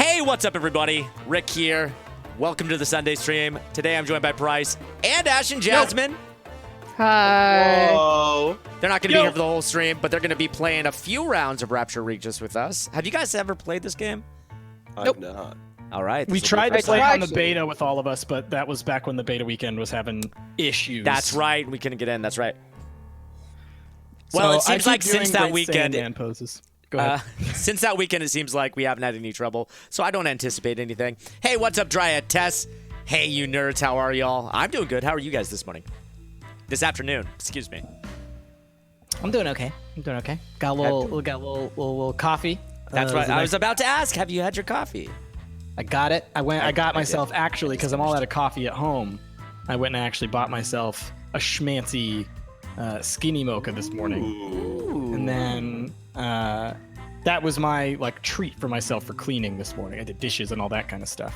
Hey, what's up, everybody? Rick here. Welcome to the Sunday stream. Today I'm joined by Bryce and Ash and Jasmine. Hi. Whoa. They're not going to be here for the whole stream, but they're going to be playing a few rounds of Rapture Regis with us. Have you guys ever played this game? I've not. All right. We this will be tried the to first play time. on the beta with all of us, but that was back when the beta weekend was having issues. That's right. We couldn't get in. That's right. So Well, it I seems keep like since doing that great weekend, Sandman poses. Go ahead. since that weekend, it seems like we haven't had any trouble, so I don't anticipate anything. Hey, what's up, Dryad Tess? Hey, you nerds, how are y'all? I'm doing good. How are you guys this morning? This afternoon, excuse me. I'm doing okay. Got a little coffee. That's It right. was a I nice- was about to ask, have you had your coffee? I got it. I got I myself did. actually because I'm all out of coffee at home. I went and actually bought myself a schmancy skinny mocha this morning, and then that was my treat for myself for cleaning this morning. I did dishes and all that kind of stuff,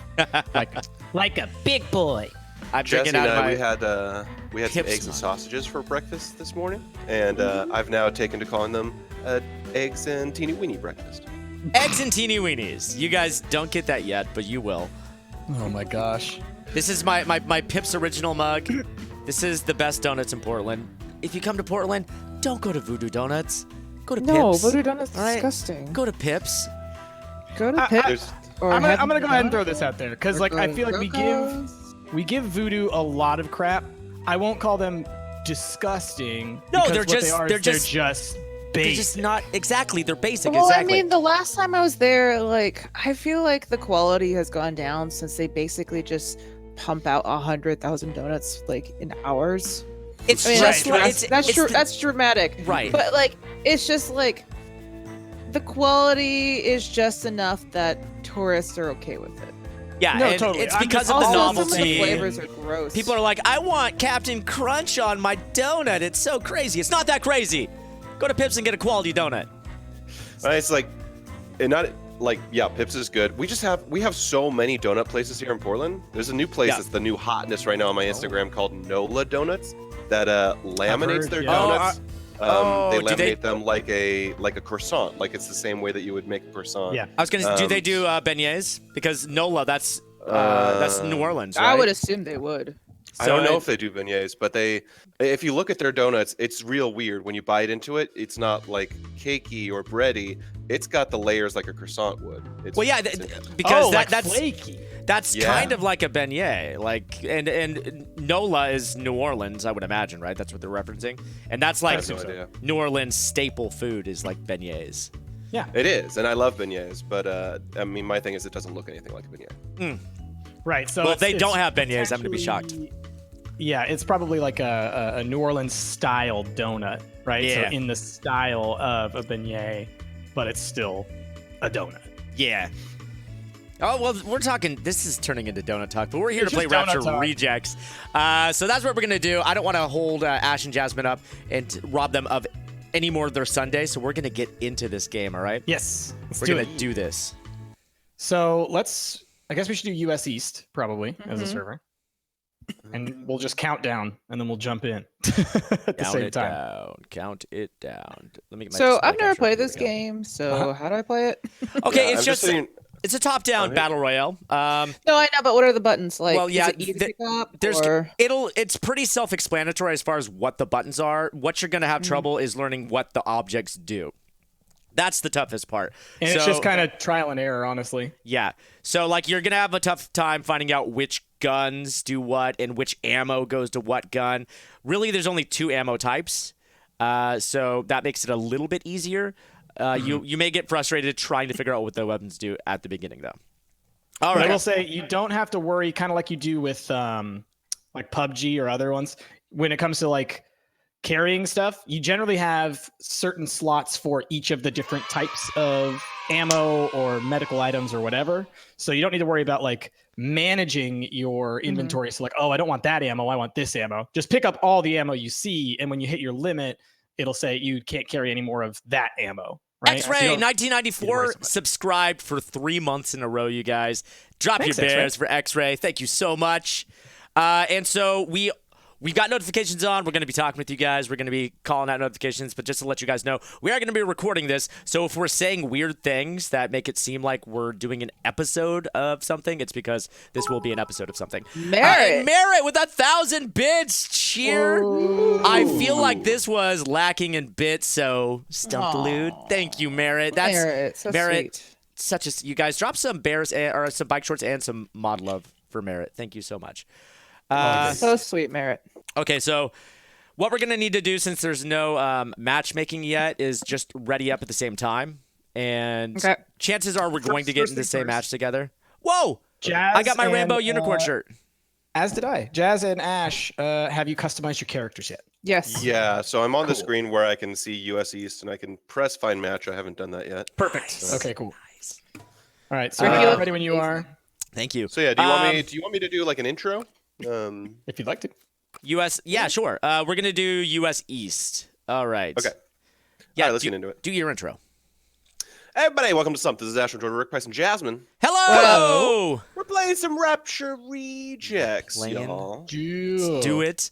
like a big boy. I'm Jesse drinking and out of I, my... we had some hips eggs and on. sausages for breakfast this morning, and I've now taken to calling them eggs and teeny weeny breakfast. Eggs and teeny weenies. You guys don't get that yet, but you will. Oh my gosh. This is my Pips original mug. This is the best donuts in Portland. If you come to Portland, don't go to Voodoo Donuts. Go to No, Pips. Voodoo Donuts All right? disgusting. Go to Pips. Go to Pips. There's or I'm Heaven gonna go ahead and throw Donuts, this out there because or I go feel to like Coco's. we give Voodoo a lot of crap. I won't call them disgusting. No, because they're what just- they are they're is just- basic. They're just not exactly. They're basic. Well, exactly. I mean, the last time I was there, I feel like the quality has gone down since they basically just pump out 100,000 donuts in hours. it's I mean, just right. like that's true. the- That's dramatic. right. But it's just the quality is just enough that tourists are okay with it. Yeah, No, and totally. it's I'm because just- of the Also, some of the novelty. flavors are gross. People are like, I want Captain Crunch on my donut. It's so crazy. It's not that crazy. Go to Pips and get a quality donut. it's Pips is good. We have so many donut places here in Portland. There's a new place Yeah. that's the new hotness right now on my Instagram called Nola Donuts that laminates heard, their yeah. donuts. Oh, they do they- laminate them like a croissant, like it's the same way that you would make a croissant. Yeah. I was gonna. do they do beignets? Because Nola, that's New Orleans, right? I would assume they would. I don't know So if they do beignets, but if you look at their donuts, it's real weird. When you bite into it, it's not like cakey or bready. It's got the layers like a croissant would. It's, Well, yeah, it's interesting. because like that's flaky. that's Yeah. kind of like a beignet. And Nola is New Orleans, I would imagine, right? That's what they're referencing, and that's I like have no idea. New Orleans staple food is like beignets. It is, and I love beignets, but my thing is it doesn't look anything like a beignet. Right. So Well, if they it's don't have beignets, I'm gonna be shocked. potentially- Yeah, it's probably like a New Orleans style donut, right? Yeah. So in the style of a beignet, but it's still a donut. Yeah. Oh, well, we're talking, this is turning into donut talk, but we're here It's to play just donut Rapture talk. Rejects. So that's what we're going to do. I don't want to hold Ash and Jasmine up and rob them of any more of their Sunday, so we're going to get into this game, all right? Yes. We're going to do this. So I guess we should do US East probably as a Mhm. server. And we'll just count down and then we'll jump in at the Count same it time. down. Count it down. Let me get my So display I've never capture. played Here this we go. game. So Uh-huh. how do I play it? Okay, Yeah, it's I'm just, saying, it's a top-down Okay. battle royale. No, I know, but what are the buttons like? Well, yeah, is it easy to pick up? There's or... it's pretty self-explanatory as far as what the buttons are. What you're going to have trouble is learning what the objects do. That's the toughest part. And it's just kind of trial and error, honestly. Yeah. So you're going to have a tough time finding out which guns do what and which ammo goes to what gun. Really, there's only 2 ammo types. So that makes it a little bit easier. You may get frustrated trying to figure out what the weapons do at the beginning, though. All But I right. will say you don't have to worry, kind of like you do with like PUBG or other ones. When it comes to carrying stuff, you generally have certain slots for each of the different types of ammo or medical items or whatever. So you don't need to worry about managing your inventory. So I don't want that ammo, I want this ammo. Just pick up all the ammo you see, and when you hit your limit, it'll say you can't carry any more of that ammo. Right? So you X-Ray don't- 1994 about it. subscribed for 3 months in a row, you guys. Drop Thanks, your X-Ray. bears for X-Ray. Thank you so much. And so we've got notifications on. We're going to be talking with you guys. We're going to be calling out notifications. But just to let you guys know, we are going to be recording this. So if we're saying weird things that make it seem like we're doing an episode of something, it's because this will be an episode of something. Merit. Merit with 1,000 bits. Cheer. I feel like this was lacking in bits, so Stump Delude. Thank you, Merit. That's Merit, so Merit. sweet. Such a you guys drop some bears or some bike shorts and some mod love for Merit. Thank you so much. So sweet, Merit. Okay, so what we're gonna need to do since there's no matchmaking yet is just ready up at the same time, and Okay. chances are we're going to get First in the things same first. match together. Whoa! Jazz I got my and, rainbow unicorn shirt. As did I. Jazz and Ash, have you customized your characters yet? Yes. Yeah, so I'm on the Cool. screen where I can see US East and I can press find match. I haven't done that yet. Perfect. Okay, cool. All right, so Ricky, ready when you are, Thank you. So yeah, do you want me to do like an intro? if you'd like to. US, yeah, sure. We're gonna do US East. All right. Okay. Yeah, All right, let's get into it. Do your intro. Hey, everybody, welcome to Stump. This is Asher, Jordan, Rick, Price, and Jasmine. Hello. We're playing some Rapture Rejects, Playing. y'all. Do it.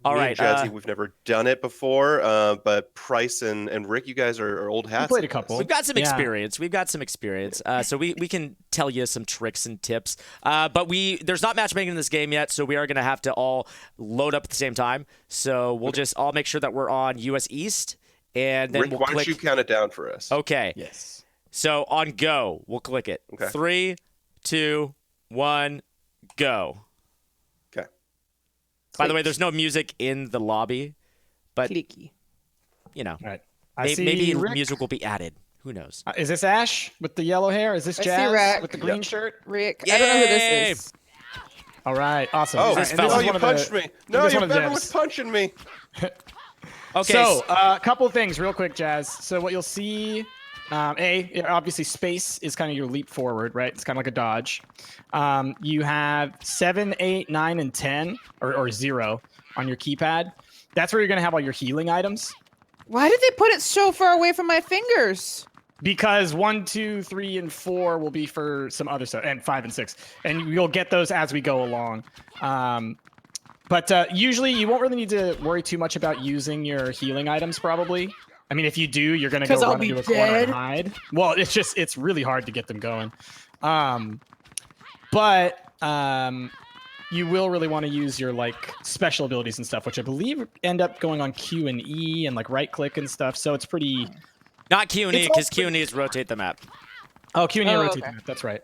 All Me right. and Jazzy, we've never done it before, but Price and Rick, you guys are old hats. played at a couple. this. We've got some Yeah. experience. We've got some experience. So we can tell you some tricks and tips. But there's not matchmaking in this game yet, so we are going to have to all load up at the same time. So we'll just all make sure that we're on US East, and then Rick, we'll why don't click. you count it down for us? Okay. Yes. So on go, we'll click it. Okay. 3, 2, 1, go. Okay. By the way, there's no music in the lobby, but Clicky. you know, All right. I see maybe Rick. music will be added. Who knows? Is this Ash with the yellow hair? Is this I see Jazz Rick. with the green Yep. shirt? Rick. I don't know who Yay! this is. All right, awesome. Oh, All this right, and fella. oh, is you one of the- punched me. No, this your one of the veteran was devs. punching me. Okay. So, a couple of things real quick, Jazz. So what you'll see, obviously space is kind of your leap forward, right? It's kind of like a dodge. You have 7, 8, 9, and 10, or 0 on your keypad. That's where you're going to have all your healing items. Why did they put it so far away from my fingers? Because 1, 2, 3, and 4 will be for some other stuff, and 5 and 6, and you'll get those as we go along. But usually, you won't really need to worry too much about using your healing items. Probably, I mean, if you do, you're gonna go 'Cause I'll run be into a corner dead. and hide. Well, it's really hard to get them going. But you will really want to use your like special abilities and stuff, which I believe end up going on Q and E and like right click and stuff. So it's pretty. Not Q and E, It's because all Q and E is rotate the map. Oh, Q and E Oh, rotate okay. that. That's right.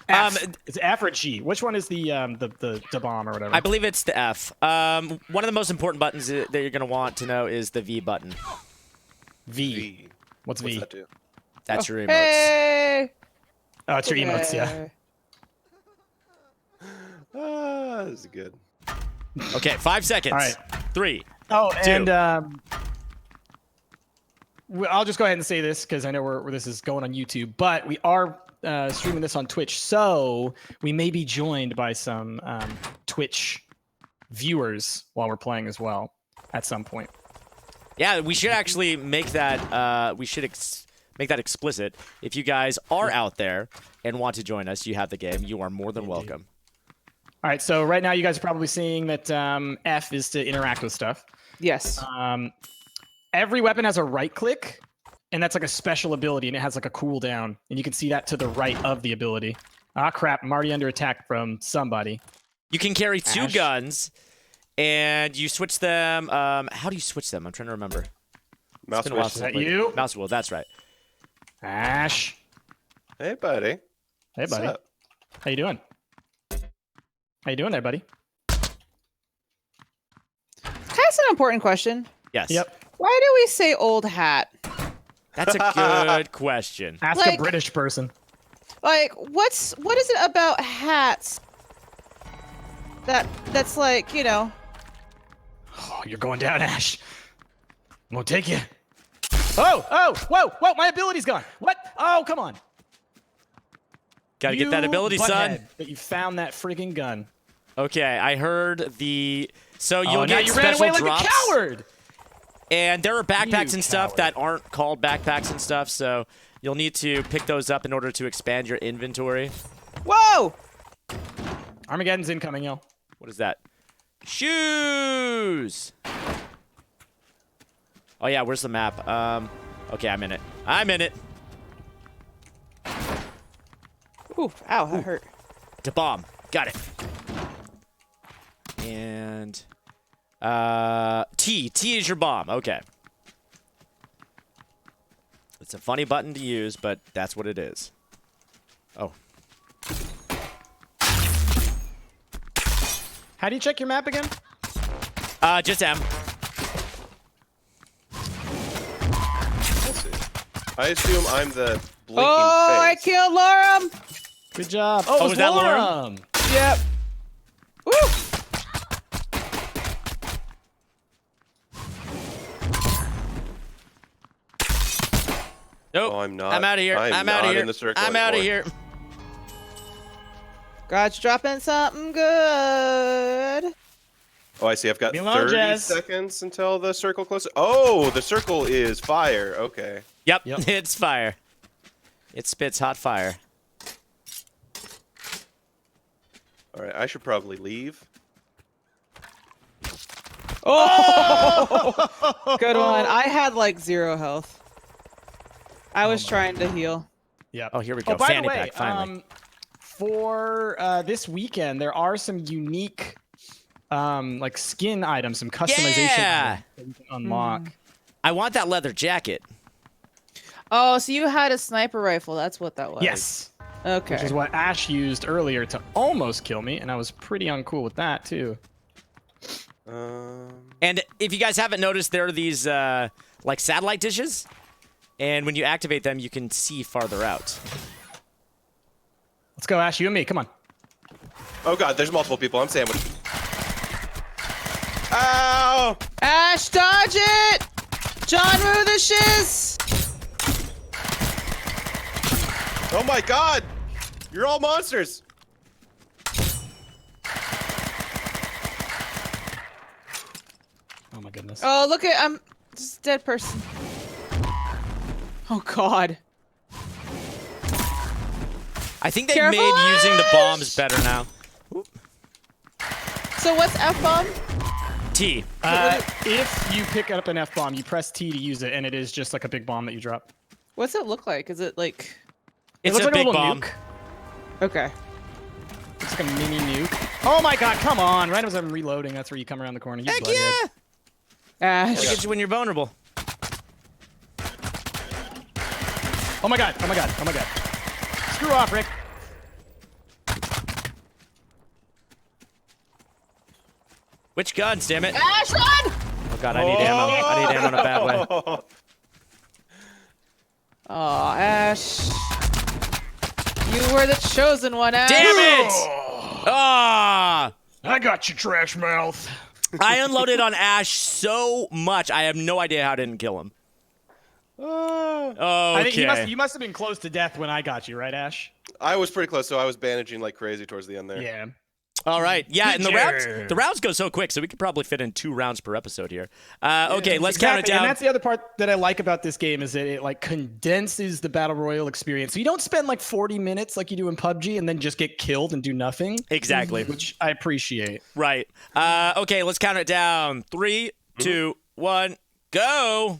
It's F or G. Which one is the bomb or whatever? I believe it's the F. One of the most important buttons that you're going to want to know is the V button. V. V. What's What's V? that do? That's your emotes. Hey. Oh, it's your emotes. Yeah. Hey. This is good. Okay, 5 seconds. All right. 3. Oh, Two. and I'll just go ahead and say this because I know where this is going on YouTube, but we are streaming this on Twitch, so we may be joined by some Twitch viewers while we're playing as well at some point. Yeah, we should actually make that. We should make that explicit. If you guys are out there and want to join us, you have the game. You are more than welcome. All right, so right now you guys are probably seeing that F is to interact with stuff. Yes. Every weapon has a right click, and that's like a special ability, and it has like a cooldown, and you can see that to the right of the ability. Ah, crap! I'm already under attack from somebody. You can carry 2 Ash. guns, and you switch them. How do you switch them? I'm trying to remember. Mouse Been a while wheel. since I that played you? it. Mouse wheel. That's right. Ash, Hey, buddy. hey What's buddy, up? how you doing? How you doing there, buddy? That's an important question. Yes. Yep. Why do we say old hat? That's a good question. Ask Like- a British person. Like, what is it about hats that's like, you know? Oh, you're going down, Ash. I'm gonna take you. Oh, whoa! My ability's gone. What? Oh, come on. Gotta get that You ability, son. butthead, That you found that freaking gun. Okay, I heard the. So you'll Oh, now get you ran special away like drops. a coward. And there are backpacks You and stuff coward. that aren't called backpacks and stuff, so you'll need to pick those up in order to expand your inventory. Whoa! Armageddon's incoming, yo. What is that? Shoes. Oh yeah, where's the map? Okay, I'm in it. I'm in it. Ooh, ow, that hurt. To bomb. Got it. And T. T is your bomb. Okay. It's a funny button to use, but that's what it is. Oh. How do you check your map again? Just M. Let's see. I assume I'm the blinking Oh, I face. killed Lorum! Good job. Oh, it was that Lorum. Yep. Woo! Nope. Oh, I'm not. I'm out of here. I'm I'm out of not here. in the circle I'm out of anymore. here. God's dropping something good. Oh, I see. I've got Leave me alone, 30 Jez. seconds until the circle closes. Oh, the circle is fire. Okay. Yep. Yep. It's fire. It spits hot fire. All right. I should probably leave. Oh! Good one. I had like 0 health. I was trying to heal. Yep. Oh, here we go. Oh, by Fanny the way, pack, finally. for this weekend, there are some unique, like skin items, some customization Yeah! items that you can unlock. I want that leather jacket. Oh, so you had a sniper rifle. That's what that was. Yes, Okay. which is what Ash used earlier to almost kill me, and I was pretty uncool with that too. And if you guys haven't noticed, there are these like satellite dishes, and when you activate them, you can see farther out. Let's go, Ash. You and me. Come on. Oh God, there's multiple people. I'm sandwiched. Ow! Ash, dodge it! John Woo the shiz! Oh my God! You're all monsters. Oh my goodness. Oh, look at I'm just a dead person. Oh God. I think they Careful, made using the bombs Ash! better now. So what's F-bomb? T. If you pick up an F-bomb, you press T to use it, and it is just like a big bomb that you drop. What's it look like? Is it like? It It's looks a like big little bomb. nuke. Okay. It's like a mini nuke. Oh my God! Come on! Right as I'm reloading, that's where you come around the corner. You Heck bloodhead. yeah! Ash. It'll get you when you're vulnerable. Oh my God! Oh my God! Oh my God! Screw off, Rick. Which guns, damn it? Ash, run! Oh God, I need ammo. I need ammo in a bad way. Oh, Ash. You were the chosen one, Ash. Damn it! Ah! I got you, trash mouth. I unloaded on Ash so much, I have no idea how I didn't kill him. I think Okay. you must have been close to death when I got you, right, Ash? I was pretty close, so I was bandaging like crazy towards the end there. Yeah. All right. Yeah, and Good the rounds go so quick, so we could probably fit in 2 rounds per episode here. Okay, let's count it Exactly, down. And that's the other part that I like about this game is that it like condenses the battle royale experience. So you don't spend like 40 minutes like you do in PUBG and then just get killed and do nothing. Exactly. Which I appreciate. Right. Okay, let's count it down. 3, 2, 1, go.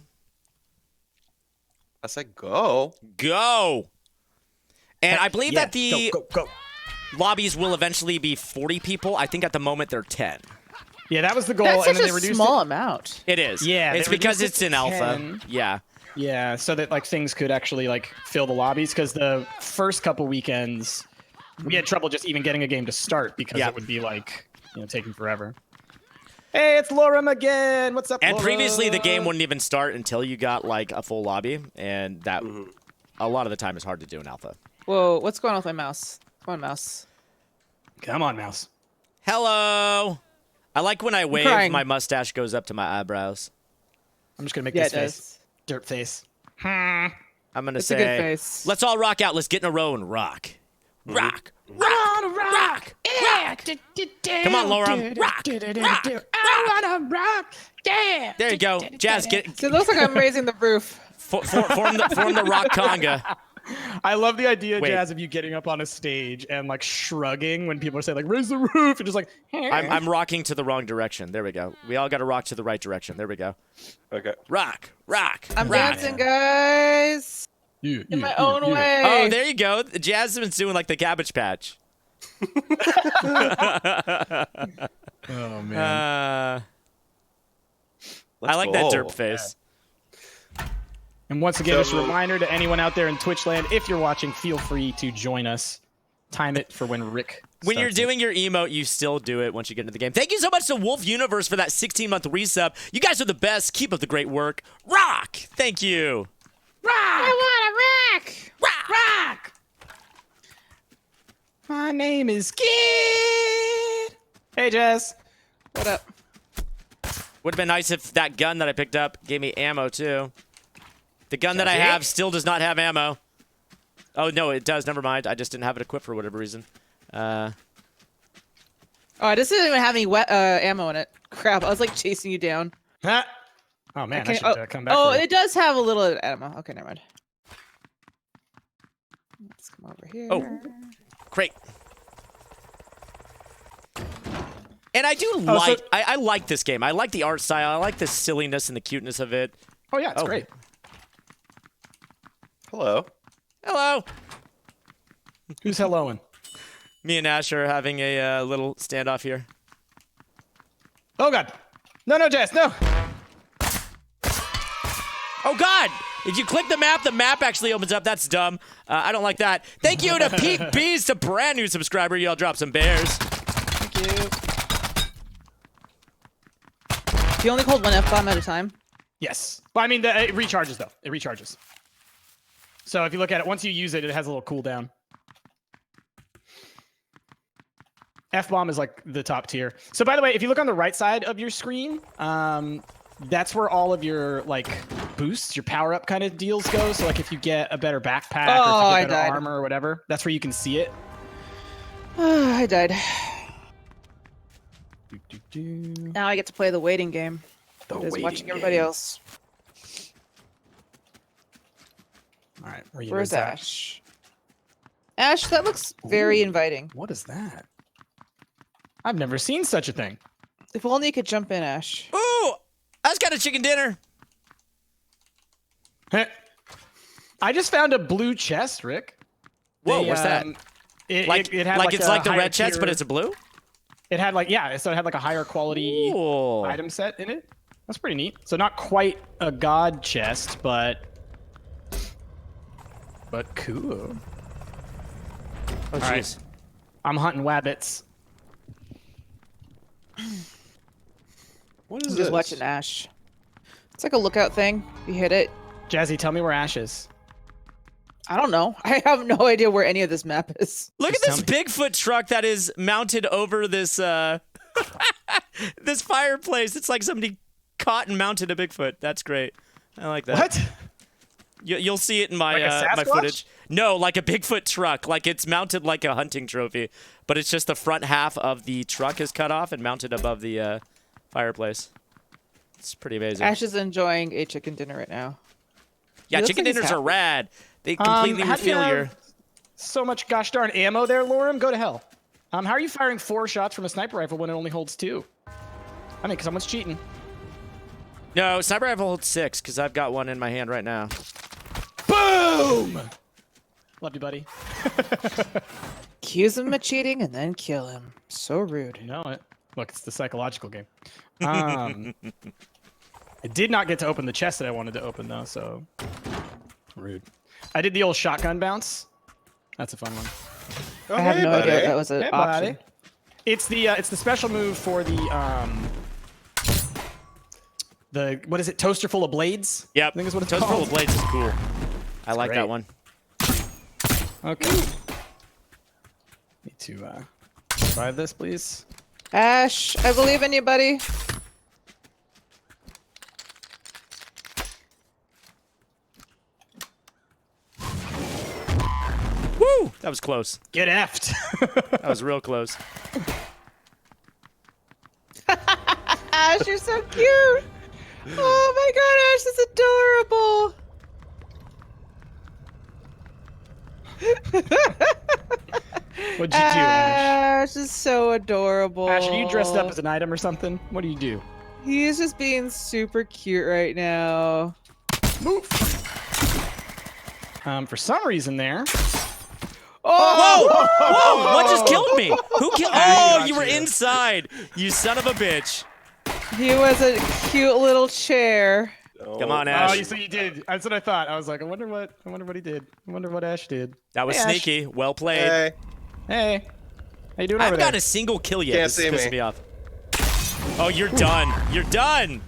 I said go. Go. And I believe that the go. lobbies will eventually be 40 people. I think at the moment they're 10. Yeah, that was the goal. That's and such then a they reduced small it. amount. It is. Yeah, It's they because reduced it's it in to alpha. 10. Yeah. Yeah, so that like things could actually like fill the lobbies because the first couple weekends we had trouble just even getting a game to start because Yeah. it would be like taking forever. Hey, it's Lorem again. What's up? And previously, the game Lorem? wouldn't even start until you got like a full lobby, and that a lot of the time is hard to do in alpha. Whoa, what's going on with my mouse? Come on, mouse. Come on, mouse. Hello. I like when I wave, crying. my mustache goes up to my eyebrows. I'm just gonna make Yeah, this it face. does. Dirt face. I'm gonna It's say, a good face. let's all rock out. Let's get in a row and rock. Rock. Rock. Rock. Come on, Laura. Rock. Rock. I wanna rock. Yeah. There you go. Jazz, get So it looks like I'm raising the roof. form the rock conga. I love the idea, Wait. Jazz, of you getting up on a stage and like shrugging when people are saying like, "Raise the roof," and just like, I'm rocking to the wrong direction. There we go. We all got to rock to the right direction. There we go. Okay. Rock, rock. I'm rock. dancing, guys. In my own way. Oh, there you go. Jasmine's doing like the Cabbage Patch. Oh man. I like that derp face. And once again, just a So- reminder to anyone out there in Twitch land, if you're watching, feel free to join us. Time it for when Rick. When you're starts it. doing your emote, you still do it once you get into the game. Thank you so much to Wolf Universe for that 16-month resub. You guys are the best. Keep up the great work. Rock. Thank you. I want to rock. Rock. My name is Kid. Hey, Jazz. What up? Would have been nice if that gun that I picked up gave me ammo too. The gun that I have still does not have ammo. Oh no, it does. Never mind. I just didn't have it equipped for whatever reason. Oh, it doesn't even have any ammo in it. Crap, I was like chasing you down. Huh? Oh man, I Okay, should come back. Oh, for you. it does have a little ammo. Okay, never mind. Let's come over here. Oh. Great. And I do Oh, like so- I like this game. I like the art style. I like the silliness and the cuteness of it. Oh yeah, it's Oh. great. Hello. Hello. Who's helloing? Me and Ash are having a little standoff here. Oh god. No, Jazz, no. Oh God! If you click the map actually opens up. That's dumb. I don't like that. Thank you to Pete Beast, a brand new subscriber. Y'all drop some bears. Thank you. Do you only hold one F-bomb at a time? Yes. Well, I mean, it recharges though. It recharges. So if you look at it, once you use it, it has a little cooldown. F-bomb is like the top tier. So by the way, if you look on the right side of your screen, that's where all of your like boosts, your power-up kind of deals go. So like if you get a better backpack Oh, or I if you get better died. armor or whatever, that's where you can see it. I died. Now I get to play the waiting game. Just watching everybody else. All right, where Where's Ash? Ash, that looks very inviting. What is that? I've never seen such a thing. If only you could jump in, Ash. Ooh! I just got a chicken dinner. Heh. I just found a blue chest, Rick. Whoa, They, what's that? It had Like it's a like the higher red chest, but tier- it's a blue? It had like so it had like a higher quality Ooh. item set in it. That's pretty neat. So not quite a god chest, but cool. Oh, right. jeez. I'm hunting wabbits. What is I'm this? just watching Ash. It's like a lookout thing. You hit it. Jazzy, tell me where Ash is. I don't know. I have no idea where any of this map is. Look Just at this Bigfoot truck that is mounted over this this fireplace. It's like somebody caught and mounted a Bigfoot. That's great. I like that. What? You'll see it in my Like a my Sasquatch? footage. No, like a Bigfoot truck. Like it's mounted like a hunting trophy, but it's just the front half of the truck is cut off and mounted above the fireplace. It's pretty amazing. Ash is enjoying a chicken dinner right now. Yeah, He looks chicken like he's dinners are happy. rad. They completely how do you refill your. have so much gosh darn ammo there, Lorem? Go to hell. How are you firing 4 shots from a sniper rifle when it only holds 2? I think someone's cheating. No, sniper rifle holds 6 because I've got one in my hand right now. Boom! Love you, buddy. Accuse him of cheating and then kill him. So rude. You know it. Look, it's the psychological game. I did not get to open the chest that I wanted to open though, so rude. I did the old shotgun bounce. That's a fun one. Oh, I have hey, no idea buddy. that was an Hey, option. buddy. It's the special move for the what is it? Toaster full of blades. Yep. I think is what it's Toast full called. of blades is cool. I like that great. one. Okay. Need to survive this, please. Ash, I believe in you, buddy. Woo! That was close. Get effed. That was real close. Ash, you're so cute. Oh my god, Ash, that's adorable. What'd you do, Ash? Ash is so adorable. Ash, are you dressed up as an item or something? What do you do? He is just being super cute right now. Move. For some reason there. Whoa! Whoa! What just killed me? Who killed? Ash Oh, got you were you. inside. You son of a bitch. He was a cute little chair. Come on, Oh, Ash. so you did. That's what I thought. I was like, I wonder what he did. I wonder what Ash did. That was Hey, Ash. sneaky. Well played. Hey, Hey, how you doing I over haven't there? gotten a single kill yet. Can't This is see pissing me. me off. Oh, you're done. You're done.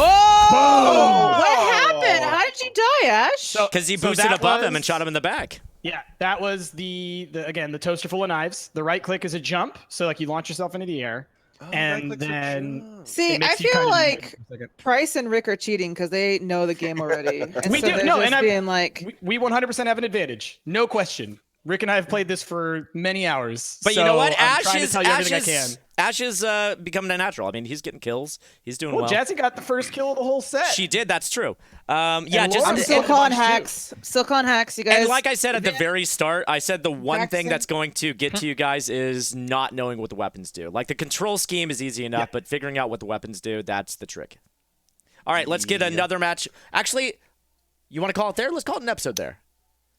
Oh! What happened? How did you die, Ash? Because he So boosted that above him was- and shot him in the back. Yeah, that was the again the toaster full of knives. The right click is a jump, so like you launch yourself into the air, and right-click's a then jump. See, it I makes you feel kind of like move for a second. Price and Rick are cheating because they know the game already. And We so do- they're no, just and I'm- being like, we 100% have an advantage, no question. Rick and I have played this for many hours. But you know what? so I'm Ash trying to is tell you everything I can. Ash is becoming a natural. I mean, he's getting kills. He's doing Well, well. Jazzy got the first kill of the whole set. She did. That's true. Yeah, And just Lauren I'm did still a calling bunch too. hacks. Still calling hacks, you guys. and like I said at the very start, I said the one thing Jackson. that's going to get to you guys is not knowing what the weapons do. Like the control scheme is easy enough, but figuring out what the weapons do, that's the trick. All right, let's get another match. Actually, you want to call it there? Let's call it an episode there.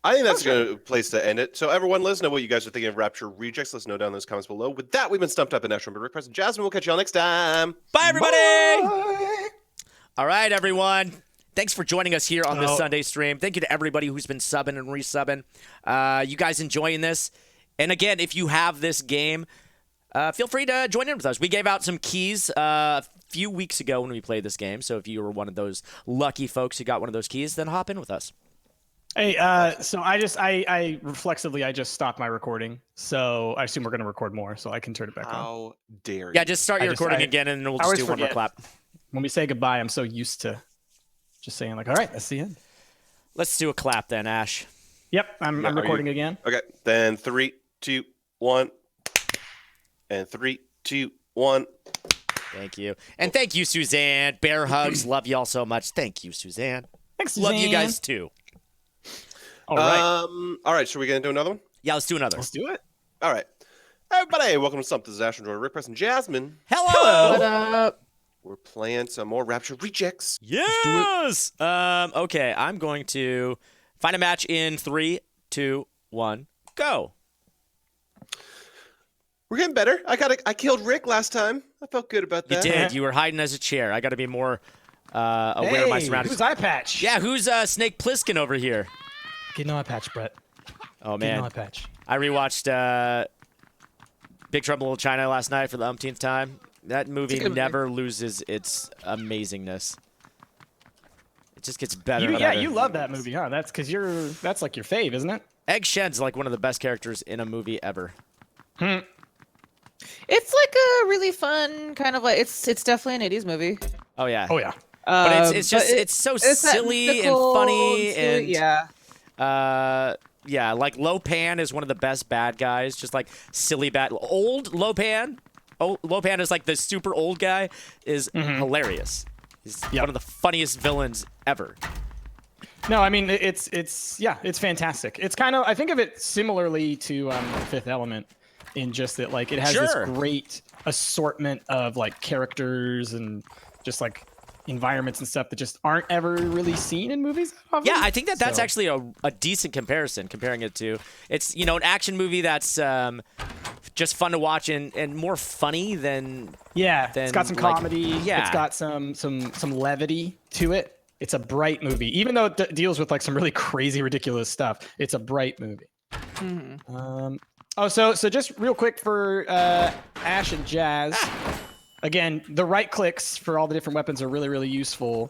I think that's a good place to end it. So everyone, let us know what you guys are thinking of Rapture Rejects. Let us know down in those comments below. With that, we've been stumped up in National Rick Press and Jasmine. We'll catch y'all next time. Bye, everybody. Bye. All right, everyone. Thanks for joining us here on this Oh. Sunday stream. Thank you to everybody who's been subbing and resubbing. You guys enjoying this? And again, if you have this game, feel free to join in with us. We gave out some keys a few weeks ago when we played this game. So if you were one of those lucky folks who got one of those keys, then hop in with us. Hey, so I reflexively I just stopped my recording, so I assume we're gonna record more, so I can turn it back on. How dare you? Yeah, just start your I just- recording I- again, and then we'll I just always do one more forget. clap. When we say goodbye, I'm so used to just saying like, all right, that's the end. Let's do a clap then, Ash. Yep, I'm are you- recording again. Okay, then 3, 2, 1. And 3, 2, 1. Thank you. And thank you, Suzanne. Bear hugs. Love y'all so much. Thank you, Suzanne. Thanks, Love you Suzanne. guys too. All right, All right, should we get into another one? Yeah, let's do another. let's do it. All right. Everybody, welcome to Stump. This is Ash and Jordan, Rick Press, and Jasmine. Hello. What up? We're playing some more Rapture Rejects. Yes. Okay, I'm going to find a match in 3, 2, 1, go. We're getting better. I killed Rick last time. I felt good about You that. did. You were hiding as a chair. I got to be more aware of my Hey, surroundings. who's eye patch? Yeah, who's Snake Plissken over here? Get no eye patch, Brett. Oh Get no eye man, patch. I rewatched Big Trouble in Little China last night for the umpteenth time. That movie good movie. never loses its amazingness. It just gets better. You, and yeah, better. you love that movie, huh? That's because that's like your fave, isn't it? Egg Shen's like one of the best characters in a movie ever. It's like a really fun kind of like it's definitely an 80s movie. Oh yeah. Oh yeah. But it's just but it's so it's that silly and mythical funny silly- and yeah. yeah, like Lopan is one of the best bad guys. Just like silly bad old Lopan. Oh, Lopan is like the super old guy. Is hilarious. He's Yep. one of the funniest villains ever. No, I mean it's fantastic. It's kind of I think of it similarly to Fifth Element in just that like it has Sure. this great assortment of like characters and just like environments and stuff that just aren't ever really seen in movies. Often. Yeah, I think that's So- actually a decent comparison, comparing it to it's an action movie that's just fun to watch and more funny than Yeah, then, it's got some like, comedy. yeah. It's got some levity to it. It's a bright movie, even though it deals with like some really crazy, ridiculous stuff. It's a bright movie. So just real quick for Ash and Jazz. Again, the right clicks for all the different weapons are really, really useful.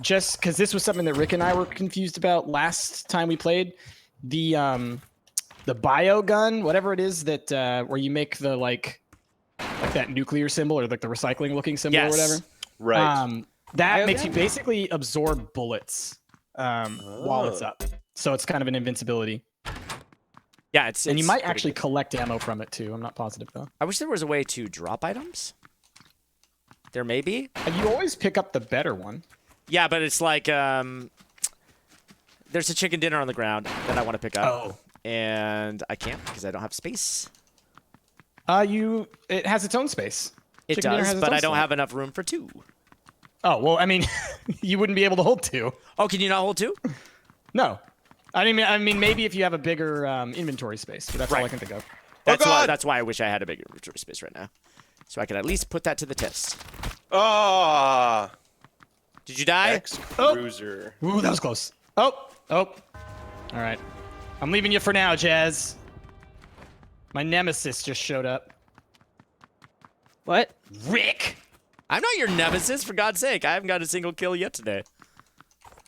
Just because this was something that Rick and I were confused about last time we played. The bio gun, whatever it is that where you make the like that nuclear symbol or like the recycling looking symbol Yes. or whatever. Right. That Bio makes you gun? basically absorb bullets while it's up. So it's kind of an invincibility. yeah. It's And you it's might pretty actually good. collect ammo from it too. I'm not positive though. I wish there was a way to drop items. There may be. And you always pick up the better one. Yeah, but it's like there's a chicken dinner on the ground that I want to pick up. Oh. And I can't because I don't have space. It has its own space. It Chicken dinner does, has its but own I don't slot. have enough room for 2. Oh, well, I mean, you wouldn't be able to hold 2. Oh, can you not hold 2? No. I mean, maybe if you have a bigger inventory space, but that's all I Right. can think of. That's why I wish I had a bigger inventory space right now. So I can at least put that to the test. Ah, Did you die? X Cruiser. Ooh, that was close. Oh. All right. I'm leaving you for now, Jazz. My nemesis just showed up. What? Rick! I'm not your nemesis, for God's sake. I haven't got a single kill yet today.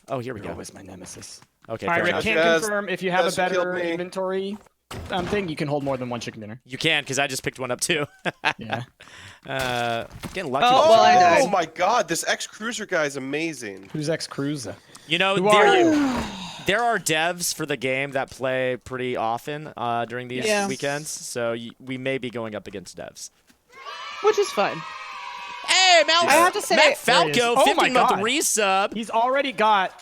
Oh, here we You're go. always my nemesis. Okay, All right, fair Rick, enough. can Jazz- confirm if you have a Jazz killed better me. inventory thing, you can hold more than 1 chicken dinner. You can, because I just picked one up too. Yeah. Getting lucky. Oh, well, I died. Oh my God, this X Cruiser guy is amazing. Who's X Cruiser? You know, Who are you? there are devs for the game that play pretty often during these Yeah. weekends, so we may be going up against devs. Which is fun. Hey, Matt, I have to say- Matt There he is. Falco, Oh my 15-month God. resub. He's already got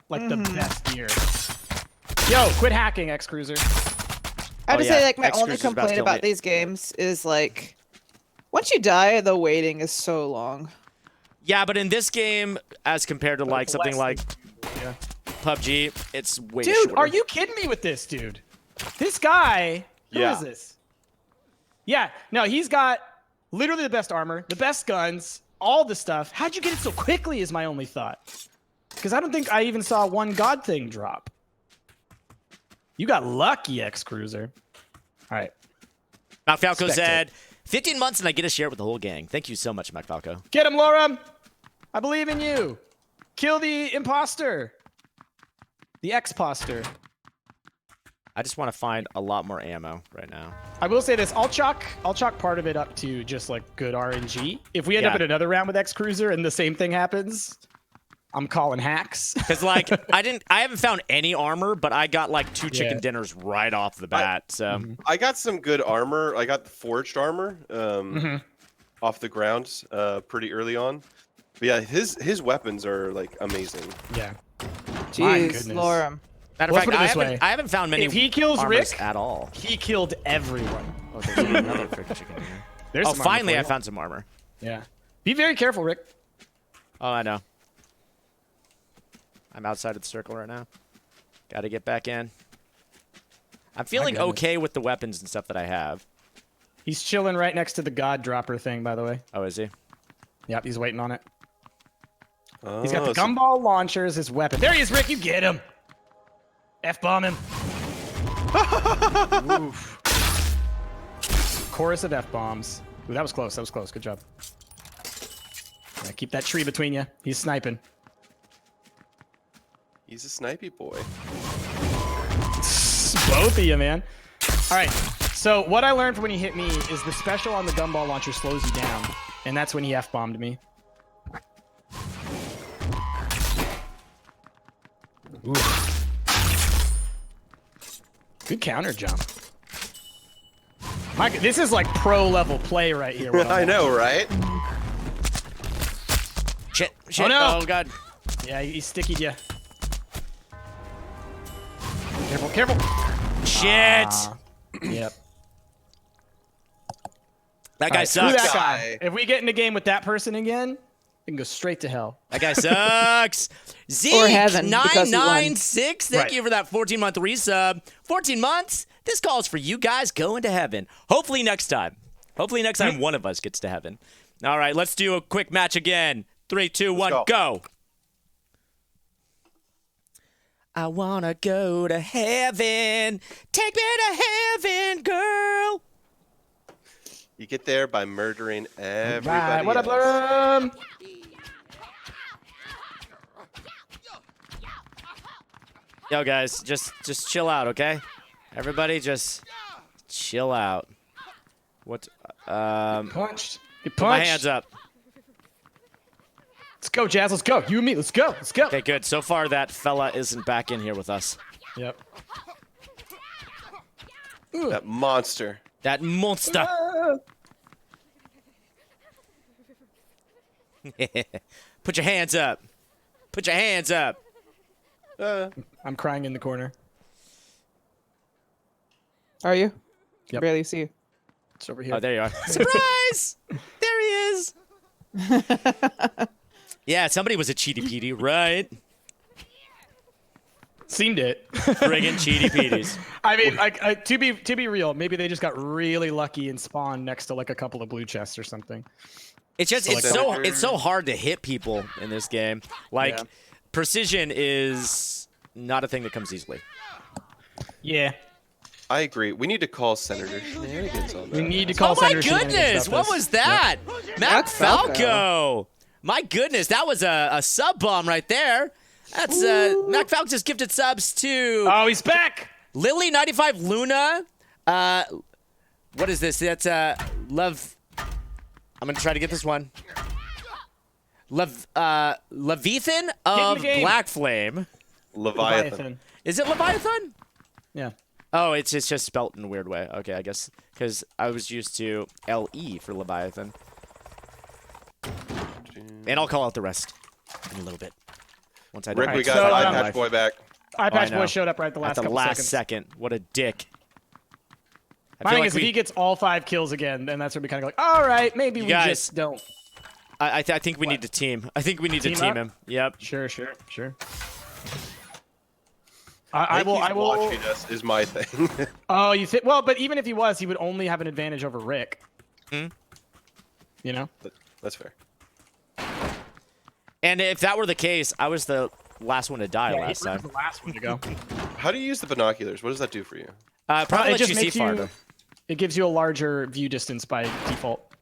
like the best gear. Yo, quit hacking, X Cruiser. I have Oh, to yeah. say, like, my X-Cruiser's only about to complaint kill about me. these games is, like, once you die, the waiting is so long. Yeah, but in this game, as compared to like something like Yeah. PUBG, it's way Dude, shorter. are you kidding me with this, dude? This guy, who is Yeah. this? Yeah, no, he's got literally the best armor, the best guns, all the stuff. How'd you get it so quickly is my only thought. Because I don't think I even saw one god thing drop. You got lucky, X Cruiser. All right, Matt Falco Spectate. said, 15 months and I get to share it with the whole gang. Thank you so much, Matt Falco. get him, Laura. I believe in you. Kill the imposter. The X-poster. I just want to find a lot more ammo right now. I will say this: I'll chalk part of it up to just like good RNG. If we end up Yeah. in another round with X Cruiser and the same thing happens, I'm calling hacks. Because like I haven't found any armor, but I got like 2 chicken Yeah. dinners right off the bat. So I got some good armor. I got the forged armor off the ground pretty early on. But yeah, his weapons are like amazing. Yeah. My Jeez, goodness. Laura. matter of Let's fact, put it this way. I haven't found many If he kills armors Rick- at all. He killed everyone. Oh, there's another freaking chicken dinner. There's Oh, some armor finally for I you. found some armor. Yeah. Be very careful, Rick. Oh, I know. I'm outside of the circle right now. Got to get back in. I'm feeling goodness. okay with the weapons and stuff that I have. He's chilling right next to the God Dropper thing, by the way. Oh, is he? Yep, he's waiting on it. Oh, He's got the so- gumball launcher as his weapon. There he is, Rick. You get him. F-bomb him. Oof. Chorus of F-bombs. Ooh, that was close. That was close. Good job. Yeah, keep that tree between you. He's sniping. He's a snipey boy. Both of you, man. All right. So what I learned from when he hit me is the special on the gumball launcher slows you down, and that's when he F-bombed me. Ooh. Good counter jump. This is like pro level play right here. what I'm I know, right? Shit. Shit. no. Oh, God. watching. Yeah, he stickied you. Careful, careful. Shit. Yep. That guy Alright, screw sucks. that guy. Guy. If we get in a game with that person again, we can go straight to hell. That guy sucks. Zeke heaven, because he won. 996. Thank Right. you for that 14-month resub. 14 months. This calls for you guys going to heaven. Hopefully next time. Hopefully next time one of us gets to heaven. All right, let's do a quick match again. 3, 2, 1, go. go. I wanna go to heaven. Take me to heaven, girl. You get there by murdering everybody. Right, what up, else. Blum? Yo, guys, just chill out, okay? Everybody, just chill out. What? Punched. Get Put my punched. hands up. Let's go, Jazz. Let's go. You and me. Let's go. Let's go. Okay, good. So far, that fella isn't back in here with us. Yep. That monster. That monster. Put your hands up. Put your hands up. I'm crying in the corner. Are you? Yep. Barely see you. It's over here. Oh, there you are. Surprise! There he is. Yeah, somebody was a cheaty Petey, right? Seemed it. Friggin' cheaty Peteys. I mean, like to be real, maybe they just got really lucky and spawned next to like a couple of blue chests or something. It's just So, like, it's so hard to hit people in this game. Like Yeah. precision is not a thing that comes easily. Yeah. I agree. We need to call Senator Shenanigans on that. We need to call Oh my Senator Shenanigans goodness! about What this. was that? Mac Mac Falco. Falco. My goodness, that was a sub bomb right there. That's Mac Falco just gifted subs to Oh, he's back. Lily95 Luna. What is this? That's Love. I'm gonna try to get this one. Leviathan of game. Black Flame. Leviathan. Is it Leviathan? Yeah. Oh, it's just spelt in a weird way. Okay, I guess because I was used to LE for Leviathan. And I'll call out the rest in a little bit. Once I Rick, don't we have got to fight Eye my Patch life. Boy back. Eye Patch know. Boy showed up right at the last At the couple last seconds. second. What a dick. I My feel thing like is, if he gets all 5 kills again, then that's where we kind of go, like, all right, maybe we guys- just don't. I think we need to team. I think we need to Team team up? him. Yep. Sure. I I think will. watching us is my thing. Oh, you think? Well, but even if he was, he would only have an advantage over Rick. Hmm? You know? That's fair. And if that were the case, I was the last one to die last he was time. the last one to go. How do you use the binoculars? What does that do for you? Probably It lets you just see makes farther. It gives you a larger view distance by default,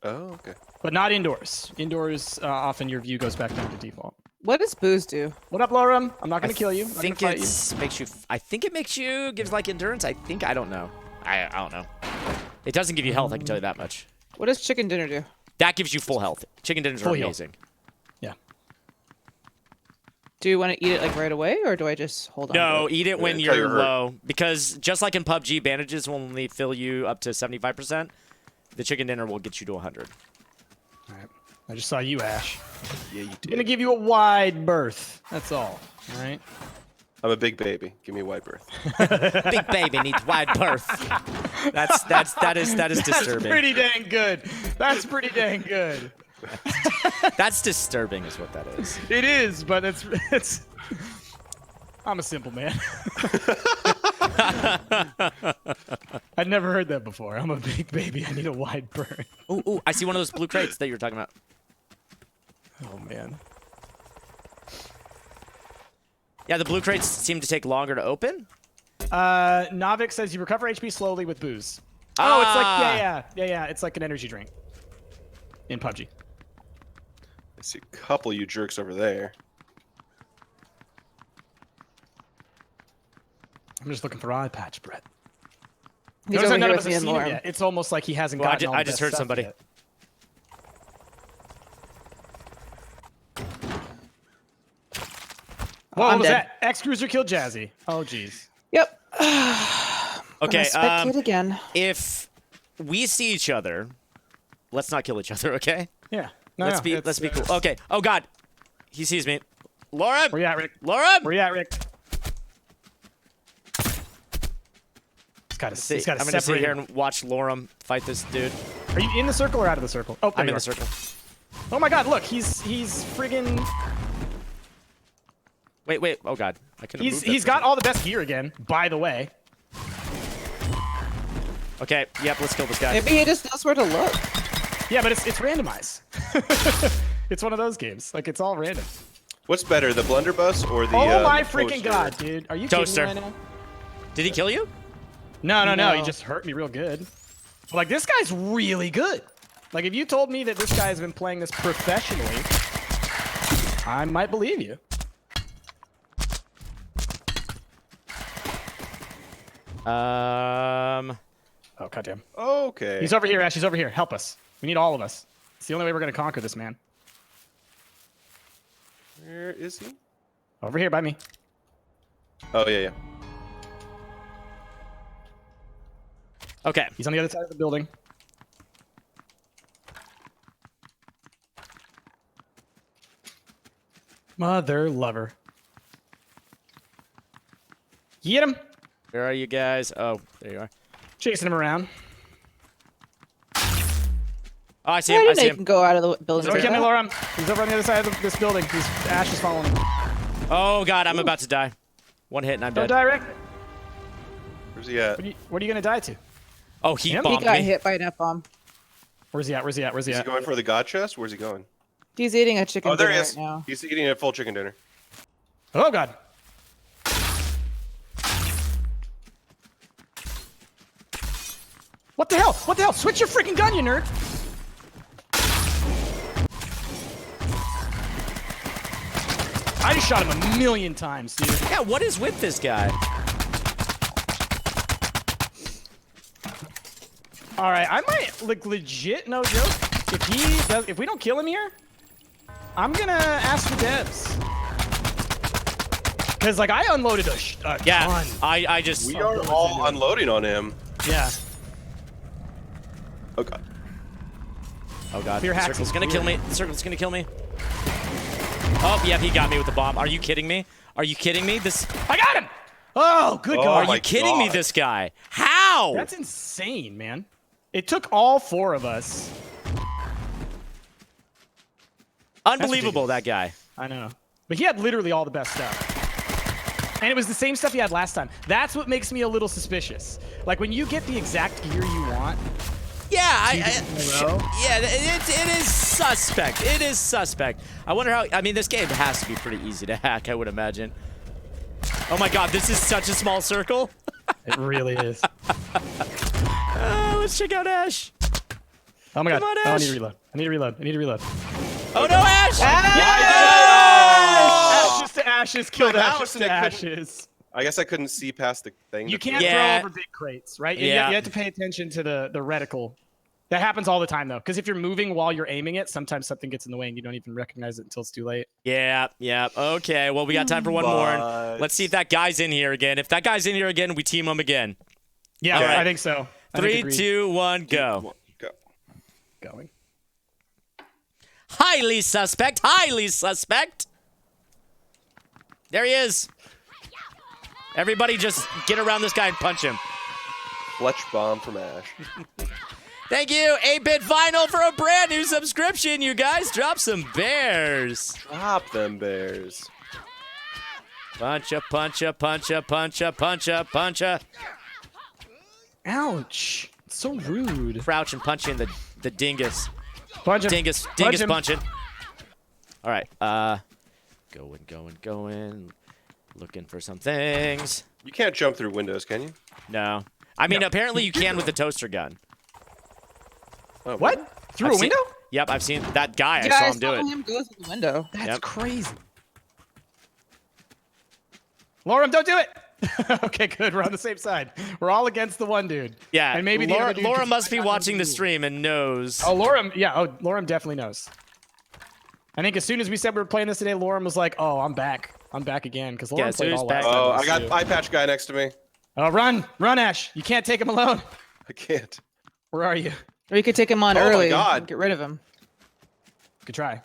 Oh, okay. but not indoors. Indoors, often your view goes back down to default. What does booze do? What up, Laura? I'm not gonna kill you. I'm not I think gonna fight it makes you. I think it makes you gives like endurance. I don't know. I don't know. It doesn't give you health. I can tell you that much. What does chicken dinner do? That gives you full health. Chicken dinners are Full heal. amazing. you. Yeah. Do you want to eat it like right away, or do I just hold on? No, to it? eat it when until you're you're hurt. low. Because just like in PUBG, bandages will only fill you up to 75%. The chicken dinner will get you to 100. All right. I just saw you, Ash. Yeah, you I'm gonna did. give you a wide berth. That's all. All right. I'm a big baby. Give me a wide berth. Big baby needs wide berth. That is That's disturbing. pretty dang good. That's pretty dang good. That's disturbing, is what that is. It is, but it's. I'm a simple man. I'd never heard that before. I'm a big baby. I need a wide berth. Ooh, I see one of those blue crates that you were talking about. Oh man. Yeah, the blue crates seem to take longer to open. Navik says you recover HP slowly with booze. Oh, it's like yeah. It's like an energy drink in PUBG. I see a couple of you jerks over there. I'm just looking for eye patch, Brett. He's Notice over how none here of with us me have and seen him Laura. yet. It's almost like he hasn't Well, gotten all I the just best heard stuff somebody. yet. Whoa, I'm what was dead. that? X-Cruiser killed Jazzy. Oh, jeez. Yep. Okay, Spectate again. if we see each other, let's not kill each other, okay? Yeah. No, Let's no, be it's- cool. Okay. Oh God, he sees me. Laura, Where you at, Rick? Laura. Where you at, Rick? He's got See, to I'm gonna sit separate. here and watch Lorem fight this dude. Are you in the circle or out of the circle? Oh, there I'm you in are. the circle. Oh my God! Look, he's friggin'. Wait. Oh God, I couldn't. He's got all the best gear again. By the way. Okay. Yep. Let's kill this guy. Maybe he just knows where to look. Yeah, but it's randomized. It's one of those games. Like it's all random. What's better, the blunderbuss or the? Oh my freaking toaster? God, dude! Are you Toaster. kidding me right now? Did he kill you? No. He No. just hurt me real good. Like this guy's really good. Like if you told me that this guy's been playing this professionally, I might believe you. Oh goddamn! Okay. He's over here, Ash. He's over here. Help us. We need all of us. It's the only way we're gonna conquer this man. Where is he? Over here by me. Oh yeah. Okay. He's on the other side of the building. Mother lover. Get him. Where are you guys? Oh, there you are. Chasing him around. Oh, I see I him. I didn't know see you him. can go out of the building. Don't like kill me, that. Laura. He's over on the other side of this building. Ash is following him. Oh God, I'm about to die. One hit and I'm Don't dead. die, Rick. Where's he at? What are you gonna die to? Oh, he Him? He bombed got me. hit by an F-bomb. Where's he at? Where's he at? Where's he Is he at? going for the god chest? Where's he going? He's eating a chicken Oh, there he dinner is. right now. He's eating a full chicken dinner. Oh God. What the hell? What the hell? Switch your freaking gun, you nerd! I just shot him a million times, dude. Yeah, what is with this guy? All right, I might like legit, no joke. If we don't kill him here, I'm gonna ask the devs. Cause like I unloaded a Yeah, ton. I just. We are all unloading on him. Yeah. Oh god. Oh God, Fear the hacks circle's is gonna weird. kill me. The circle's gonna kill me. Oh, yeah, he got me with the bomb. Are you kidding me? Are you kidding me? This. I got him. Oh, good Oh God. Are my you kidding me? God. This guy. How? That's insane, man. It took all 4 of us. Unbelievable, that guy. I know. But he had literally all the best stuff. And it was the same stuff he had last time. That's what makes me a little suspicious. Like when you get the exact gear you want. Yeah, in a row? yeah, it is suspect. It is suspect. I wonder how. I mean, this game has to be pretty easy to hack, I would imagine. Oh my God, this is such a small circle. It really is. Let's check out Ash. Oh my God. Come on, Oh, I Ash. need to reload. I need to reload. I need to reload. Oh no, Ash! Ashes to ashes. Killed My ashes mouse to and I couldn't- ashes. I guess I couldn't see past the thing. You that- can't Yeah. throw over big crates, right? Yeah. You have to pay attention to the reticle. That happens all the time, though. Because if you're moving while you're aiming it, sometimes something gets in the way and you don't even recognize it until it's too late. Yeah, yeah. Okay, well, we got time for one more. But- Let's see if that guy's in here again. If that guy's in here again, we team him again. Yeah, All right. I think so. I think 3, agreed. 2, 1, go. Go. Going. Highly suspect. Highly suspect. There he is. Everybody just get around this guy and punch him. Fletch bomb from Ash. Thank you, 8-Bit Vinyl, for a brand new subscription. You guys drop some bears. Drop them bears. Puncha, puncha, puncha, puncha, puncha, puncha. Ouch. It's so rude. Crouch and punch in the dingus. Punch him. Dingus Punch him. punching. All right. Going. Looking for some things. You can't jump through windows, can you? No. I mean, No. apparently you can with the toaster gun. Oh, What? Through I've a seen- window? Yep, I've seen that guy. Yeah, I saw him do it. him go through the window. That's Yep. crazy. Lorem, don't do it. Okay, good. We're on the same side. We're all against the one dude. Yeah, And maybe the Laura, other dude Laura just must be might not know watching the the rule. stream and knows. Oh, Lorem. Yeah. Oh, Lorem definitely knows. I think as soon as we said we were playing this today, Lorem was like, "Oh, I'm back. I'm back again." Because Lorem Yeah, as soon played as all back- last Oh, time I got too. eye patch guy next to me. Oh, run, Ash! You can't take him alone. I can't. Where are you? Or you could take him on Oh my early. God. And get rid of him. Good try.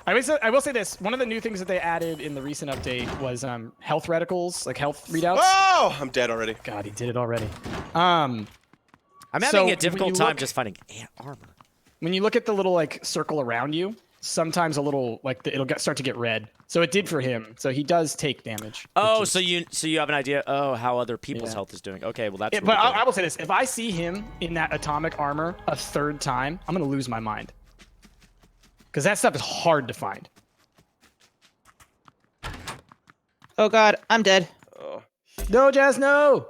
I will say this. One of the new things that they added in the recent update was health reticles, like health readouts. Oh, I'm dead already. God, he did it already. I'm having so a when difficult you time look- just finding armor. When you look at the little like circle around you, sometimes a little like it'll start to get red. So it did for him. So he does take damage. Oh, which so is- you have an idea? Oh, how other people's Yeah. health is doing? Okay, well that's. Yeah, but I will say this: if I see him in that atomic armor a third time, I'm gonna lose my mind. Because that stuff is hard to find. Oh God, I'm dead. Oh, No, Jazz, no.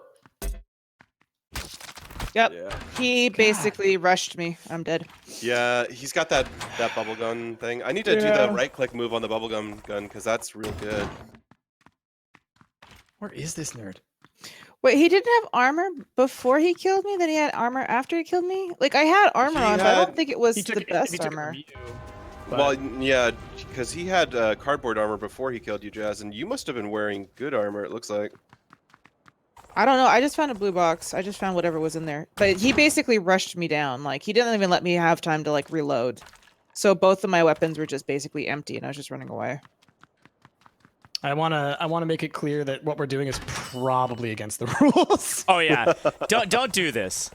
Yep. yeah. He basically rushed me. I'm dead. Yeah, he's got that bubble gun thing. I need to do Yeah. the right click move on the bubble gun because that's real good. Where is this nerd? Wait, he didn't have armor before he killed me? Then he had armor after he killed me? Like, I had armor He on, but I had- don't think it was He took the it- best he took it armor. from you, but- Well, yeah, because he had cardboard armor before he killed you, Jazz, and you must have been wearing good armor. It looks like. I don't know. I just found a blue box. I just found whatever was in there. But he basically rushed me down. Like, he didn't even let me have time to, like, reload. So both of my weapons were just basically empty, and I was just running away. I wanna make it clear that what we're doing is probably against the rules. Oh yeah, don't do this.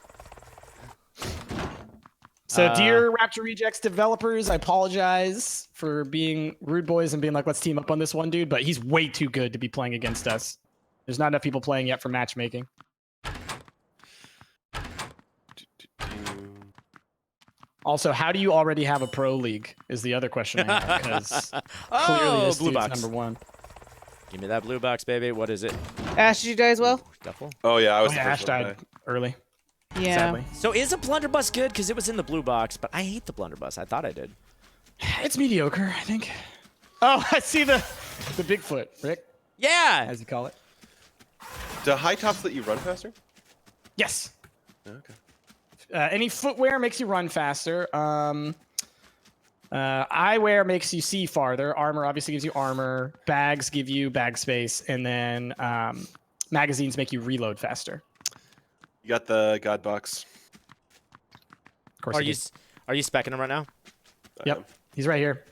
So, dear Rapture Rejects developers, I apologize for being rude boys and being like, let's team up on this one dude, but he's way too good to be playing against us. There's not enough people playing yet for matchmaking. Also, how do you already have a pro league is the other question I have, because clearly this blue dude's box. number one. Give me that blue box, baby. What is it? Ash, did you die as well? Duffel. Oh yeah, I Oh, was yeah, the Ash first one to died die. early, Yeah. sadly. So is a blunderbuss good? Because it was in the blue box, but I hate the blunderbuss. I thought I did. It's mediocre, I think. Oh, I see the Bigfoot, Rick, Yeah. as you call it. Do high tops let you run faster? Yes. Okay. Any footwear makes you run faster. Eyewear makes you see farther. Armor obviously gives you armor. Bags give you bag space, and then magazines make you reload faster. You got the God box. Of course. Are I you did. are you specking him right now? Yep. He's right here.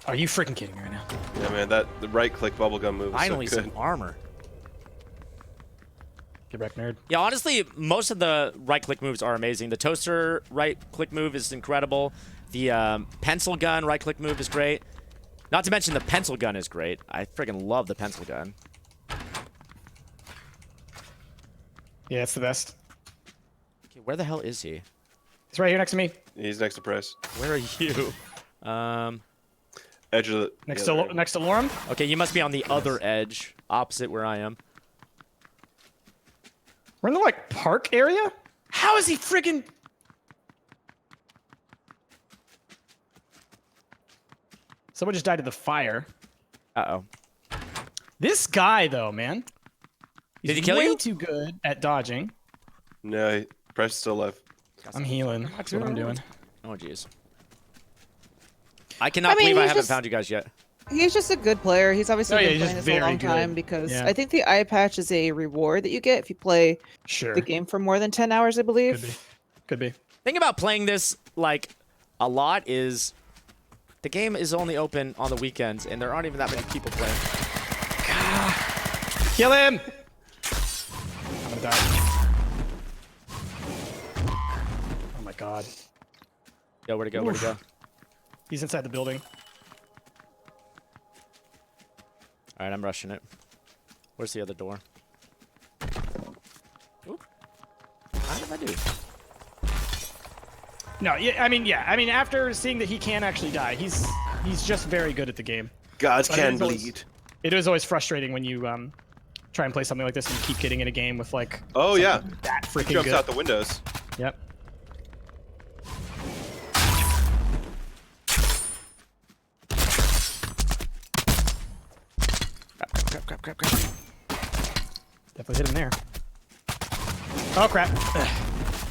Are you freaking kidding me right now? Yeah, man, the right-click bubblegum move is Finally, so some good. armor. Get wrecked, nerd. Yeah, honestly, most of the right-click moves are amazing. The toaster right-click move is incredible. The pencil gun right-click move is great. Not to mention the pencil gun is great. I freaking love the pencil gun. Yeah, it's the best. Okay, where the hell is he? He's right here next to me. He's next to Price. Where are you? Edge of the Next yeah, to next to Lorem. Okay, you must be on the other edge, opposite where I am. We're in the like park area. How is he friggin'? Someone just died to the fire. Uh-oh. This guy though, man. He's Did he kill way you? too good at dodging. No, Price is still alive. I'm healing. That's what I'm doing. Oh, jeez. I cannot I mean, believe I he's haven't just- found you guys yet. He's just a good player. He's obviously Oh, yeah, been he's playing just this a very long time good. because Yeah. I think the eye patch is a reward that you get if you play Sure. the game for more than 10 hours, I believe. Could be. Could be. Thing about playing this like a lot is the game is only open on the weekends and there aren't even that many people playing. Kill him! I'm gonna die. Oh my god. Yo, where'd he go? Where'd he go? He's inside the building. All right, I'm rushing it. Where's the other door? Oop. How did I do? No, yeah, I mean, after seeing that he can actually die, he's just very good at the game. Gods But can it's always- bleed. It is always frustrating when you try and play something like this and you keep getting in a game with like Oh yeah, that freaking jumps good. out the windows. Yep. Crap. Definitely hit him there. Oh crap.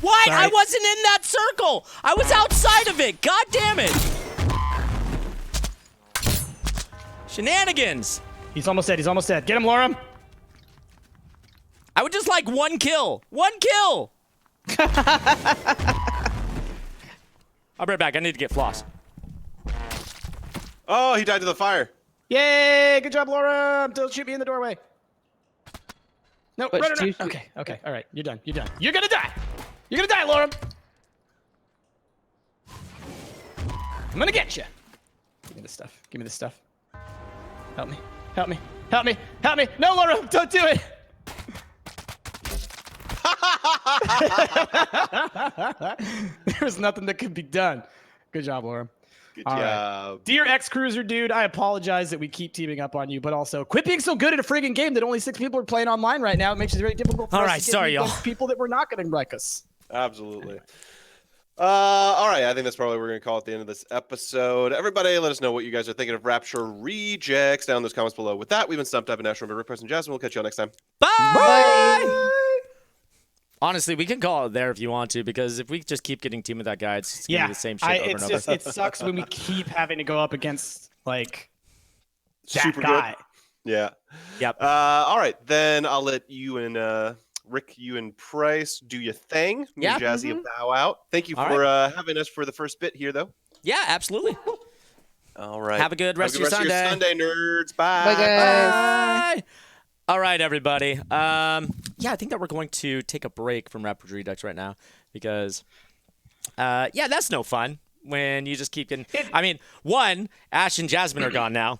What? Sorry. I wasn't in that circle. I was outside of it. God damn it. Shenanigans. He's almost dead. He's almost dead. Get him, Lorem. I would just like one kill. One kill. I'll be right back. I need to get floss. Oh, he died to the fire. Yay! Good job, Lorem. Don't shoot me in the doorway. No, But run. shoot- Okay, okay, all right. You're done. You're done. You're gonna die. You're gonna die, Lorem. I'm gonna get you. Give me this stuff. Give me this stuff. Help me. Help me. Help me. Help me. No, Lorem, don't do it. There's nothing that could be done. Good job, Lorem. Good All right. job. Dear X-Cruiser dude, I apologize that we keep teaming up on you, but also quit being so good at a friggin' game that only 6 people are playing online right now. It makes it very difficult for All us right, to get sorry, against y'all. people that we're not going to wreck us. Absolutely. All right, I think that's probably what we're going to call it the end of this episode. Everybody, let us know what you guys are thinking of Rapture Rejects down in those comments below. With that, we've been Stumped Up and National Rick Press and Jasmine. We'll catch you all next time. Bye. Honestly, we can call it there if you want to, because if we just keep getting team with that guy, it's gonna Yeah, be the same shit over it's and just over. it sucks when we keep having to go up against like that Super good. guy. Yeah. Yep. All right, then I'll let you and Rick, you and Price do your thing. Me Yeah. and Jazzy bow out. Thank you All for having us for the first bit here, though. Yeah, absolutely. All right. Have a good rest of your Sunday, nerds. Bye. Bye, guys. Bye. All right, everybody. Yeah, I think that we're going to take a break from Rapid Redux right now because, yeah, that's no fun when you just keep getting. I mean, one, Ash and Jasmine are gone now,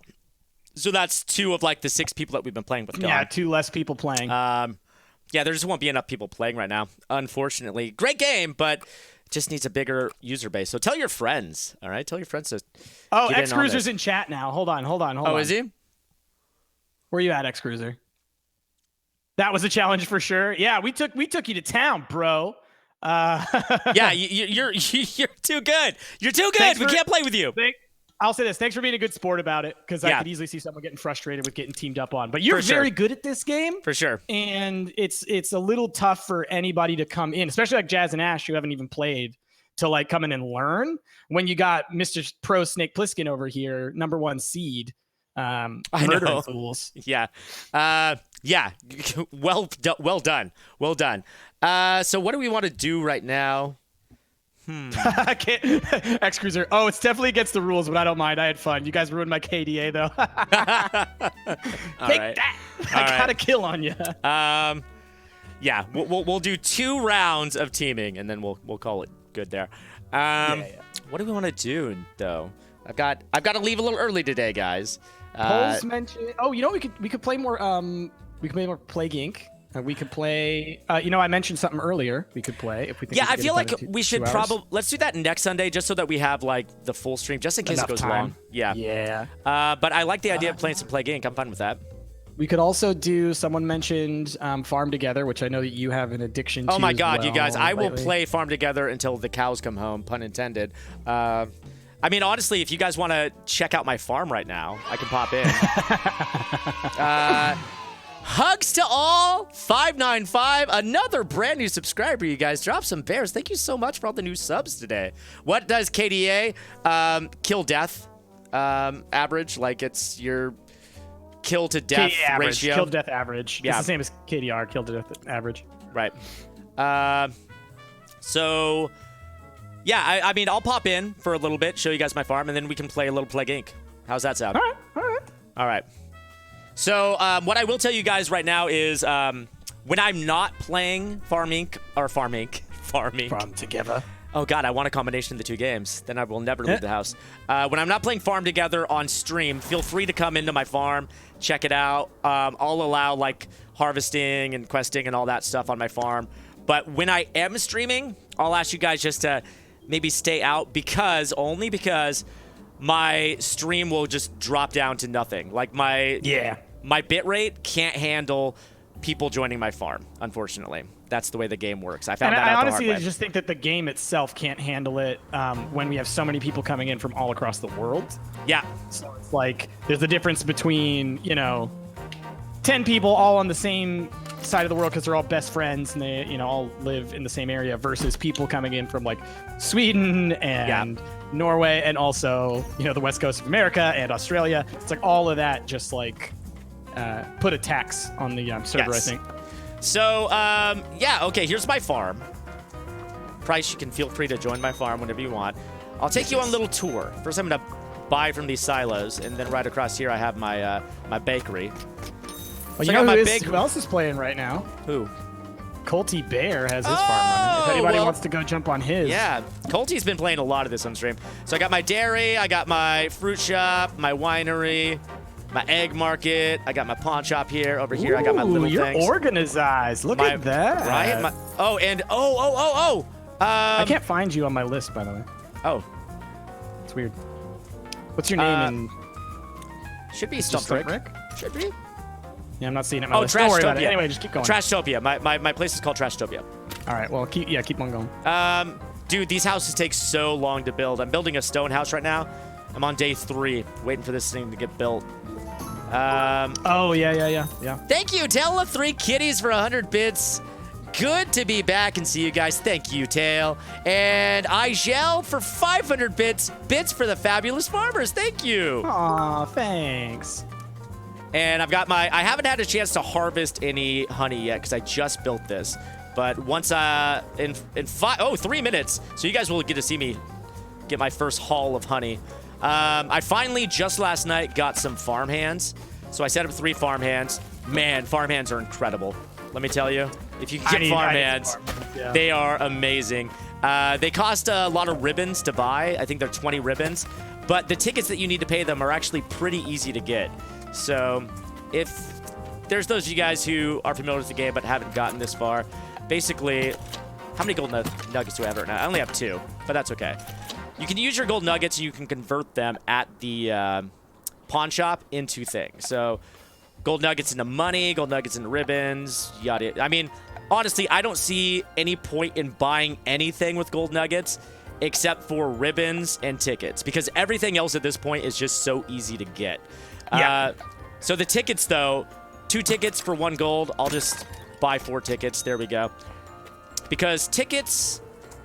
so that's 2 of like the 6 people that we've been playing with gone. Yeah, 2 less people playing. Yeah, there just won't be enough people playing right now, unfortunately. Great game, but just needs a bigger user base. So tell your friends, all right? Tell your friends to. Oh, get in X on Cruiser's this. in chat now. Hold on. Oh, is he? Where you at, X Cruiser? That was a challenge for sure. Yeah, we took you to town, bro. Yeah, you're too good. You're too good. We can't play with you. I'll say this. Thanks for being a good sport about it, because Yeah. I could easily see someone getting frustrated with getting teamed up on. But you're For sure. very good at this game, For sure. and it's a little tough for anybody to come in, especially like Jazz and Ash, who haven't even played, to like come in and learn. When you got Mr. Pro Snake Plissken over here, #1 seed, murdering know. fools. Yeah. Yeah. Well done. Well done. So what do we want to do right now? I can't. X Cruiser. Oh, it's definitely against the rules, but I don't mind. I had fun. You guys ruined my KDA though. All Take right. that. All I got right. a kill on you. Yeah, we'll do 2 rounds of teaming and then we'll call it good there. Yeah. What do we want to do though? I've got to leave a little early today, guys. Polls mentioned. Oh, you know, we could play more. We could play more Plague Inc. We could play. I mentioned something earlier. We could play if we think. Yeah, we I can feel get it like done in we should 2 hours. probably let's do that next Sunday just so that we have like the full stream just in case Enough it goes time. long. Yeah. Yeah. But I like the idea of playing some Plague Inc. I'm fine with that. We could also do. Someone mentioned Farm Together, which I know that you have an addiction to. Oh my as God, you well guys! I will lately. play Farm Together until the cows come home, pun intended. I mean, honestly, if you guys want to check out my farm right now, I can pop in. Hugs to all, 595, another brand new subscriber, you guys. Drop some bears. Thank you so much for all the new subs today. What does KDA kill death average? Like it's your kill to death KD average, ratio? kill to death average. Yeah. It's the same as KDR, kill to death average. Right. So, yeah, I mean, I'll pop in for a little bit, show you guys my farm, and then we can play a little Plague Inc. How's that sound? All right. All right. So, what I will tell you guys right now is when I'm not playing Farm Inc. Farm Together. Oh, God, I want a combination of the 2 games. Then I will never leave the house. When I'm not playing Farm Together on stream, feel free to come into my farm, check it out. I'll allow, like, harvesting and questing and all that stuff on my farm. But when I am streaming, I'll ask you guys just to maybe stay out only because my stream will just drop down to nothing. Like, my bitrate can't handle people joining my farm, unfortunately. That's the way the game works. I found And that I out honestly the hard way. just think that the game itself can't handle it when we have so many people coming in from all across the world. Yeah. So it's like there's a difference between 10 people all on the same side of the world because they're all best friends and they all live in the same area versus people coming in from like Sweden and Norway and also the west coast of America and Australia. It's like all of that just like put a tax on the server. Yes. I think. So, okay, here's my farm. Price, you can feel free to join my farm whenever you want. I'll take you on a little tour. First, I'm going to buy from these silos, and then right across here, I have my my bakery. Well, Check out my big- who else is playing right now? Who? Colty Bear has his farm running. If anybody wants to go jump on his. Yeah, Colty's been playing a lot of this on stream. So I got my dairy, I got my fruit shop, my winery, my egg market, I got my pawn shop here. Over here, I got my little you're things. organized. Look My- at that. Right? I can't find you on my list, by the way. Oh, It's weird. What's your name? And should be just Stump Rick? Rick. Should be. Yeah, I'm not seeing it. On my Oh, list. Don't worry about it. Trashtopia. Anyway, just keep going. Trashtopia. My place is called Trashtopia. All right. Well, keep on going. Dude, these houses take so long to build. I'm building a stone house right now. I'm on day 3, waiting for this thing to get built. Oh yeah. Thank you, Tail of 3 Kitties for 100 bits. Good to be back and see you guys. Thank you, Tail. And Igel for 500 bits. Bits for the fabulous farmers. Thank you. Aw, thanks. And I haven't had a chance to harvest any honey yet because I just built this. But once, in 3 minutes, so you guys will get to see me get my first haul of honey. I finally, just last night, got some farmhands. So I set up 3 farmhands. Man, farmhands are incredible. Let me tell you. If you can get farmhands, they are amazing. They cost a lot of ribbons to buy. I think they're 20 ribbons. But the tickets that you need to pay them are actually pretty easy to get. So if there's those of you guys who are familiar with the game but haven't gotten this far, basically, how many gold nuggets do I have right now? I only have 2, but that's okay. You can use your gold nuggets and you can convert them at the pawn shop into things. So gold nuggets into money, gold nuggets into ribbons, yada. I mean, honestly, I don't see any point in buying anything with gold nuggets except for ribbons and tickets, because everything else at this point is just so easy to get. So the tickets, though, 2 tickets for 1 gold. I'll just buy 4 tickets. There we go. Because tickets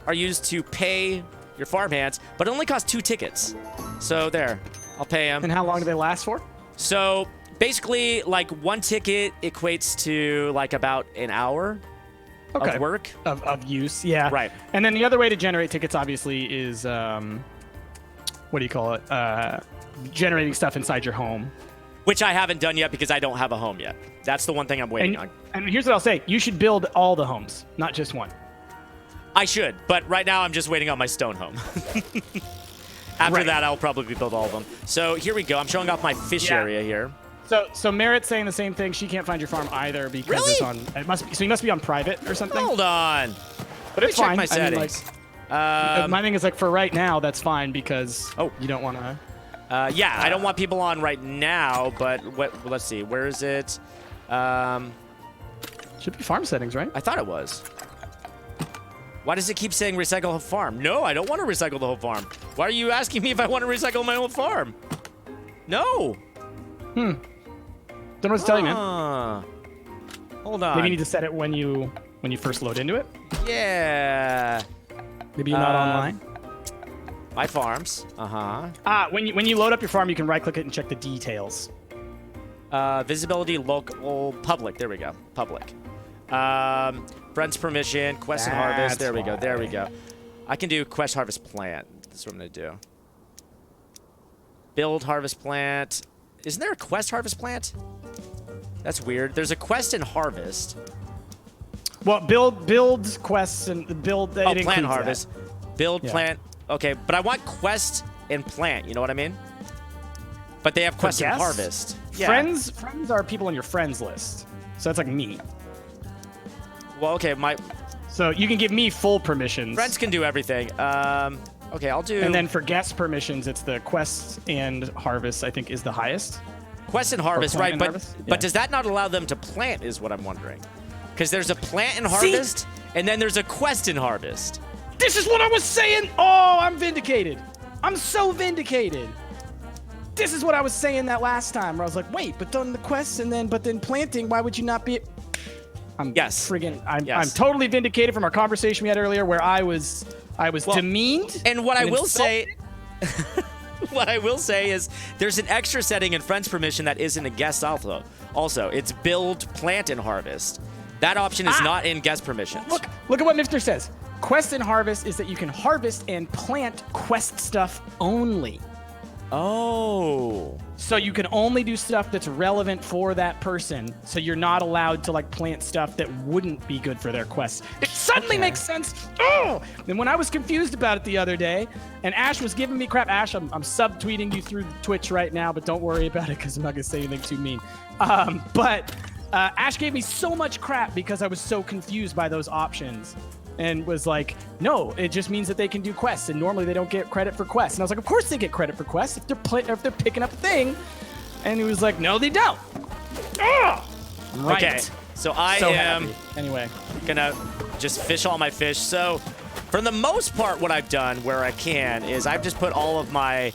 are used to pay your farmhands, but it only costs 2 tickets. So there, I'll pay them. And how long do they last for? So basically, like 1 ticket equates to like about an hour of work. Of use, yeah. Right. And then the other way to generate tickets, obviously, is, what do you call it? Generating stuff inside your home. Which I haven't done yet because I don't have a home yet. That's the one thing I'm waiting on. And here's what I'll say. You should build all the homes, not just one. I should, but right now I'm just waiting on my stone home. After that, I'll probably build all of them. So here we go. I'm showing off my fish area here. So Merritt's saying the same thing. She can't find your farm either because it's on. It must be. So you must be on private or something. Hold on. But it's Check fine. my settings. My thing is like for right now, that's fine because you don't want to. Yeah, I don't want people on right now, but let's see. Where is it? Should be farm settings, right? I thought it was. Why does it keep saying recycle whole farm? No, I don't want to recycle the whole farm. Why are you asking me if I want to recycle my whole farm? No. Don't know what to tell you, man. Hold on. Maybe you need to set it when you first load into it. Yeah. Maybe you're not online. My farms. When you load up your farm, you can right click it and check the details. Visibility, local, public. There we go. Public. Friends permission, quest and harvest. There we go. There we go. I can do quest harvest plant. That's what I'm gonna do. Build harvest plant. Isn't there a quest harvest plant? That's weird. There's a quest and harvest. Well, build quests and build. Plant harvest. Build plant. Okay, but I want quest and plant. You know what I mean? But they have quest and harvest. Yeah. Friends are people on your friends list. So that's like me. Well, okay, So you can give me full permissions. Friends can do everything. Okay, I'll do. And then for guest permissions, it's the quest and harvest. I think is the highest. Quest and harvest, right? And But harvest? but does that not allow them to plant? Is what I'm wondering. Because there's a plant and harvest, and then there's a quest and harvest. This is what I was saying. Oh, I'm vindicated. I'm so vindicated. This is what I was saying that last time, where I was like, wait, but done the quests and then planting. Why would you not be? I'm totally vindicated from our conversation we had earlier, where I was demeaned. And what I will say, what I will say is, there's an extra setting in friends permission that isn't a guest also. Also, it's build, plant, and harvest. That option is not in guest permissions. Look at what Mifter says. Quest and harvest is that you can harvest and plant quest stuff only. Oh. So you can only do stuff that's relevant for that person. So you're not allowed to like plant stuff that wouldn't be good for their quest. It suddenly makes sense. Oh! And when I was confused about it the other day, and Ash was giving me crap. Ash, I'm subtweeting you through Twitch right now, but don't worry about it because I'm not gonna say anything too mean. But Ash gave me so much crap because I was so confused by those options. And was like, no, it just means that they can do quests, and normally they don't get credit for quests. And I was like, of course they get credit for quests if they're picking up a thing. And he was like, no, they don't. Right. Okay, so I am happy. Anyway, gonna just fish all my fish. So, for the most part, what I've done where I can is I've just put all of my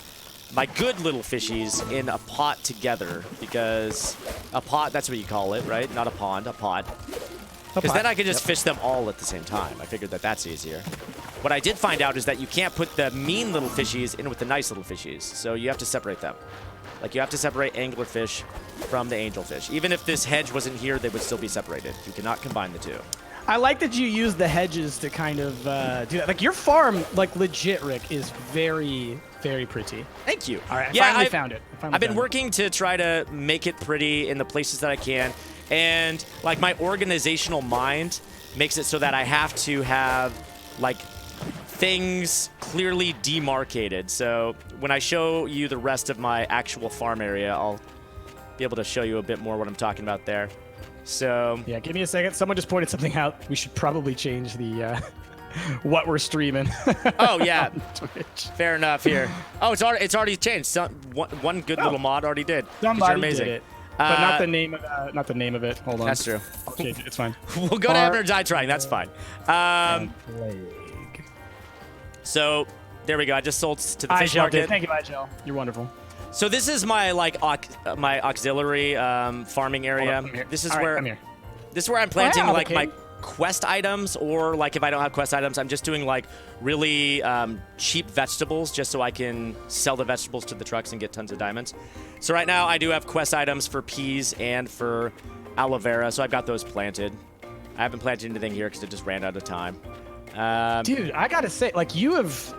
good little fishies in a pot together, because a pot, that's what you call it, right? Not a pond, a pot. Because then I could just fish them all at the same time. I figured that that's easier. What I did find out is that you can't put the mean little fishies in with the nice little fishies. So you have to separate them. Like, you have to separate anglerfish from the angelfish. Even if this hedge wasn't here, they would still be separated. You cannot combine the two. I like that you use the hedges to kind of do that. Like your farm, like legit, Rick, is very, very pretty. Thank you. All right, Yeah, I finally found it. I've been working to try to make it pretty in the places that I can. And like my organizational mind makes it so that I have to have like things clearly demarcated. So when I show you the rest of my actual farm area, I'll be able to show you a bit more what I'm talking about there. So Yeah, give me a second. Someone just pointed something out. We should probably change the what we're streaming. oh yeah, on Twitch. fair enough here. Oh, it's already changed. One good little mod already did. 'Cause Somebody you're amazing. did it, but not the name of not the name of it. Hold on. That's true. I'll change it. It's fine. We'll go to heaven or die trying. That's fine. Plague. So there we go. I just sold to the fish Igel did. market. Thank you, Igel. You're wonderful. So this is my like my auxiliary farming area. Hold up, I'm here. This is All right, where I'm here. this is where I'm planting yeah, like okay. my quest items, or like if I don't have quest items, I'm just doing like really cheap vegetables just so I can sell the vegetables to the trucks and get tons of diamonds. So right now I do have quest items for peas and for aloe vera, so I've got those planted. I haven't planted anything here because it just ran out of time. Dude, I gotta say, like you have,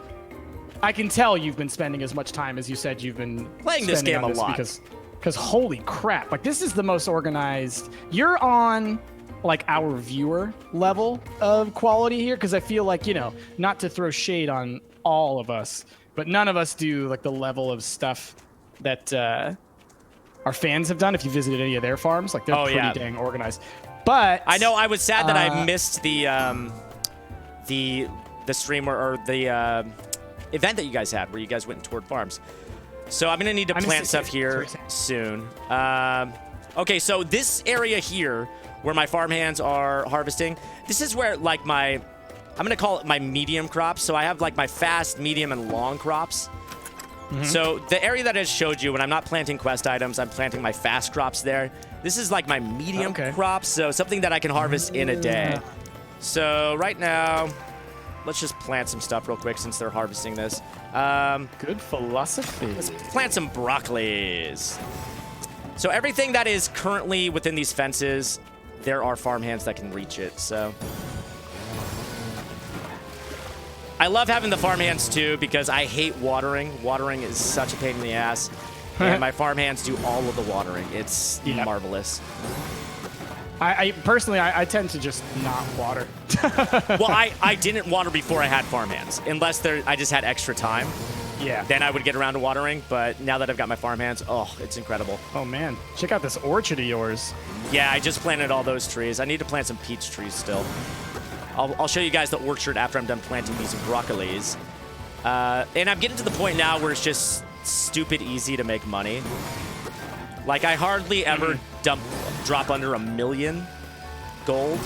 I can tell you've been spending as much time as you said you've been Playing this spending game on a lot. because holy crap, like this is the most organized. You're on like our viewer level of quality here, because I feel like, you know, not to throw shade on all of us, but none of us do like the level of stuff that our fans have done. If you visited any of their farms, like they're Oh, pretty yeah. dang organized. But I know I was sad that I missed the stream or the event that you guys had where you guys went and toured farms. So I'm gonna need to I missed plant it stuff too. here soon. Okay, so this area here where my farmhands are harvesting, this is where like I'm gonna call it my medium crops. So I have like my fast, medium, and long crops. So the area that I showed you, when I'm not planting quest items, I'm planting my fast crops there. This is like my medium Okay. crops, so something that I can harvest in a day. So right now, let's just plant some stuff real quick since they're harvesting this. good philosophy. Let's plant some broccolis. So everything that is currently within these fences, there are farmhands that can reach it, so. I love having the farmhands too because I hate watering. Watering is such a pain in the ass. And my farmhands do all of the watering. It's Yep. marvelous. I personally, I tend to just not water. Well, I didn't water before I had farmhands, unless I just had extra time. Yeah. Then I would get around to watering, but now that I've got my farmhands, oh, it's incredible. Oh man, check out this orchard of yours. Yeah, I just planted all those trees. I need to plant some peach trees still. I'll show you guys the orchard after I'm done planting these broccolis. And I'm getting to the point now where it's just stupid easy to make money. Like, I hardly ever drop under $1 million gold.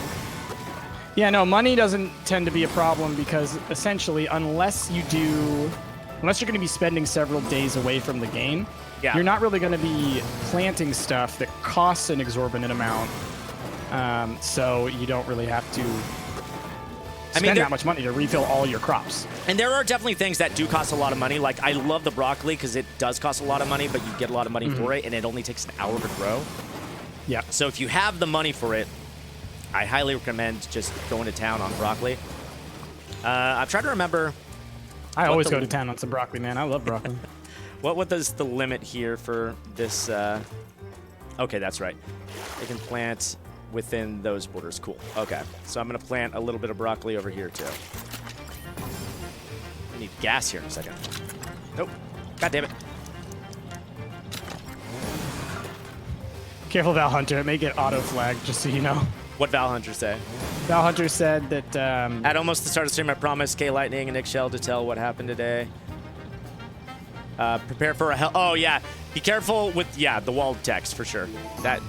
Yeah, no, money doesn't tend to be a problem because essentially, unless you're going to be spending several days away from the game, Yeah. you're not really going to be planting stuff that costs an exorbitant amount. So you don't really have to spend there- that much money to refill all your crops. And there are definitely things that do cost a lot of money. Like, I love the broccoli because it does cost a lot of money, but you get a lot of money for it, and it only takes an hour to grow. Yeah. So if you have the money for it, I highly recommend just going to town on broccoli. I'm trying to remember I always the- go to town on some broccoli, man. I love broccoli. what is the limit here for this. Okay, that's right. They can plant within those borders. Cool. Okay, so I'm going to plant a little bit of broccoli over here, too. I need gas here in a second. Nope. God damn it. Careful, Val Hunter. It may get auto flagged, just so you know. What Val Hunter say? Val Hunter said that At almost the start of the stream, I promised K Lightning and Nick Shell to tell what happened today. Prepare for a hell. Oh yeah, be careful with the walled text for sure. That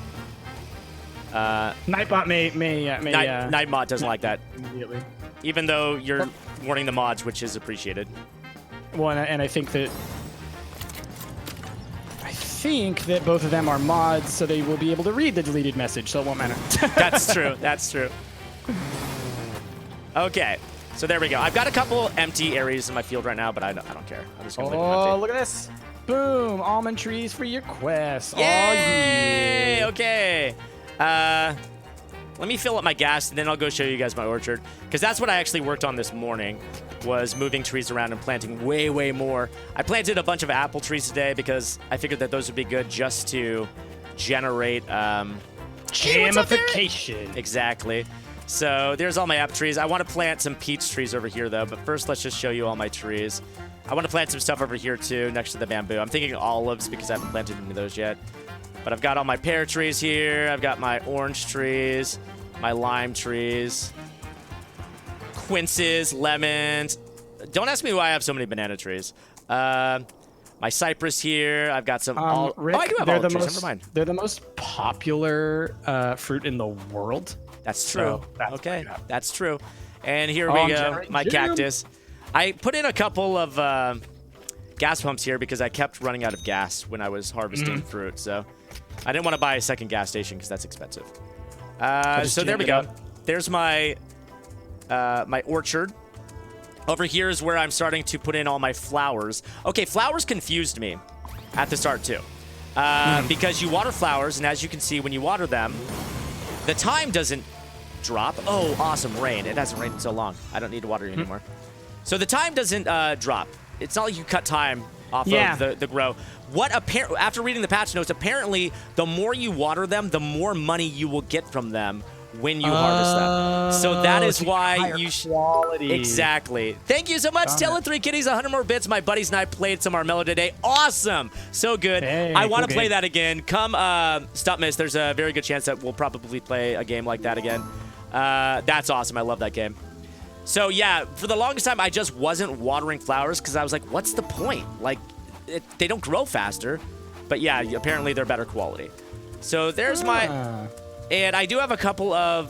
Nightbot may Nightbot doesn't like that, immediately. even though you're warning the mods, which is appreciated. Well, and I think that both of them are mods, so they will be able to read the deleted message, so it won't matter. That's true. That's true. Okay, so there we go. I've got a couple empty areas in my field right now, but I don't care. I'm just gonna leave them Oh, empty. look at this! Boom! Almond trees for your quest. Yay! Oh, yeah. Okay. let me fill up my gas, and then I'll go show you guys my orchard. Because that's what I actually worked on this morning, was moving trees around and planting way, way more. I planted a bunch of apple trees today because I figured that those would be good just to generate... Gamification. Exactly. So there's all my apple trees. I want to plant some peach trees over here, though. But first, let's just show you all my trees. I want to plant some stuff over here, too, next to the bamboo. I'm thinking olives because I haven't planted any of those yet. But I've got all my pear trees here. I've got my orange trees, my lime trees, quinces, lemons. Don't ask me why I have so many banana trees. My cypress here. I've got some. Rick, I do have olive trees. Never mind. They're the most popular fruit in the world. That's true. So that's okay, what that's true. And here we go, my cactus. I put in a couple of gas pumps here because I kept running out of gas when I was harvesting fruit. So I didn't want to buy a second gas station because that's expensive. So there we go. There's my my orchard. Over here is where I'm starting to put in all my flowers. Okay, flowers confused me at the start too. Because you water flowers, and as you can see, when you water them, the time doesn't drop. Oh, awesome, rain. It hasn't rained in so long. I don't need to water it anymore. So the time doesn't drop. It's not like you cut time off of the grow. After reading the patch notes, apparently the more you water them, the more money you will get from them when you harvest them. So that is why you should... Exactly. Thank you so much, Tele3 Kitties. 100 more bits. My buddies and I played some Armello today. Awesome. So good. Hey, I want to play that again. Come, Stop Miss. There's a very good chance that we'll probably play a game like that again. That's awesome. I love that game. So, yeah, for the longest time, I just wasn't watering flowers because I was like, what's the point? Like, they don't grow faster. But, yeah, apparently they're better quality. So there's my... And I do have a couple of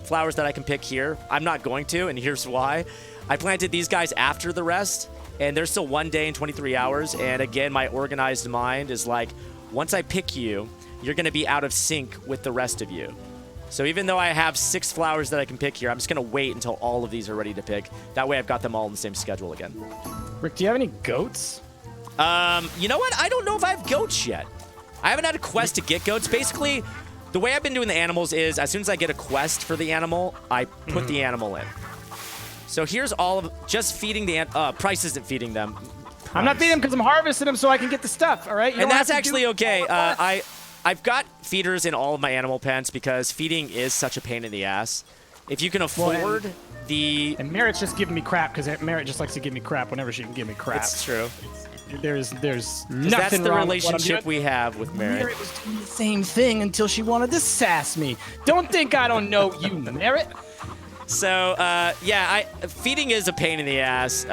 flowers that I can pick here. I'm not going to, and here's why. I planted these guys after the rest, and they're still 1 day and 23 hours. And again, my organized mind is like, once I pick you, you're going to be out of sync with the rest of you. So even though I have 6 flowers that I can pick here, I'm just going to wait until all of these are ready to pick. That way I've got them all in the same schedule again. Rick, do you have any goats? You know what? I don't know if I have goats yet. I haven't had a quest to get goats. Basically... The way I've been doing the animals is as soon as I get a quest for the animal, I put the animal in. So here's all of just feeding the Price isn't feeding them. Price. I'm not feeding them because I'm harvesting them so I can get the stuff. All right, and that's actually okay. I've got feeders in all of my animal pens because feeding is such a pain in the ass. If you can afford and Merritt's just giving me crap because Merritt just likes to give me crap whenever she can give me crap. It's true. There's nothing that's the wrong relationship we have with Merritt. Merritt was doing the same thing until she wanted to sass me. Don't think I don't know you, Merritt. So, feeding is a pain in the ass.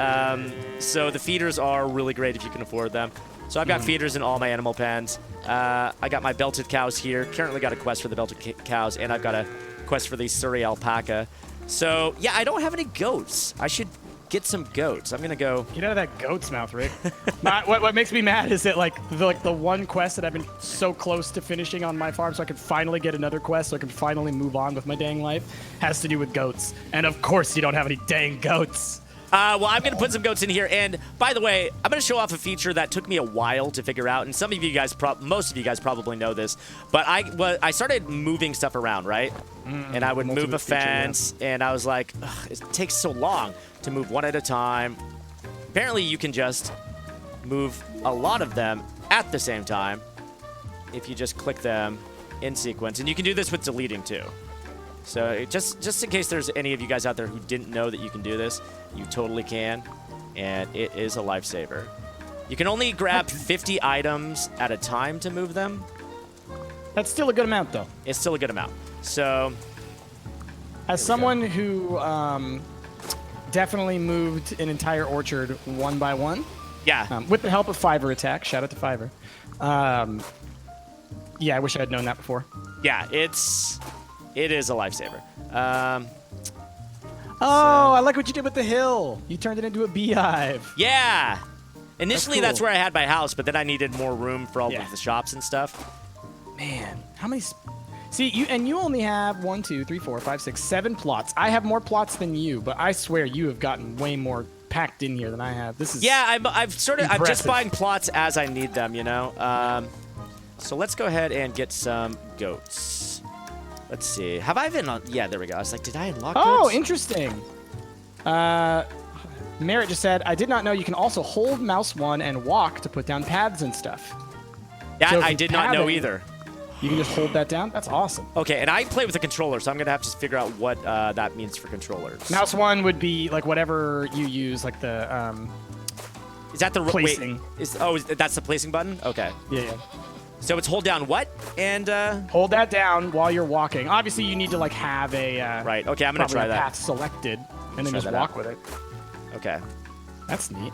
So the feeders are really great if you can afford them. So I've got feeders in all my animal pens. I got my belted cows here. Currently got a quest for the belted cows, and I've got a quest for the Surrey alpaca. So, yeah, I don't have any goats. I should get some goats. I'm gonna go. Get out of that goat's mouth, Rick. What makes me mad is that the one quest that I've been so close to finishing on my farm, so I can finally get another quest, so I can finally move on with my dang life, has to do with goats. And of course, you don't have any dang goats. Well, I'm going to put some goats in here. And by the way, I'm going to show off a feature that took me a while to figure out. And some of you guys, most of you guys probably know this. But I started moving stuff around, right? And I would move a fence. And I was like, it takes so long to move one at a time. Apparently, you can just move a lot of them at the same time if you just click them in sequence. And you can do this with deleting, too. So just in case there's any of you guys out there who didn't know that you can do this, you totally can, and it is a lifesaver. You can only grab 50 items at a time to move them. That's still a good amount, though. It's still a good amount. So, as someone who definitely moved an entire orchard one by one, with the help of Fiverr Attack, shout out to Fiverr. Yeah, I wish I had known that before. Yeah, it is a lifesaver. I like what you did with the hill. You turned it into a beehive. Yeah. Initially, That's where I had my house, but then I needed more room for all of the shops and stuff. Man, how many... See, you only have 1, 2, 3, 4, 5, 6, 7 plots. I have more plots than you, but I swear you have gotten way more packed in here than I have. This is I'm just buying plots as I need them, you know. So let's go ahead and get some goats. Let's see. Have I been on? Yeah, there we go. I was like, did I unlock Oh, goods? interesting. Merritt just said, I did not know you can also hold mouse 1 and walk to put down pads and stuff. That So if I you did not know padding- either. You can just hold that down? That's awesome. Okay, and I play with a controller, so I'm gonna have to figure out what that means for controllers. Mouse 1 would be like whatever you use, like the Is that the placing. Wait, that's the placing button? Okay. yeah. So it's hold down what? And Hold that down while you're walking. Obviously, you need to like have a right. Okay, I'm gonna probably try a that. path selected, and then Try just that walk out. with it. Okay. That's neat.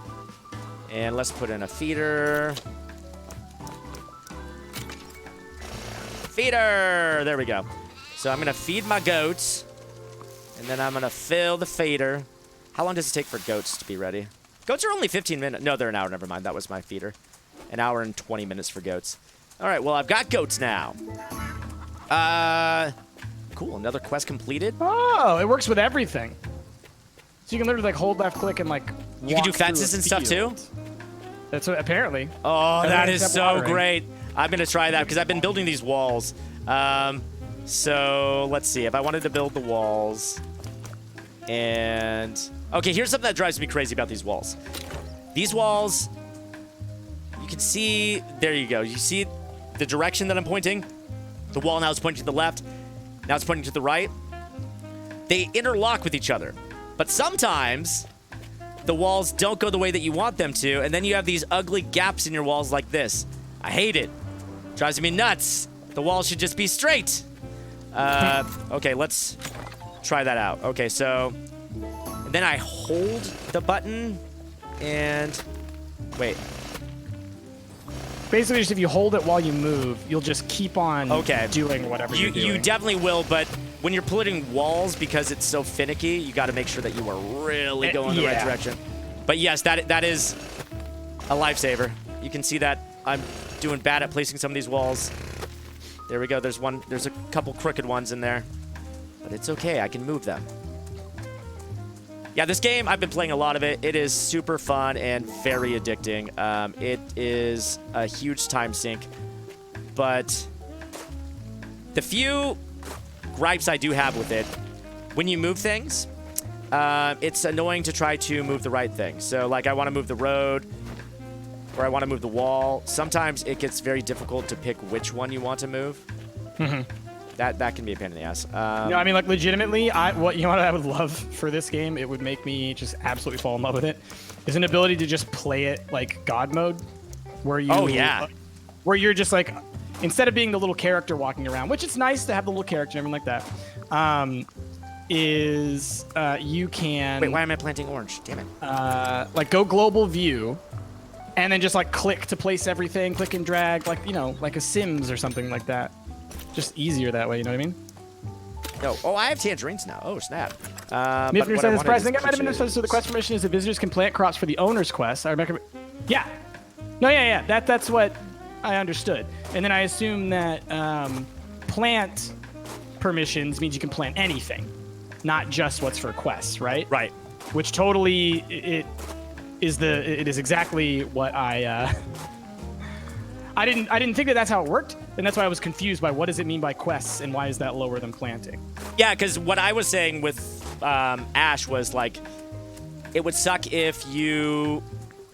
And let's put in a feeder. Feeder! There we go. So I'm going to feed my goats. And then I'm going to fill the feeder. How long does it take for goats to be ready? Goats are only 15 minutes. No, they're an hour. Never mind. That was my feeder. An hour and 20 minutes for goats. All right. Well, I've got goats now. Cool. Another quest completed. Oh, it works with everything. So you can literally like hold left click and like You can do walk through fences a and stuff too? field. That's what apparently. Oh, Everything that is except so watering. great. I'm going to try that because I've been building these walls. So let's see. If I wanted to build the walls and... Okay, here's something that drives me crazy about these walls. These walls, you can see... There you go. You see the direction that I'm pointing? The wall now is pointing to the left. Now it's pointing to the right. They interlock with each other. But sometimes the walls don't go the way that you want them to, and then you have these ugly gaps in your walls like this. I hate it. Drives me nuts. The wall should just be straight. Okay, let's try that out. Okay, so and then I hold the button and wait. Basically, just if you hold it while you move, you'll just keep on Okay. doing whatever you're doing. You definitely will, but when you're putting walls, because it's so finicky, you got to make sure that you are really going the right yeah. direction. But yes, that is a lifesaver. You can see that I'm doing bad at placing some of these walls. There we go. There's a couple crooked ones in there, but it's okay. I can move them. Yeah, this game, I've been playing a lot of it. It is super fun and very addicting. It is a huge time sink, but the few gripes I do have with it, when you move things, it's annoying to try to move the right thing. So, like, I want to move the road, or I want to move the wall. Sometimes it gets very difficult to pick which one you want to move. That can be a pain in the ass. No, I mean, like, legitimately, what I would love for this game, it would make me just absolutely fall in love with it, is an ability to just play it like God mode, where you... Oh, yeah. Where you're just, like, instead of being the little character walking around, which it's nice to have the little character and everything like that, you can... Wait, why am I planting orange? Damn it. like, go global view, and then just, like, click to place everything, click and drag, like, you know, like a Sims or something like that. Just easier that way, you know what I mean? No. Oh, I have tangerines now. Oh, snap. Mifner says, "Surprise! I think I might have been misunderstood. So the quest permission is that visitors can plant crops for the owner's quest. I recommend." Yeah. No, yeah. That's what I understood. And then I assume that plant permissions means you can plant anything, not just what's for quests, right? Right. Which totally it is exactly what I didn't think that that's how it worked, and that's why I was confused by what does it mean by quests and why is that lower than planting? Yeah, because what I was saying with Ash was like, it would suck if you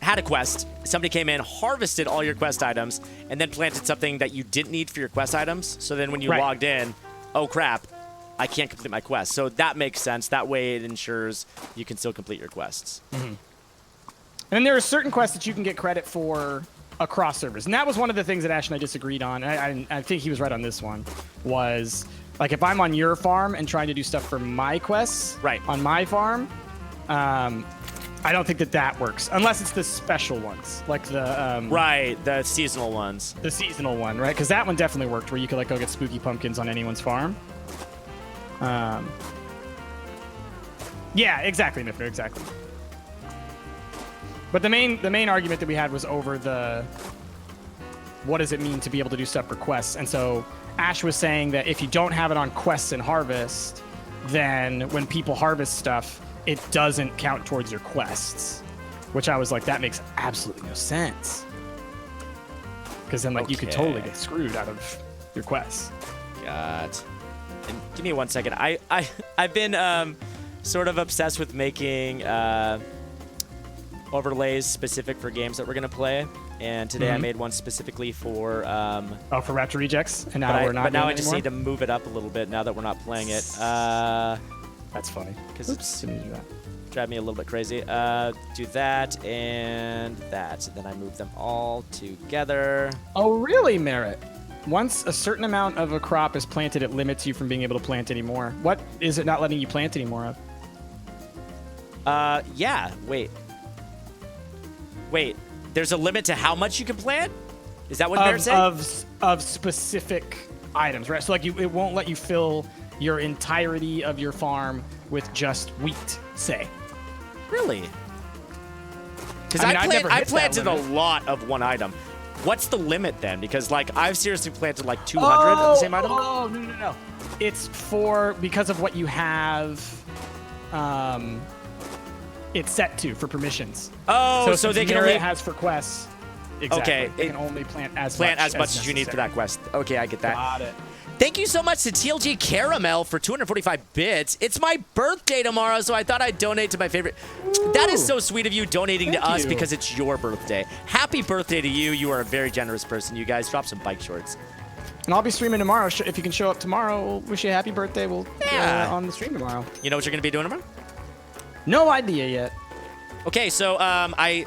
had a quest, somebody came in, harvested all your quest items, and then planted something that you didn't need for your quest items. So then when you Right. logged in, oh crap, I can't complete my quest. So that makes sense. That way it ensures you can still complete your quests. And then there are certain quests that you can get credit for across servers. And that was one of the things that Ash and I disagreed on. I think he was right on this one. Was like if I'm on your farm and trying to do stuff for my quests Right. on my farm, I don't think that works unless it's the special ones, like the Right, the seasonal ones. the seasonal one, right? Because that one definitely worked, where you could like go get spooky pumpkins on anyone's farm. Yeah, exactly, Nifner, exactly. But the main argument that we had was over the what does it mean to be able to do stuff for quests. And so Ash was saying that if you don't have it on quests and harvest, then when people harvest stuff, it doesn't count towards your quests. Which I was like, that makes absolutely no sense. Because then like you could totally Okay. get screwed out of your quests. Got. And give me 1 second. I've been sort of obsessed with making overlays specific for games that we're gonna play. And today I made one specifically for. For Rapture Rejects, and now we're not. But now doing I it just anymore? need to move it up a little bit now that we're not playing it. That's funny. Because Oops, it's didn't do that. driving me a little bit crazy. Do that and that. And then I move them all together. Oh, really, Merritt? Once a certain amount of a crop is planted, it limits you from being able to plant anymore. What is it not letting you plant anymore of? Yeah. Wait. There's a limit to how much you can plant? Is that what Merritt said? Of specific items, right? So like it won't let you fill your entirety of your farm with just wheat, say. Really? Because I mean, I've never I hit that planted a limit. lot of one item. What's the limit then? Because like I've seriously planted like 200 of the same item. Oh, no. It's because of what you have. It's set to for permissions. Oh, so since they can Merritt only has for quests. Exactly. Okay, They can only plant as plant much as much as you need for that necessary. quest. Okay, I get that. Got it. Thank you so much to TLG Caramel for 245 bits. It's my birthday tomorrow, so I thought I'd donate to my favorite. That is so sweet of you donating to Thank us you. because it's your birthday. Happy birthday to you. You are a very generous person. You guys drop some bike shorts. And I'll be streaming tomorrow. If you can show up tomorrow, we'll wish you a happy birthday. We'll Yeah. on the stream tomorrow. You know what you're going to be doing tomorrow? No idea yet. Okay, so I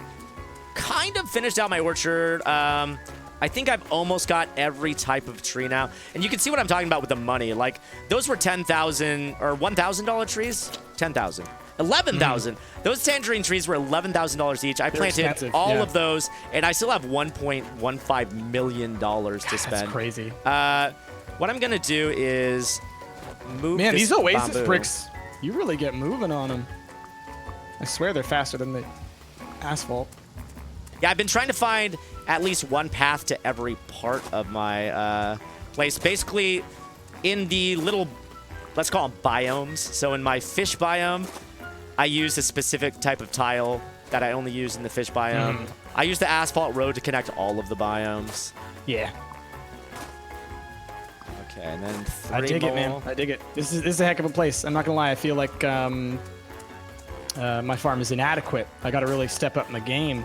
kind of finished out my orchard. I think I've almost got every type of tree now. And you can see what I'm talking about with the money. Like, those were $10,000 or $1,000 trees? 10,000. 11,000. Those tangerine trees were $11,000 each. I They're planted expensive, all yeah. of those, and I still have $1.15 million to spend. That's crazy. What I'm going to do is move Man, this these Oasis bamboo. bricks, you really get moving on them. I swear they're faster than the asphalt. Yeah, I've been trying to find at least one path to every part of my place. Basically, in the little, let's call them biomes. So in my fish biome, I use a specific type of tile that I only use in the fish biome. I use the asphalt road to connect all of the biomes. Yeah. Okay, and then three I dig it, man. more. I dig it. This is a heck of a place. I'm not gonna lie. I feel like my farm is inadequate. I got to really step up in the game.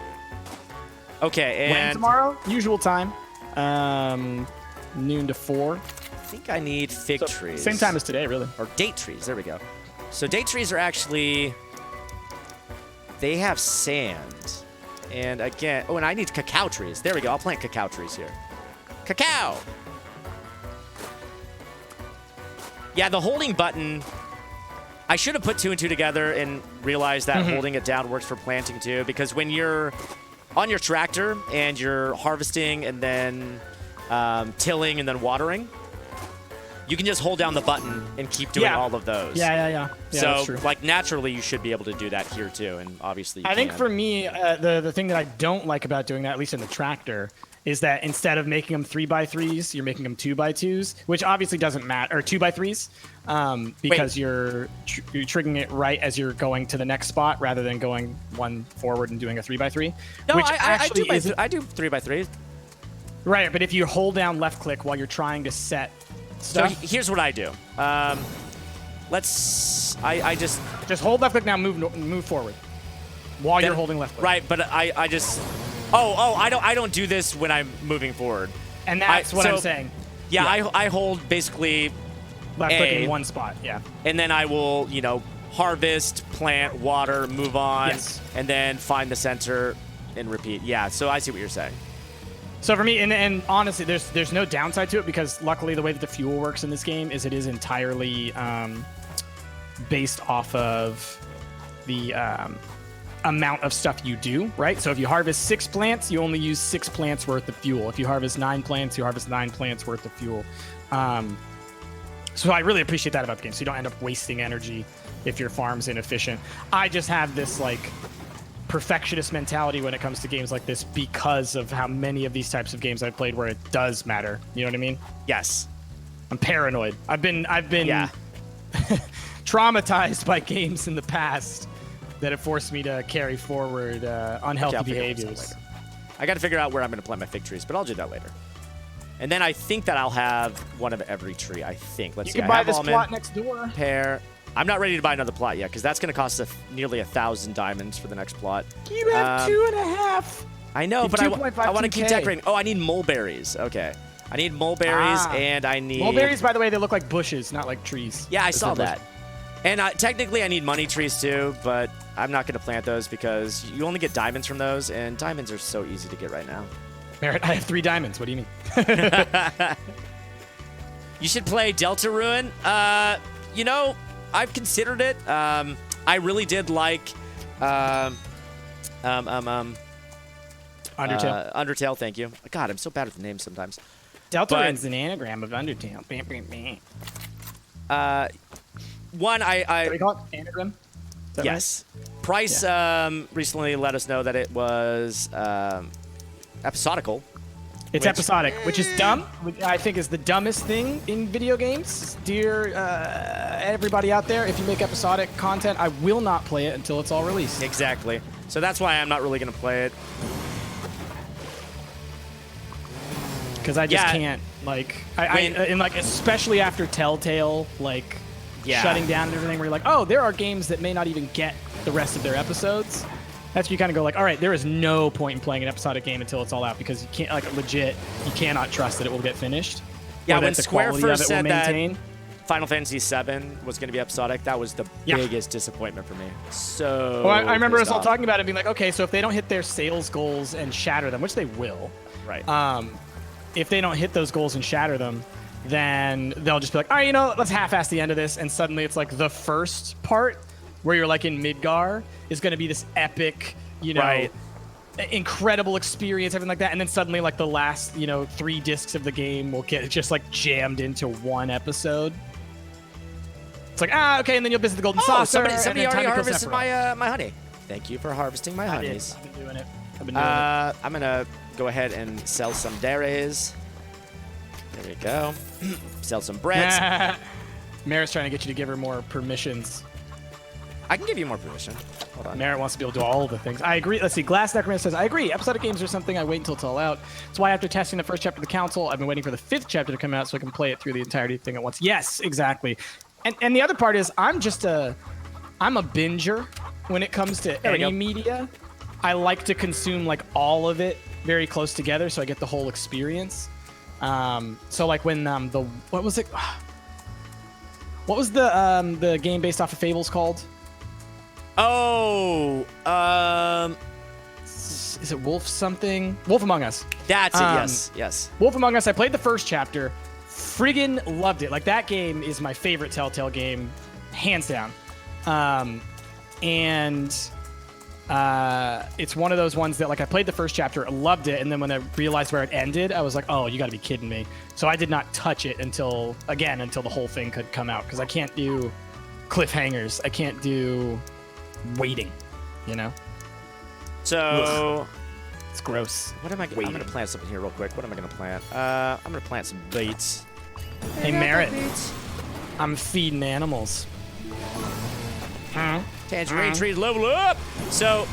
Okay, When and tomorrow? Usual time. Noon to 4. I think I need fig So, trees. same time as today, really. Or date trees. There we go. So date trees are actually, they have sand. And again, oh, and I need cacao trees. There we go. I'll plant cacao trees here. Cacao. Yeah, the holding button, I should have put 2 and 2 together and realized that holding it down works for planting too. Because when you're on your tractor and you're harvesting and then tilling and then watering, you can just hold down the button and keep doing Yeah. all of those. Yeah, that's So, true. like, naturally, you should be able to do that here too, and obviously you I think can. for me, the thing that I don't like about doing that, at least in the tractor, is that instead of making them 3x3s, you're making them 2x2s, which obviously doesn't matter, or 2x3s, because you're triggering it right as you're going to the next spot rather than going one forward and doing a 3x3. No, which I actually do isn't I do 3x3. right. But if you hold down left click while you're trying to set So stuff, here's what I do. I just just hold left click now. Move forward while you're holding left click. right, but I just I don't do this when I'm moving forward. And that's what I'm so- saying. Yeah, I hold basically, Left click A. in one spot. Yeah. and then I will harvest, plant, water, move on, Yes. and then find the center and repeat. Yeah, so I see what you're saying. So for me, and honestly, there's no downside to it because luckily the way that the fuel works in this game is it is entirely based off of the amount of stuff you do, right? So if you harvest 6 plants, you only use 6 plants worth of fuel. If you harvest 9 plants, you harvest 9 plants worth of fuel. So I really appreciate that about the game. So you don't end up wasting energy if your farm's inefficient. I just have this like perfectionist mentality when it comes to games like this because of how many of these types of games I've played where it does matter. You know what I mean? Yes. I'm paranoid. I've been Yeah. traumatized by games in the past that have forced me to carry forward unhealthy I'll figure this out behaviors. later. I got to figure out where I'm going to plant my fig trees, but I'll do that later. And then I think that I'll have one of every tree. I think. Let's You see. can I buy have this almond, plot next door. pear. I'm not ready to buy another plot yet because that's going to cost nearly 1,000 diamonds for the next plot. You have 2.5. I know, You but I want to 2.52K. keep decorating. Oh, I need mulberries. Okay. I need mulberries and I need... Mulberries, by the way, they look like bushes, not like trees. Yeah, I Those saw are bushes. that. And technically I need money trees too, but I'm not going to plant those because you only get diamonds from those, and diamonds are so easy to get right now. Merritt, I have 3 diamonds. What do you mean? You should play Deltarune. You know, I've considered it. I really did like Undertale. Undertale, thank you. God, I'm so bad with the names sometimes. Deltarune's an anagram of Undertale. One, What do we call it? Anagram? Is that yes. Price recently let us know that it was episodical. right? It's episodic, which is dumb. Which I think is the dumbest thing in video games. Dear everybody out there, if you make episodic content, I will not play it until it's all released. Exactly. So that's why I'm not really going to play it. Because I just Yeah. can't, like, and like especially after Telltale, like, Yeah. shutting down and everything, where you're like, oh, there are games that may not even get the rest of their episodes. That's where you kind of go like, all right, there is no point in playing an episodic game until it's all out because you can't, like, legit, you cannot trust that it will get finished. Yeah, or when that the Square quality of first it will said that maintain. Final Fantasy VII was going to be episodic, that was the Yeah. biggest disappointment for me. So. Well, I remember us pissed all off. talking about it, being like, okay, so if they don't hit their sales goals and shatter them, which they will, Right. if they don't hit those goals and shatter them, then they'll just be like, all right, you know, let's half-ass the end of this, and suddenly it's like the first part where you're like in Midgar is going to be this epic, you know, Right. incredible experience, everything like that, and then suddenly like the last, you know, 3 discs of the game will get just like jammed into one episode. It's like, okay, and then you'll visit the Golden Oh, Saucer. somebody and then already time to kill harvested Sephiroth. my honey. Thank you for harvesting my I did. honeys. I've been doing it. I've been doing it. I'm gonna go ahead and sell some dairies. There we go. Sell some breads. Merritt's trying to get you to give her more permissions. I can give you more permission. Hold on. Merritt wants to be able to do all the things. I agree. Let's see. Glass Necromancer says, I agree. Episodic games are something I wait until it's all out. That's why after testing the first chapter of the Council, I've been waiting for the 5th chapter to come out so I can play it through the entirety thing at once. Yes, exactly. And the other part is I'm a binger when it comes to There we any go. media. I like to consume like all of it very close together so I get the whole experience. So like when what was it? What was the game based off of Fables called? Oh, Is it Wolf something? Wolf Among Us. that's it. Yes. Wolf Among Us. I played the first chapter. Friggin' loved it. Like that game is my favorite Telltale game, hands down. It's one of those ones that like I played the first chapter, loved it, and then when I realized where it ended, I was like, oh, you got to be kidding me. So I did not touch it until the whole thing could come out because I can't do cliffhangers. I can't do waiting. You know, So, it's gross. what am I? I'm gonna plant something here real quick. What am I gonna plant? I'm gonna plant some beets. Hey, Merritt, I'm feeding animals. Tangerine trees level up. So,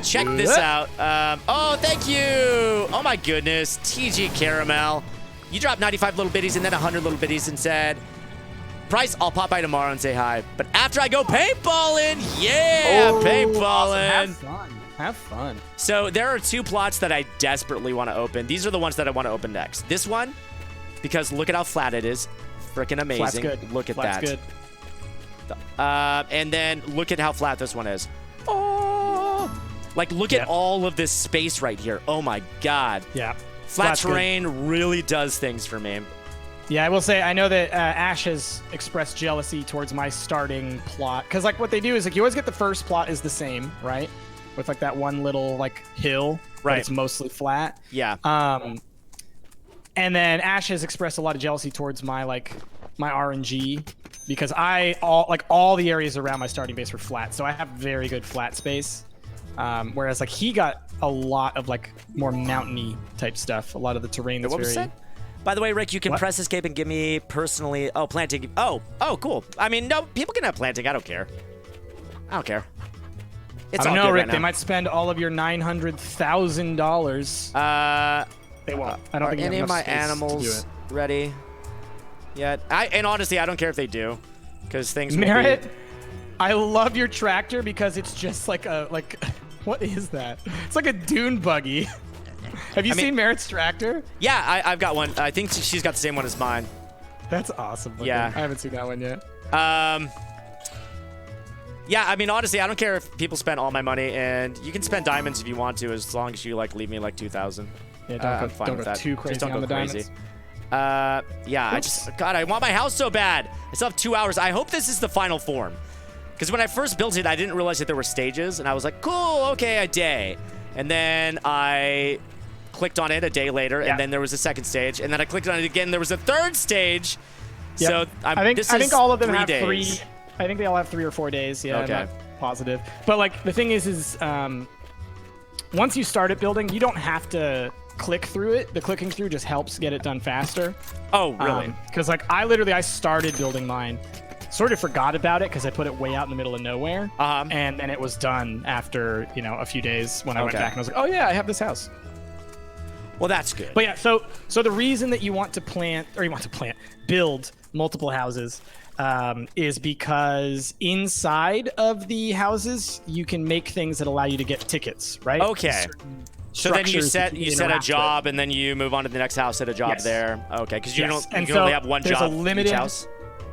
check this out. Oh, thank you. Oh my goodness, TG Caramel. You dropped 95 little bitties and then 100 little bitties and said, Price, I'll pop by tomorrow and say hi. But after I go paintballing, yeah, paintballing. Have fun. Have fun. So there are 2 plots that I desperately want to open. These are the ones that I want to open next. This one, because look at how flat it is. Freaking amazing. Flat's good. Look at Flat's that. good. And then look at how flat this one is. Oh, like look Yep. at all of this space right here. Oh my God. Yeah. Flat Flat's good. terrain really does things for me. Yeah, I will say I know that Ash has expressed jealousy towards my starting plot because like what they do is like you always get the first plot is the same, right? With like that one little like hill, but Right. it's mostly flat. Yeah. And then Ash has expressed a lot of jealousy towards my RNG because all the areas around my starting base were flat, so I have very good flat space. Whereas like he got a lot of like more mountainy type stuff. A lot of the terrain that's What was very. that? By the way, Rick, you can What? press escape and give me personally. Oh, planting. Oh, cool. I mean, no, people can have planting. I don't care. I don't care. It's I don't all know, good Rick. right They now. might spend all of your $900,000. They won't. I don't Are think you have any of enough my space to do animals it. ready yet? And honestly, I don't care if they do, because things will Merit, be... I love your tractor because it's just like what is that? It's like a dune buggy. Have you seen Merit's tractor? Yeah, I've got one. I think she's got the same one as mine. That's awesome. Looking. Yeah. I haven't seen that one yet. Yeah, I mean, honestly, I don't care if people spend all my money, and you can spend diamonds if you want to, as long as you like leave me like 2,000. Yeah, I'm fine don't with go that. too crazy Just don't on go the crazy. diamonds. Yeah, God, I want my house so bad. I still have 2 hours. I hope this is the final form. Because when I first built it, I didn't realize that there were stages, and I was like, cool, okay, a day. And then I clicked on it a day later, and then there was a second stage, and then I clicked on it again, there was a third stage. Yep. So I think all of them 3 have days. 3. I think they all have 3 or 4 days. Yeah, Okay. I'm not positive. But like the thing is once you start it building, you don't have to click through it. The clicking through just helps get it done faster. Oh, really? Because like I started building mine, sort of forgot about it because I put it way out in the middle of nowhere, and then it was done after a few days when I went back and I was like, oh yeah, I have this house. Well, that's good. But yeah, so the reason that you want to build multiple houses is because inside of the houses you can make things that allow you to get tickets, right? Okay. So then you set a interact job, and then you move on to the next house, set a job Yes. there. Okay, because you Yes. can And so only have one there's a job limited- each house.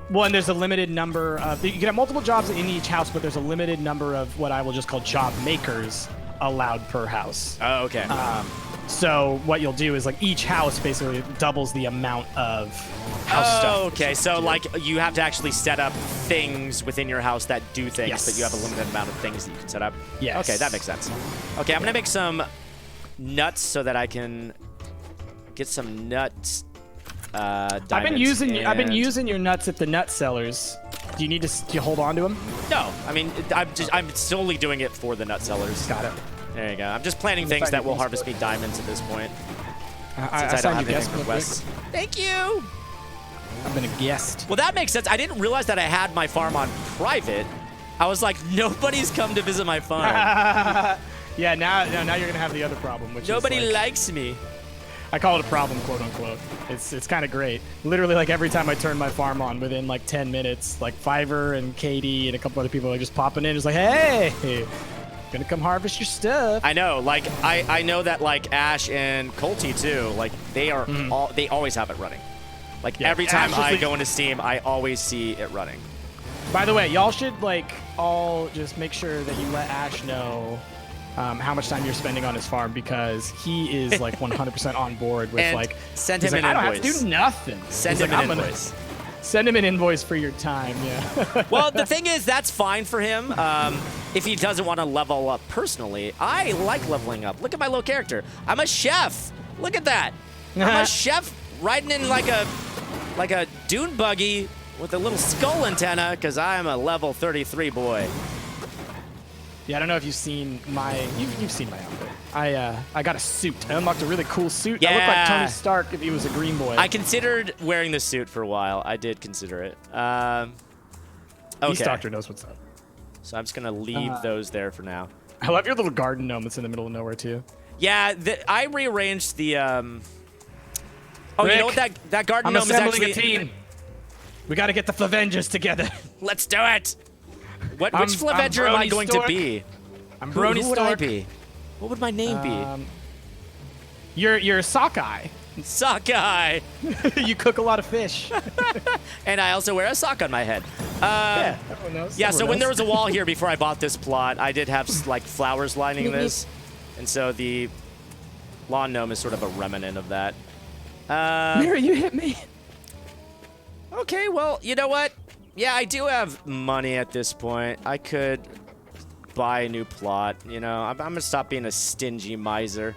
Well, and there's a limited number of you can have multiple jobs in each house, but there's a limited number of what I will just call job makers allowed per house. Oh, okay. So what you'll do is like each house basically doubles the amount of house stuff. Okay, so like you have to actually set up things within your house that do things, Yes. but you have a limited amount of things that you can set up. Yes. Okay, that makes sense. Okay, I'm gonna make some nuts so that I can get some nuts. I've been diamonds, using your nuts at the nut sellers. Do you need to do you hold on to them? No, I mean I'm solely doing it for the nut sellers. Got it. There you go. I'm just planting things that will harvest me diamonds at this point. Since I don't signed have you anything guest for real quick. quests. Thank you. I've been a guest. Well, that makes sense. I didn't realize that I had my farm on private. I was like, nobody's come to visit my farm. Yeah, now you're gonna have the other problem, which Nobody is like, likes me. I call it a problem, quote unquote. It's kind of great. Literally, like every time I turn my farm on, within like 10 minutes, like Fiverr and Katie and a couple other people are just popping in, just like, hey, gonna come harvest your stuff. I know. Like I know that like Ash and Colty too. Like they are they always have it running. Like Yeah, every time Ash is I the- go into Steam, I always see it running. By the way, y'all should like all just make sure that you let Ash know how much time you're spending on his farm, because he is like 100% on board with And like send he's him like, an I don't have to invoice. do nothing. Send He's him like, an I'm gonna invoice. Send him an invoice for your time. Yeah. Well, the thing is, that's fine for him if he doesn't want to level up personally. I like leveling up. Look at my low character. I'm a chef. Look at that. I'm a chef riding in like a dune buggy with a little skull antenna because I'm a level 33 boy. Yeah, I don't know if you've seen you've seen my outfit. I got a suit. I unlocked a really cool suit. I look like Yeah. Tony Stark if he was a green boy. I considered wearing the suit for a while. I did consider it. Okay. East Doctor knows what's up. So I'm just going to leave those there for now. I love your little garden gnome that's in the middle of nowhere too. Yeah, I rearranged the... Oh, you Rick, know what? That garden I'm gnome is assembling actually... a team. We got to get the Flavengers together. Let's do it. Which I'm Flavenger am I Brony going Stork. to be? I'm Who Brony would I Stork. be? What would my name be? You're sockeye. Sockeye. You cook a lot of fish. And I also wear a sock on my head. Yeah, everyone knows. Yeah, so Everyone when there knows. was a wall here before I bought this plot, I did have like flowers lining this. And so the lawn gnome is sort of a remnant of that. Mary, you hit me. Okay, well, you know what? Yeah, I do have money at this point. I could buy a new plot. You know, I'm gonna stop being a stingy miser.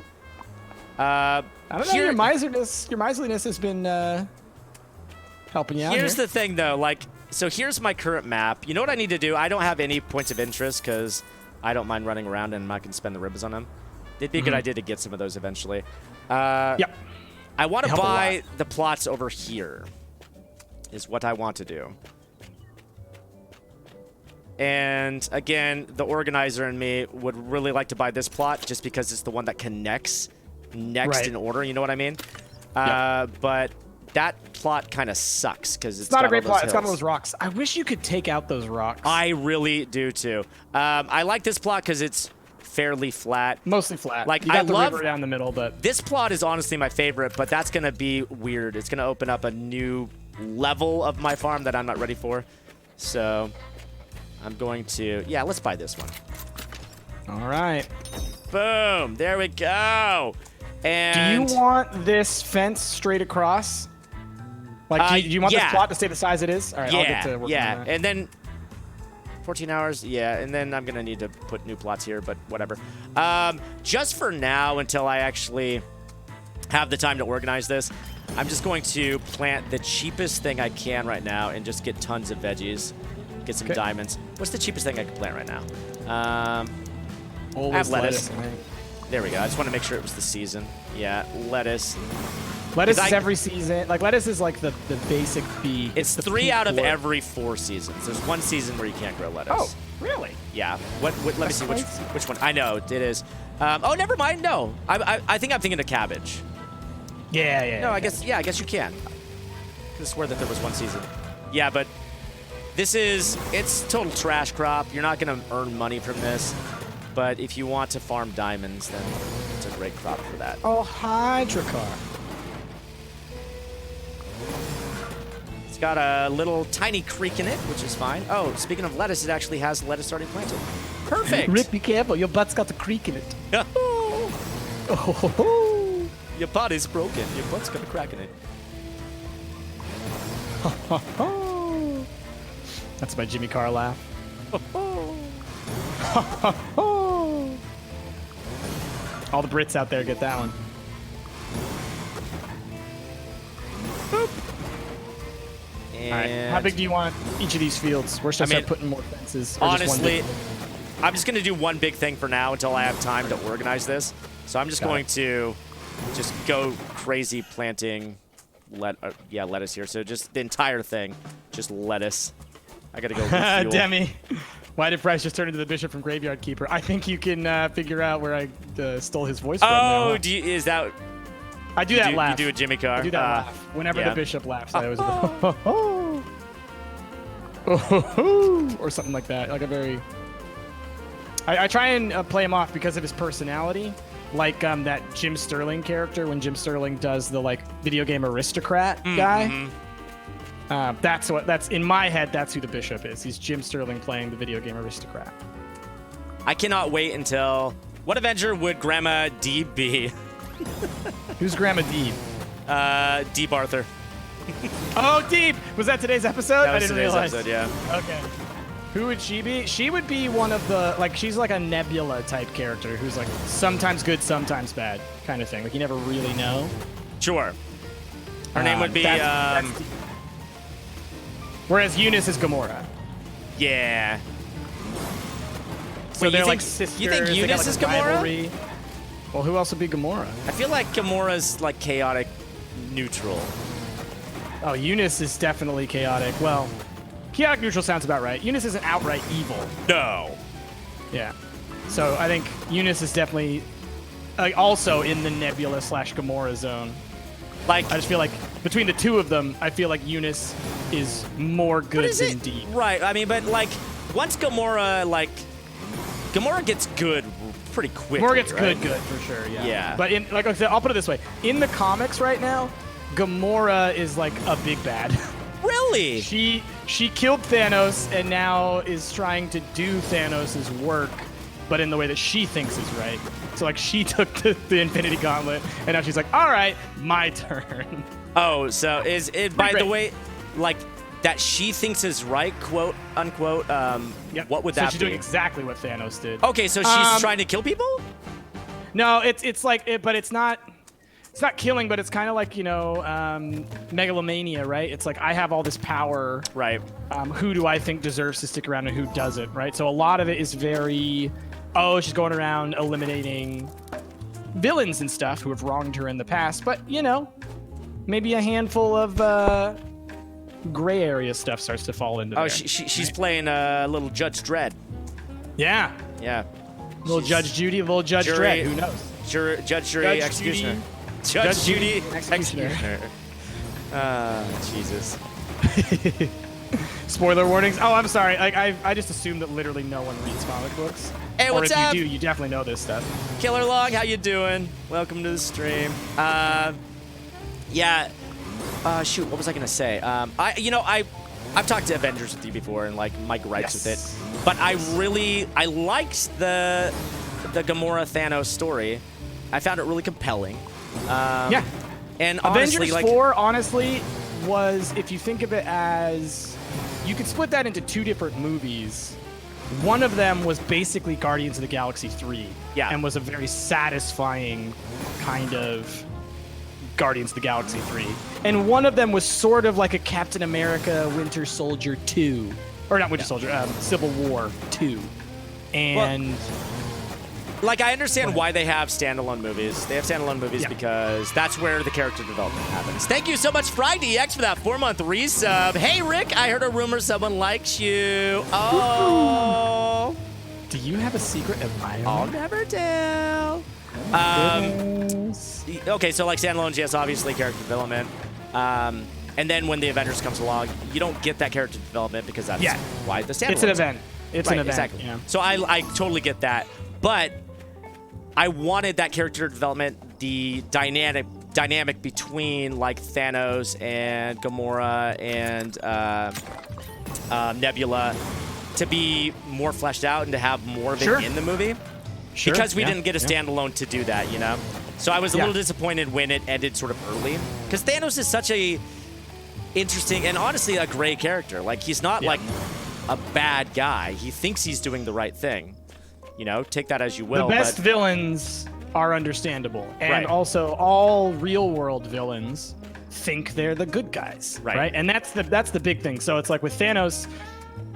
I don't know. Your miserliness has been helping you out. Here's here. the thing, though. Like, so here's my current map. You know what I need to do? I don't have any points of interest because I don't mind running around and I can spend the ribbons on them. It'd be a good idea to get some of those eventually. Yep. I want to Help a buy lot. the plots over here. Is what I want to do. And again, the organizer and me would really like to buy this plot just because it's the one that connects next Right. in order. You know what I mean? But that plot kind of sucks because It's not a got great all those plot. It's got all hills. those rocks. I wish you could take out those rocks. I really do too. I like this plot because it's fairly flat. Mostly flat. Like, you got I the love- river down the middle, but This plot is honestly my favorite, but that's gonna be weird. It's gonna open up a new level of my farm that I'm not ready for. So I'm going to, yeah, let's buy this one. all right. Boom, there we go. Do And you want this fence straight across? Like, do you want yeah. this plot to stay the size it is? All right, I'll get yeah, to work on yeah, that. and then 14 hours, yeah, and then I'm gonna need to put new plots here, but whatever. Just for now, until I actually have the time to organize this, I'm just going to plant the cheapest thing I can right now and just get tons of veggies, get some Okay. diamonds. What's the cheapest thing I can plant right now? Always have lettuce. right? There we go. I just want to make sure it was the season. Yeah, lettuce. Lettuce 'Cause is I- every season. Like, lettuce is like the basic B. It's the 3 peak out of for it. every 4 seasons. There's one season where you can't grow lettuce. Oh, really? Yeah. What let me That's see quite- which one. I know it is. Oh, never mind. No, I think I'm thinking of cabbage. Yeah. No, I guess you can. I could swear that there was one season. Yeah, but it's total trash crop. You're not gonna earn money from this. But if you want to farm diamonds, then it's a great crop for that. Oh, hydrocar. It's got a little tiny creek in it, which is fine. Oh, speaking of lettuce, it actually has lettuce already planted. Perfect. Rick, be careful. Your butt's got the creek in it. Oh, Oh, your butt is broken. Your butt's got a crack in it. That's my Jimmy Carr laugh. All the Brits out there get that one. And All right. How big do you want each of these fields? Where should I, I mean, start putting more fences? Or just one honestly, big- I'm just gonna do one big thing for now until I have time to organize this. So I'm just Got going it. to just go crazy planting lettuce here. So just the entire thing, just lettuce. I gotta go refuel. Demi, why did Bryce just turn into the bishop from Graveyard Keeper? I think you can figure out where I stole his voice from. now, Oh, huh? is that I do you that do, laugh. you do a Jimmy Carr? I do that laugh. Whenever yeah. the bishop laughs, I always or something like that. Like a very. I try and play him off because of his personality, like that Jim Sterling character when Jim Sterling does the like video game aristocrat guy. That's in my head. That's who the bishop is. He's Jim Sterling playing the video game aristocrat. I cannot wait until. What Avenger would Grandma Deeb be? Who's Grandma Deeb? Deeb Arthur. Oh, Deeb! Was that today's episode? That was I didn't today's realize. episode, yeah. Okay. Who would she be? She would be one of the, like, she's like a Nebula type character who's like sometimes good, sometimes bad kind of thing. Like, you never really know. Sure. Her name would be, that's Deeb. Whereas Eunice is Gamora. yeah. So Wait, they're you like think- sisters. you think they got, Eunice like, is a Gamora? rivalry. Well, who else would be Gamora? I feel like Gamora's like chaotic neutral. Oh, Eunice is definitely chaotic. Well, chaotic neutral sounds about right. Eunice isn't outright evil. No. Yeah. So I think Eunice is definitely also in the Nebula / Gamora zone. Like, I just feel like between the two of them, I feel like Eunice is more good is than it? Deep. Right. I mean, but like, once Gamora gets good pretty quickly. Gamora gets right? good for sure. Yeah. Yeah. But in like I said, I'll put it this way: in the comics right now, Gamora is like a big bad. Really? She killed Thanos and now is trying to do Thanos' work, but in the way that she thinks is right. So like she took the Infinity Gauntlet and now she's like, all right, my turn. Oh, so is it by the great. way, like that she thinks is right, quote unquote? Yep. What would so that she's be? doing exactly what Thanos did. Okay, so she's trying to kill people? No, it's like it, but it's not killing, but it's kind of like, megalomania, right? It's like I have all this power. Right. Who do I think deserves to stick around and who doesn't, right? So a lot of it is very, she's going around eliminating villains and stuff who have wronged her in the past, but maybe a handful of gray area stuff starts to fall into there. Oh, she's playing little Judge Dredd. Yeah. Yeah. Little She's Judge Judy, little Judge jury- Dredd, who knows? Jury, executioner. Judge, Judy, executioner. Jesus. Spoiler warnings. Oh, I'm sorry. Like I just assumed that literally no one reads comic books. Hey, what's or if up? you do, you definitely know this stuff. Killer Long, how you doing? Welcome to the stream. Yeah. Shoot, what was I gonna say? I've talked to Avengers with you before, and like Mike writes with it, but I liked the Gamora Thanos story. I found it really compelling. Yeah. And honestly, Avengers 4, honestly, was, if you think of it as, you could split that into two different movies. One of them was basically Guardians of the Galaxy 3. Yeah. And was a very satisfying kind of Guardians of the Galaxy 3. And one of them was sort of like a Captain America Winter Soldier 2. Or not Winter Soldier, Civil War 2. And... like, I understand why they have standalone movies. They have standalone movies because that's where the character development happens. Thank you so much, FryDX, for that 4-month resub. Hey, Rick, I heard a rumor someone likes you. Oh. Do you have a secret admirer? I'll never tell. Okay, so like standalones, yes, obviously character development. And then when the Avengers comes along, you don't get that character development because that's why the standalones. It's an event. It's an event. Exactly. Yeah. So I totally get that. But I wanted that character development, the dynamic between like Thanos and Gamora and Nebula to be more fleshed out and to have more of it in the movie. Sure. Because we didn't get a standalone to do that, you know? So I was a little disappointed when it ended sort of early. Because Thanos is such a interesting and honestly a great character. Like, he's not like a bad guy. He thinks he's doing the right thing. You know, take that as you will. The best villains are understandable. And also, all real-world villains think they're the good guys. Right? And that's the big thing. So it's like with Thanos...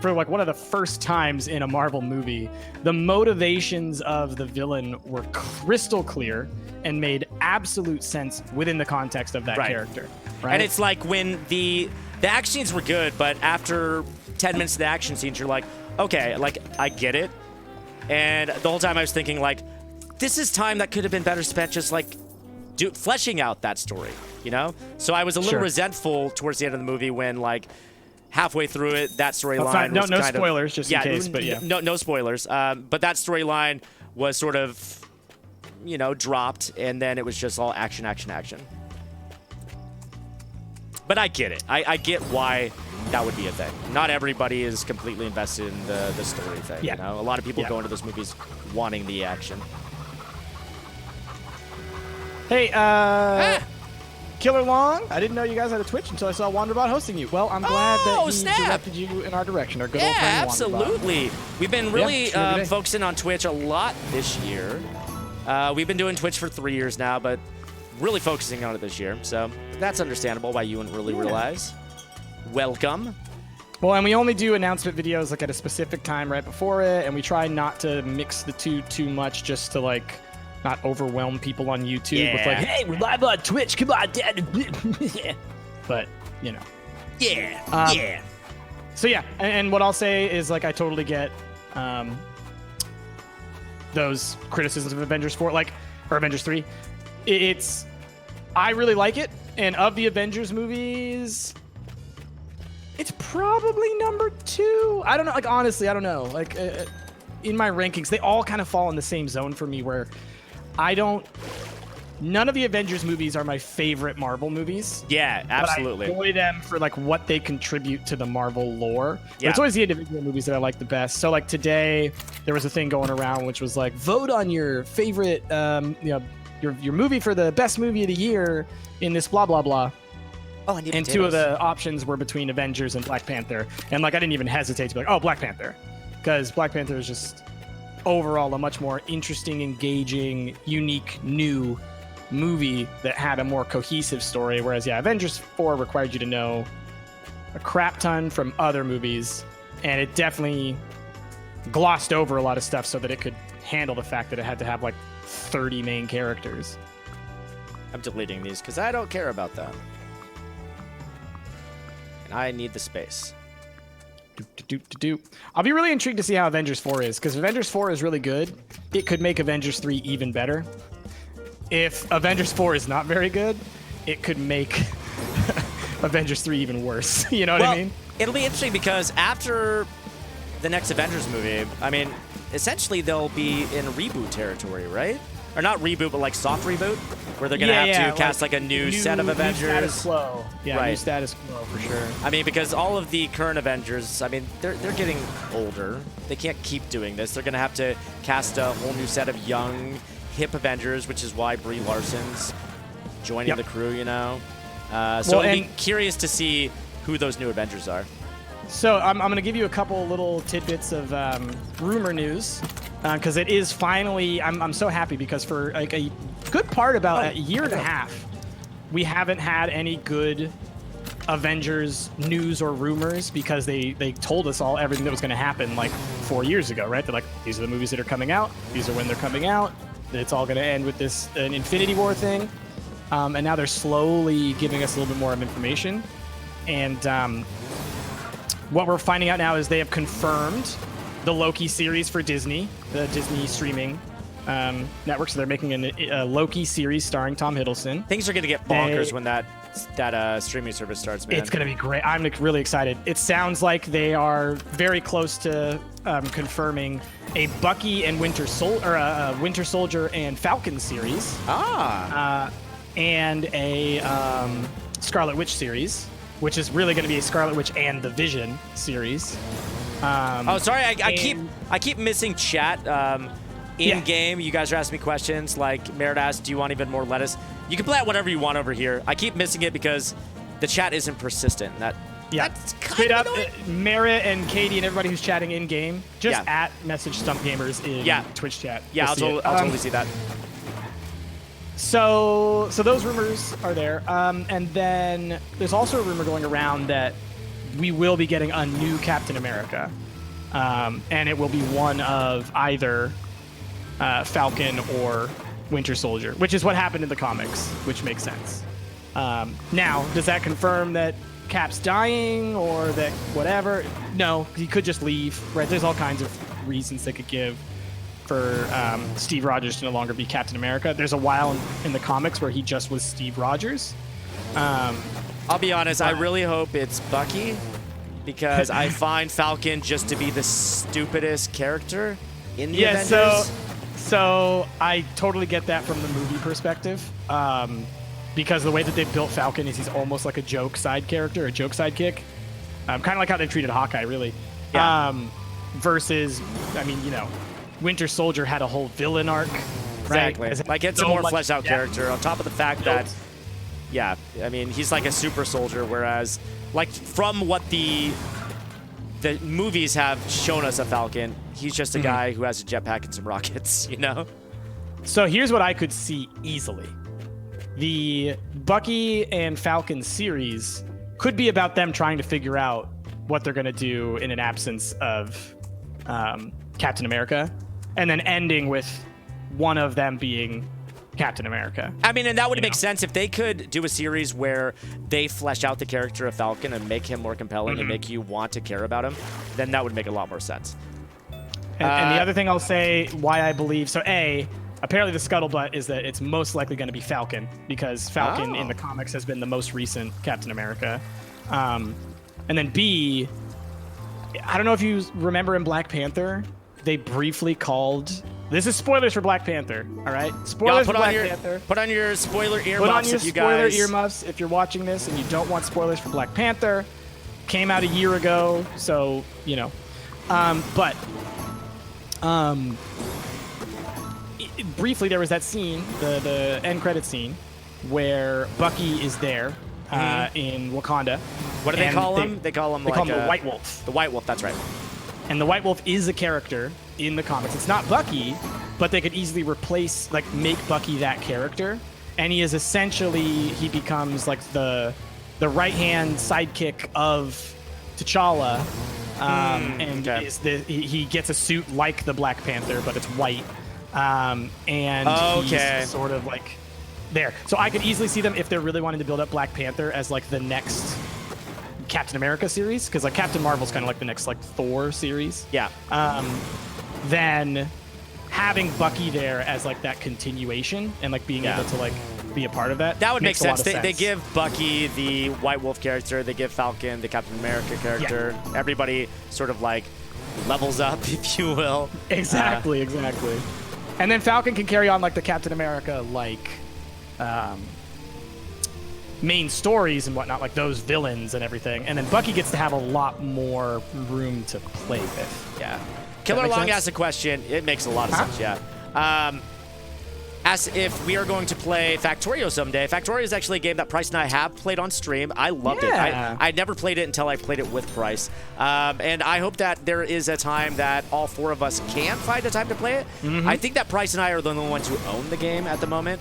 for like one of the first times in a Marvel movie, the motivations of the villain were crystal clear and made absolute sense within the context of that character. Right? And it's like when the action scenes were good, but after 10 minutes of the action scenes, you're like, okay, like I get it. And the whole time I was thinking like, this is time that could have been better spent just like fleshing out that story, you know? So I was a little resentful towards the end of the movie when like, halfway through it, that storyline was no spoilers, just in case, but no spoilers. But that storyline was sort of, you know, dropped, and then it was just all action. But I get it. I get why that would be a thing. Not everybody is completely invested in the story thing. You know, a lot of people go into those movies wanting the action. Hey, Killer Long, I didn't know you guys had a Twitch until I saw Wanderbot hosting you. Well, I'm glad that he directed you in our direction. Our good old friend absolutely. We've been really focusing on Twitch a lot this year. We've been doing Twitch for 3 years now, but really focusing on it this year. So that's understandable why you wouldn't really realize. Welcome. Well, and we only do announcement videos like at a specific time right before it, and we try not to mix the two too much just to like not overwhelm people on YouTube with like, hey, we're live on Twitch, come on, Dad. But, you know. So yeah, and what I'll say is like I totally get those criticisms of Avengers 4, like, or Avengers 3. I really like it, and of the Avengers movies, it's probably number 2. I don't know, like honestly, I don't know. Like in my rankings, they all kind of fall in the same zone for me where none of the Avengers movies are my favorite Marvel movies. Yeah, absolutely. But I enjoy them for like what they contribute to the Marvel lore. But it's always the individual movies that I like the best. So like today, there was a thing going around which was like, vote on your favorite, your movie for the best movie of the year in this blah blah blah. Oh, and 2 of the options were between Avengers and Black Panther, and like I didn't even hesitate to be like, oh, Black Panther, because Black Panther is just overall a much more interesting, engaging, unique, new movie that had a more cohesive story, whereas Avengers 4 required you to know a crap ton from other movies, and it definitely glossed over a lot of stuff so that it could handle the fact that it had to have like 30 main characters. I'm deleting these because I don't care about that, and I need the space. I'll be really intrigued to see how Avengers 4 is, because if Avengers 4 is really good, it could make Avengers 3 even better. if Avengers 4 is not very good, it could make Avengers 3 even worse. You know what I mean? It'll be interesting because after the next Avengers movie, I mean, essentially they'll be in reboot territory, right? Or not reboot, but like soft reboot, where they're gonna have to cast like a new set of Avengers. New status quo. Yeah, Right. new status quo for sure. I mean, because all of the current Avengers, I mean, they're getting older. They can't keep doing this. They're gonna have to cast a whole new set of young, hip Avengers, which is why Brie Larson's joining the crew. You know, so Well, I'd be and- curious to see who those new Avengers are. So I'm going to give you a couple little tidbits of rumor news because it is finally. I'm so happy because for like a good part about a year and a half, we haven't had any good Avengers news or rumors because they told us all everything that was going to happen like 4 years ago, right? They're like, these are the movies that are coming out. These are when they're coming out. It's all going to end with this an Infinity War thing, and now they're slowly giving us a little bit more of information, and. What we're finding out now is they have confirmed the Loki series for Disney, the Disney streaming network. So they're making a Loki series starring Tom Hiddleston. Things are gonna get bonkers when that streaming service starts, man. It's going to be great. I'm really excited. It sounds like they are very close to confirming a Bucky and Winter Soldier and Falcon series, and a Scarlet Witch series, which is really going to be a Scarlet Witch and the Vision series. Oh, sorry, I keep missing chat. In game, you guys are asking me questions like Merritt asked, "Do you want even more lettuce?" You can plant whatever you want over here. I keep missing it because the chat isn't persistent. That's kind Straight of up, annoying. Merritt and Katie and everybody who's chatting in game, just Yeah. at message Stump Gamers in Twitch chat. Yeah, You'll see it. I'll totally see that. So those rumors are there, and then there's also a rumor going around that we will be getting a new Captain America, and it will be one of either Falcon or Winter Soldier, which is what happened in the comics, which makes sense. Now, does that confirm that Cap's dying or that whatever? No, he could just leave, right? There's all kinds of reasons they could give for Steve Rogers to no longer be Captain America. There's a while in the comics where he just was Steve Rogers. I'll be honest, I really hope it's Bucky because I find Falcon just to be the stupidest character in the Avengers. So I totally get that from the movie perspective, because the way that they built Falcon is he's almost like a joke side character, a joke sidekick, kind of like how they treated Hawkeye, really. Yeah. Versus, I mean, Winter Soldier had a whole villain arc, right? Exactly. Like it's a more fleshed out character on top of the fact that, I mean, he's like a super soldier, whereas like from what the movies have shown us of Falcon, he's just a guy who has a jetpack and some rockets, So here's what I could see easily. The Bucky and Falcon series could be about them trying to figure out what they're going to do in an absence of Captain America, and then ending with one of them being Captain America. I mean, and that would make sense if they could do a series where they flesh out the character of Falcon and make him more compelling and make you want to care about him, then that would make a lot more sense. And the other thing I'll say why I believe, so apparently the scuttlebutt is that it's most likely going to be Falcon, because Falcon in the comics has been the most recent Captain America. And then B, I don't know if you remember in Black Panther, they briefly called... This is spoilers for Black Panther, all right? Spoilers for Black Panther. Put on your spoiler earmuffs Put on your if you spoiler guys... earmuffs if you're watching this and you don't want spoilers for Black Panther. Came out a year ago, so, briefly, there was that scene, the end credit scene, where Bucky is there in Wakanda. What do they call him? They call him the White Wolf. The White Wolf, that's right. And the White Wolf is a character in the comics. It's not Bucky, but they could easily make Bucky that character. And he is essentially, he becomes like the right-hand sidekick of T'Challa. He gets a suit like the Black Panther, but it's white. He's sort of like there. So I could easily see them, if they're really wanting to build up Black Panther as like the next Captain America series, because like Captain Marvel's kind of like the next like Thor series. Yeah. Then having Bucky there as like that continuation and like being able to like be a part of that. That would make makes a lot sense. of They give Bucky the White Wolf character. They give Falcon the Captain America character. Everybody sort of like levels up, if you will. Exactly. And then Falcon can carry on like the Captain America main stories and whatnot, like those villains and everything. And then Bucky gets to have a lot more room to play with. Yeah. Killer make Long sense? asked a question. It makes a lot of sense, yeah. Asked if we are going to play Factorio someday. Factorio is actually a game that Price and I have played on stream. I loved it. I never played it until I played it with Price. And I hope that there is a time that all four of us can find a time to play it. I think that Price and I are the only ones who own the game at the moment.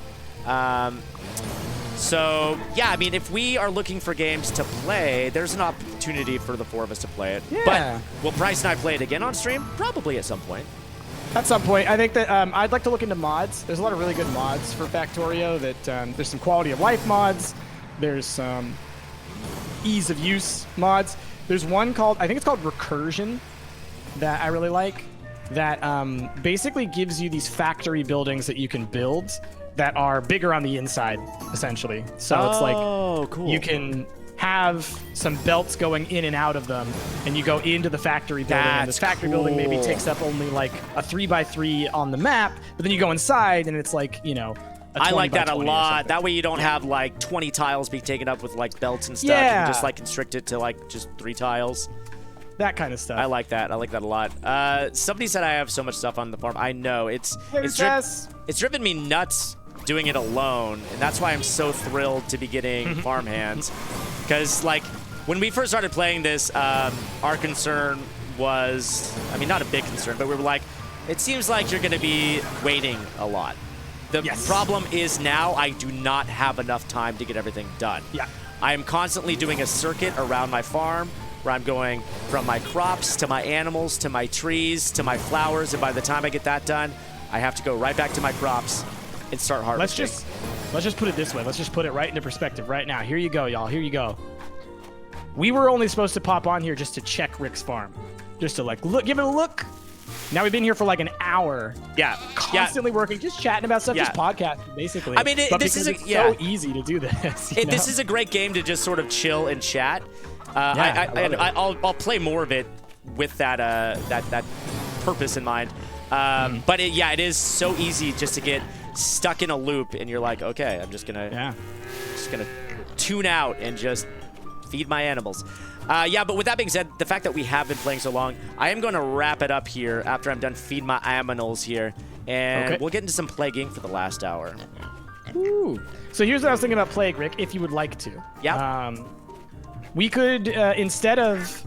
So, yeah, I mean, if we are looking for games to play, there's an opportunity for the four of us to play it. Yeah. But will Price and I play it again on stream? Probably at some point. At some point, I think that I'd like to look into mods. There's a lot of really good mods for Factorio. That there's some quality of life mods. There's some ease of use mods. There's one called, I think it's called Recursion, that I really like. That basically gives you these factory buildings that you can build that are bigger on the inside, essentially. So it's like cool. you can have some belts going in and out of them, and you go into the factory building, and this factory building maybe cool. takes up only like a 3x3 on the map, but then you go inside and it's like, you know, a I like 20 by that a 20 or lot. something. That way you don't have like 20 tiles being taken up with like belts and stuff. You Yeah. can just like constrict it to like just 3 tiles. That kind of stuff. I like that. I like that a lot. Somebody said I have so much stuff on the farm. I know. It's driven me nuts doing it alone, and that's why I'm so thrilled to be getting farm hands. Because like when we first started playing this, our concern was, I mean, not a big concern, but we were like, it seems like you're going to be waiting a lot. The problem is now I do not have enough time to get everything done. Yeah. I am constantly doing a circuit around my farm where I'm going from my crops to my animals to my trees to my flowers, and by the time I get that done, I have to go right back to my crops and start harvesting. Let's just put it this way. Let's just put it right into perspective right now. Here you go, y'all. Here you go. We were only supposed to pop on here just to check Rick's farm, just to like look, give it a look. Now we've been here for like an hour. Yeah. Constantly working, just chatting about stuff, Yeah. just podcasting, basically. I mean, But this because is it's so easy to do this. you know? This is a great game to just sort of chill and chat. I love it. I'll play more of it with that that purpose in mind. But it is so easy just to get stuck in a loop, and you're like, okay, I'm just gonna tune out and just feed my animals. But with that being said, the fact that we have been playing so long, I am going to wrap it up here after I'm done feed my aminals here, and we'll get into some plaguing for the last hour. Ooh. So here's what I was thinking about Plague, Rick, if you would like to. Yeah. We could, instead of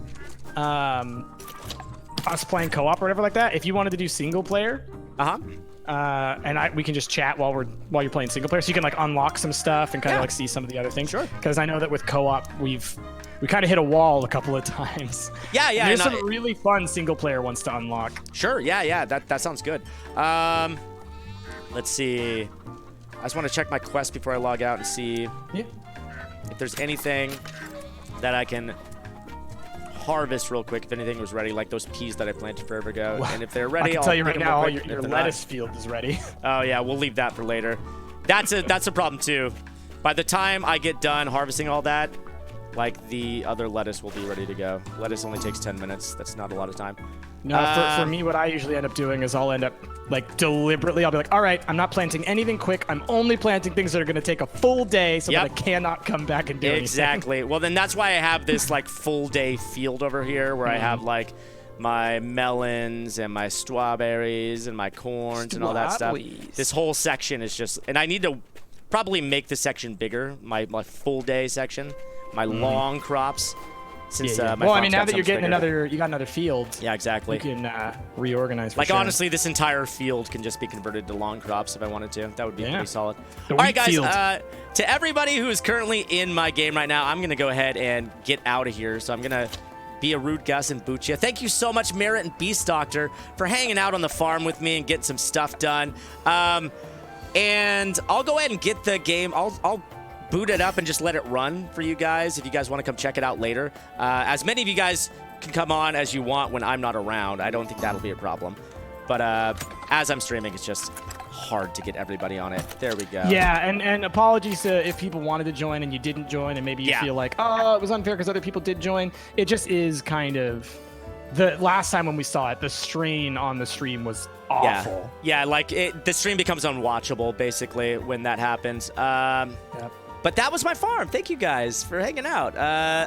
us playing co-op or whatever like that, if you wanted to do single player, we can just chat while you're playing single player, so you can like unlock some stuff and kind of like see some of the other things. Sure. Because I know that with co-op we kind of hit a wall a couple of times. Yeah. And there's some really fun single player ones to unlock. Sure. Yeah. That sounds good. Let's see. I just want to check my quest before I log out and see if there's anything that I can harvest real quick. If anything was ready, like those peas that I planted forever ago. And if they're ready, I can I'll tell you pick right them now, real all quick. your If they're lettuce not- field is ready. Oh yeah, we'll leave that for later. That's a problem too. By the time I get done harvesting all that, like the other lettuce will be ready to go. Lettuce only takes 10 minutes. That's not a lot of time. No, for me, what I usually end up doing is I'll end up like deliberately, I'll be like, all right, I'm not planting anything quick. I'm only planting things that are going to take a full day so that I cannot come back and do anything. Exactly. Well, then that's why I have this like full day field over here where I have like my melons and my strawberries and my corns and all that stuff. This whole section is just, and I need to probably make the section bigger, my full day section, my long crops. Since my well, I farm's mean, now got that you're some getting bigger. you got another field. Yeah, exactly. You can reorganize. For Like sure. honestly, this entire field can just be converted to long crops if I wanted to. That would be pretty solid. The All right, wheat guys. field. To everybody who is currently in my game right now, I'm gonna go ahead and get out of here. So I'm gonna be a rude Gus and boot you. Thank you so much, Merritt and Beast Doctor, for hanging out on the farm with me and getting some stuff done. And I'll go ahead and get the game. I'll boot it up and just let it run for you guys if you guys want to come check it out later. As many of you guys can come on as you want when I'm not around. I don't think that'll be a problem. But as I'm streaming, it's just hard to get everybody on it. There we go. Yeah, and apologies to if people wanted to join and you didn't join, and maybe you feel like, oh, it was unfair because other people did join. It just is kind of the last time when we saw it, the strain on the stream was awful. Yeah, like the stream becomes unwatchable basically when that happens. But that was my farm. Thank you guys for hanging out.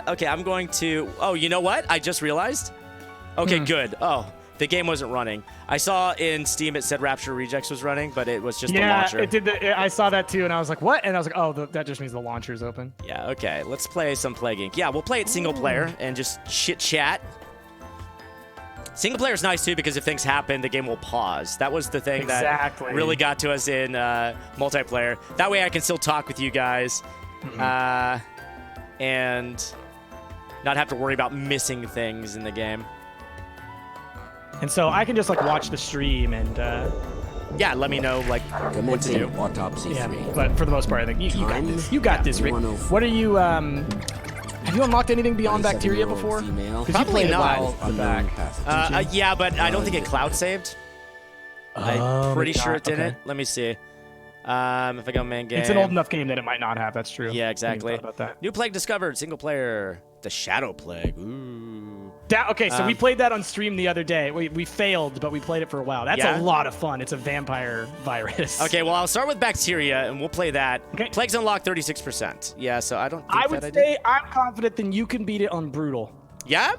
Okay, I'm going to. Oh, you know what? I just realized. Okay, good. Oh. The game wasn't running. I saw in Steam it said Rapture Rejects was running, but it was just the launcher. Yeah, it did. I saw that too, and I was like, "What?" And I was like, "Oh, that just means the launcher's open." Yeah. Okay. Let's play some Plague Inc. Yeah, we'll play it single player and just chit chat. Single player is nice too because if things happen, the game will pause. That was the thing that really got to us in multiplayer. That way, I can still talk with you guys, and not have to worry about missing things in the game. And so I can just like watch the stream and yeah, let me know like what to do. Autopsy 3. But for the most part, I think you got this. You got this, Rick. What are you? Have you unlocked anything beyond Bacteria before? Probably not. Back. Yeah, but I don't think it cloud saved. I'm pretty sure it didn't. Let me see. If I go main game, it's an old enough game that it might not have. That's true. Yeah, exactly. About that. New Plague discovered, single player. The Shadow Plague. Ooh. Okay, so we played that on stream the other day. We failed, but we played it for a while. That's a lot of fun. It's a vampire virus. Okay, well, I'll start with Bacteria, and we'll play that. Okay. Plague's unlocked 36%. Yeah, so I don't think I would say I'm confident that you can beat it on Brutal. Yeah?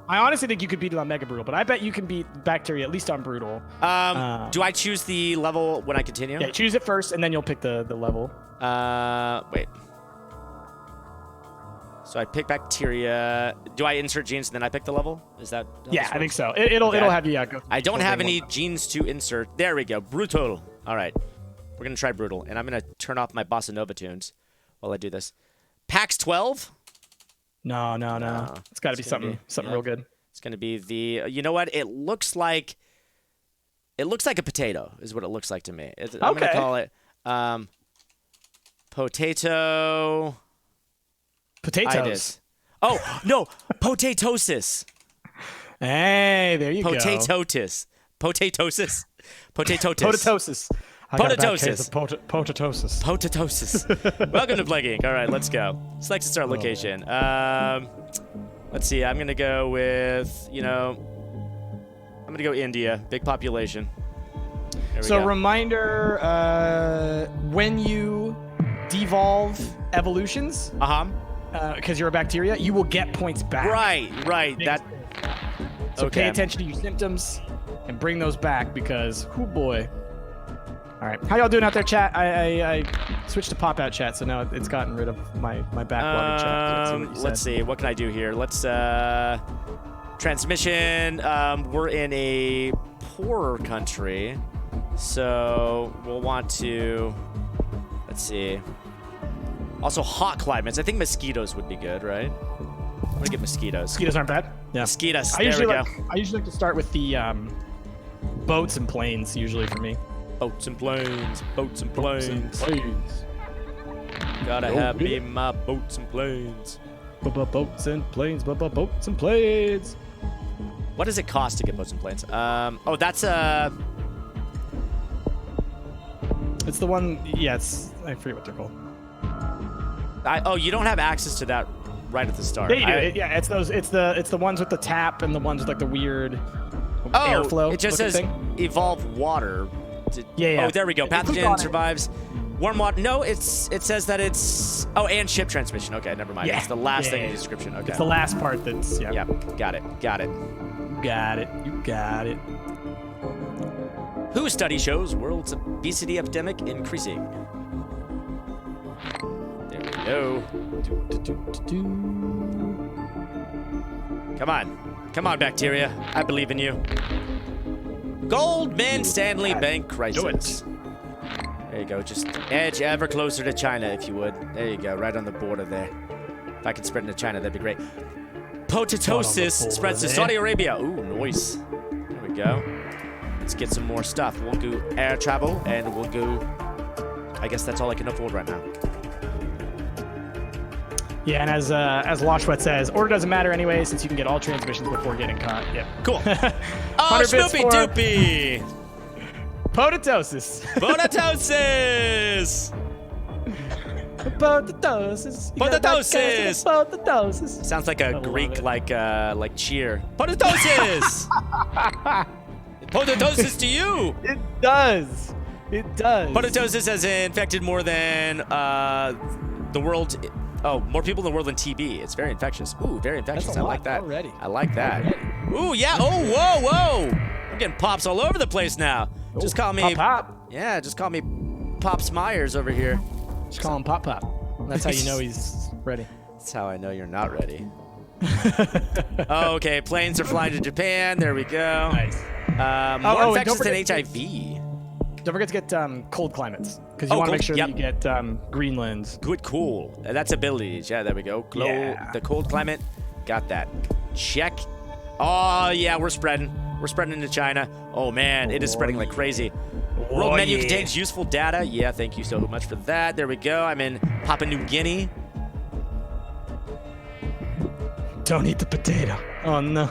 I honestly think you could beat it on Mega Brutal, but I bet you can beat Bacteria at least on Brutal. Do I choose the level when I continue? Yeah, choose it first, and then you'll pick the level. Wait. So I pick Bacteria. Do I insert genes and then I pick the level? Is that? Yeah, I think so. It'll have you go. I don't have any genes to insert. There we go. Brutal. All right. We're going to try Brutal. And I'm going to turn off my Bossa Nova tunes while I do this. PAX 12? No. It's got to be something real good. It's going to be the... You know what? It looks like a potato is what it looks like to me. I'm going to call it potato... Potatoes. Oh, no. Potatosis. Hey, there you go. Potatosis. Potatosis. Potatosis. Potatosis. Potatosis. Welcome to Plague Inc. All right, let's go. Select and start location. Let's see. I'm going to go with, I'm going to go India. Big population. So reminder, when you devolve evolutions, because you're a bacteria, you will get points back. Right. So pay attention to your symptoms and bring those back because, oh boy. All right, how y'all doing out there, chat? I switched to pop-out chat, so now it's gotten rid of my backlogged chat. Let's see, what can I do here? Let's transmission. We're in a poorer country, so we'll want to. Let's see. Also, hot climates. I think mosquitoes would be good, right? I'm gonna get mosquitoes. Mosquitoes aren't bad. Yeah. Mosquitoes. I usually like to start with the boats and planes. Usually for me. Boats and planes. Boats and planes. Gotta have me my boats and planes. Boats and planes. Boats and planes. What does it cost to get boats and planes? Oh, that's It's the one. Yeah, I forget what they're called. You don't have access to that right at the start. Yeah, you do. It's those. It's the ones with the tap and the ones with like the weird airflow. It just says evolve water. Yeah. Oh, there we go. Pathogen survives. Warm water. No, it says that it's. Oh, and ship transmission. Okay, never mind. Yeah. It's the last thing in the description. Okay. It's the last part that's. Yeah. Yep. Got it. You got it. WHO study shows world's obesity epidemic increasing. There we go. Come on, bacteria. I believe in you. Goldman Stanley Bank crisis. There you go. Just edge ever closer to China, if you would. There you go. Right on the border there. If I could spread into China, that'd be great. Potatosis spreads to Saudi Arabia. Ooh, nice. There we go. Let's get some more stuff. We'll go air travel, and we'll go... I guess that's all I can afford right now. Yeah, and as Lashwet says, order doesn't matter anyway, since you can get all transmissions before getting caught. Yep. Cool. Oh, 100 bits Snoopy for Doopy. Potatosis. Potatosis. Potatosis. Potatosis. Potatosis. Sounds like a love Greek it. like cheer. Potatosis. Potatosis to you. It does. It does. Potatosis has infected more than the world. Oh, more people in the world than TB. It's very infectious. Ooh, very infectious. That's a I lot like that. already. I like that. Ooh, yeah. Oh, whoa, whoa. I'm getting pops all over the place now. Just call me. Pop. Yeah, just call me Pops Myers over here. Just call him Pop Pop. That's how you know he's ready. That's how I know you're not ready. Oh, okay, planes are flying to Japan. There we go. Nice. More and don't infectious than forget- HIV. Don't forget to get cold climates, because you Oh, want to make cold- sure yep. that you get Greenlands. Good, cool. That's abilities. Yeah, there we go. Yeah. The cold climate. Got that. Check. Oh, yeah, we're spreading. We're spreading into China. Oh, man, it is spreading like crazy. World Oh, menu yeah. contains useful data. Yeah, thank you so much for that. There we go. I'm in Papua New Guinea. Don't eat the potato. Oh no.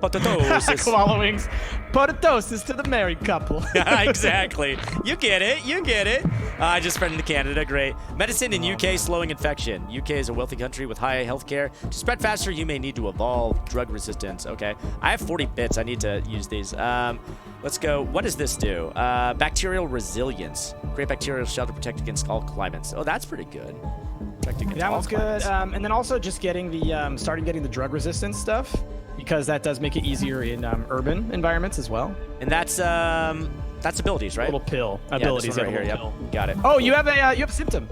Potatosis. Followings. Potatosis to the married couple. Exactly. You get it. You get it. I just spread into Canada. Great. Medicine in UK slowing infection. UK is a wealthy country with high healthcare. To spread faster, you may need to evolve drug resistance. Okay. I have 40 bits. I need to use these. Let's go. What does this do? Bacterial resilience. Great bacterial shelter protect against all climates. Oh, that's pretty good. Protect against That all one's good. climates. And then also just getting the starting getting the drug resistance stuff, because that does make it easier in urban environments as well. And that's abilities, right? Little pill Yeah, this abilities. one yeah, right here. little Yep. pill. Got it. Oh, you have a symptom.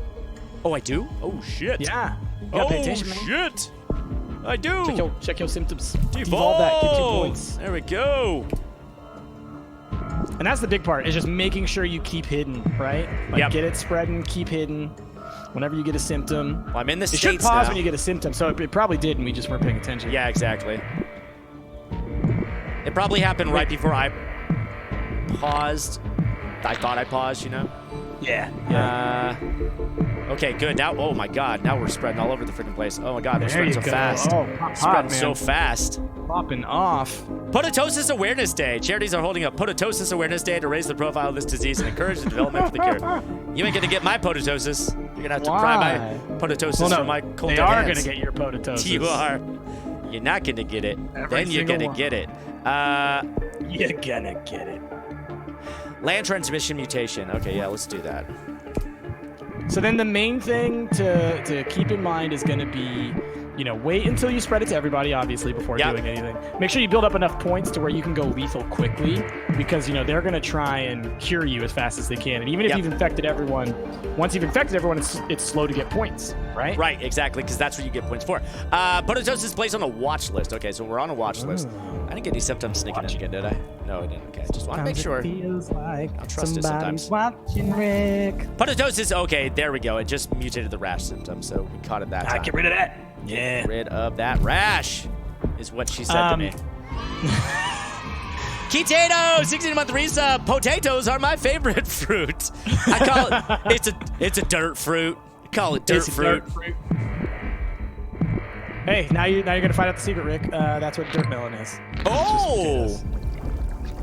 Oh, I do? Oh, shit. Yeah. You gotta pay Oh, attention, man. shit. I do. Check your symptoms. Devolve. Devolve that. Get 2 points. There we go. And that's the big part, is just making sure you keep hidden, right? Like Yep. get it spreading, keep hidden. Whenever you get a symptom. Well, I'm in the It should States pause now. when you get a symptom, so it probably did, and we just weren't paying attention. Yeah, exactly. It probably happened right before I paused. I thought I paused, you know? Yeah. Okay, good. Now, oh my God, now we're spreading all over the freaking place. Oh my God, we're There spreading you so go. fast. Oh, pop, Spreading man. so fast. Popping off. Potatosis Awareness Day. Charities are holding up Potatosis Awareness Day to raise the profile of this disease and encourage the development for the cure. You ain't gonna get my potatosis. You're gonna have to pry my potatosis Well, no, from my cold they dead are hands. gonna get your potatosis. You are. You're not gonna get it. Every Then you're single gonna one. get it. You're gonna get it. Land transmission mutation. Okay, yeah, let's do that. So then the main thing to keep in mind is going to be, wait until you spread it to everybody, obviously, before Yep. doing anything. Make sure you build up enough points to where you can go lethal quickly, because, they're going to try and cure you as fast as they can. And even if Yep. you've infected everyone, once you've infected everyone, it's slow to get points, right? Right, exactly, because that's what you get points for. Potatosis is placed on a watch list. Okay, so we're on a watch list. I didn't get any symptoms sneaking in again, did I? No, I didn't. Okay, I just want to make sure. Feels like I'll trust it sometimes. somebody's watching Rick. Potatosis, okay, there we go. It just mutated the rash symptom, so we caught it that time. Get rid of that. Yeah. Get rid of that rash, is what she said to me. Kitato, 16-month resub. Potatoes are my favorite fruit. I call it, it's a dirt fruit. I call it dirt It's a fruit. dirt fruit. Hey, now you're gonna find out the secret, Rick. That's what dirt melon is. Oh!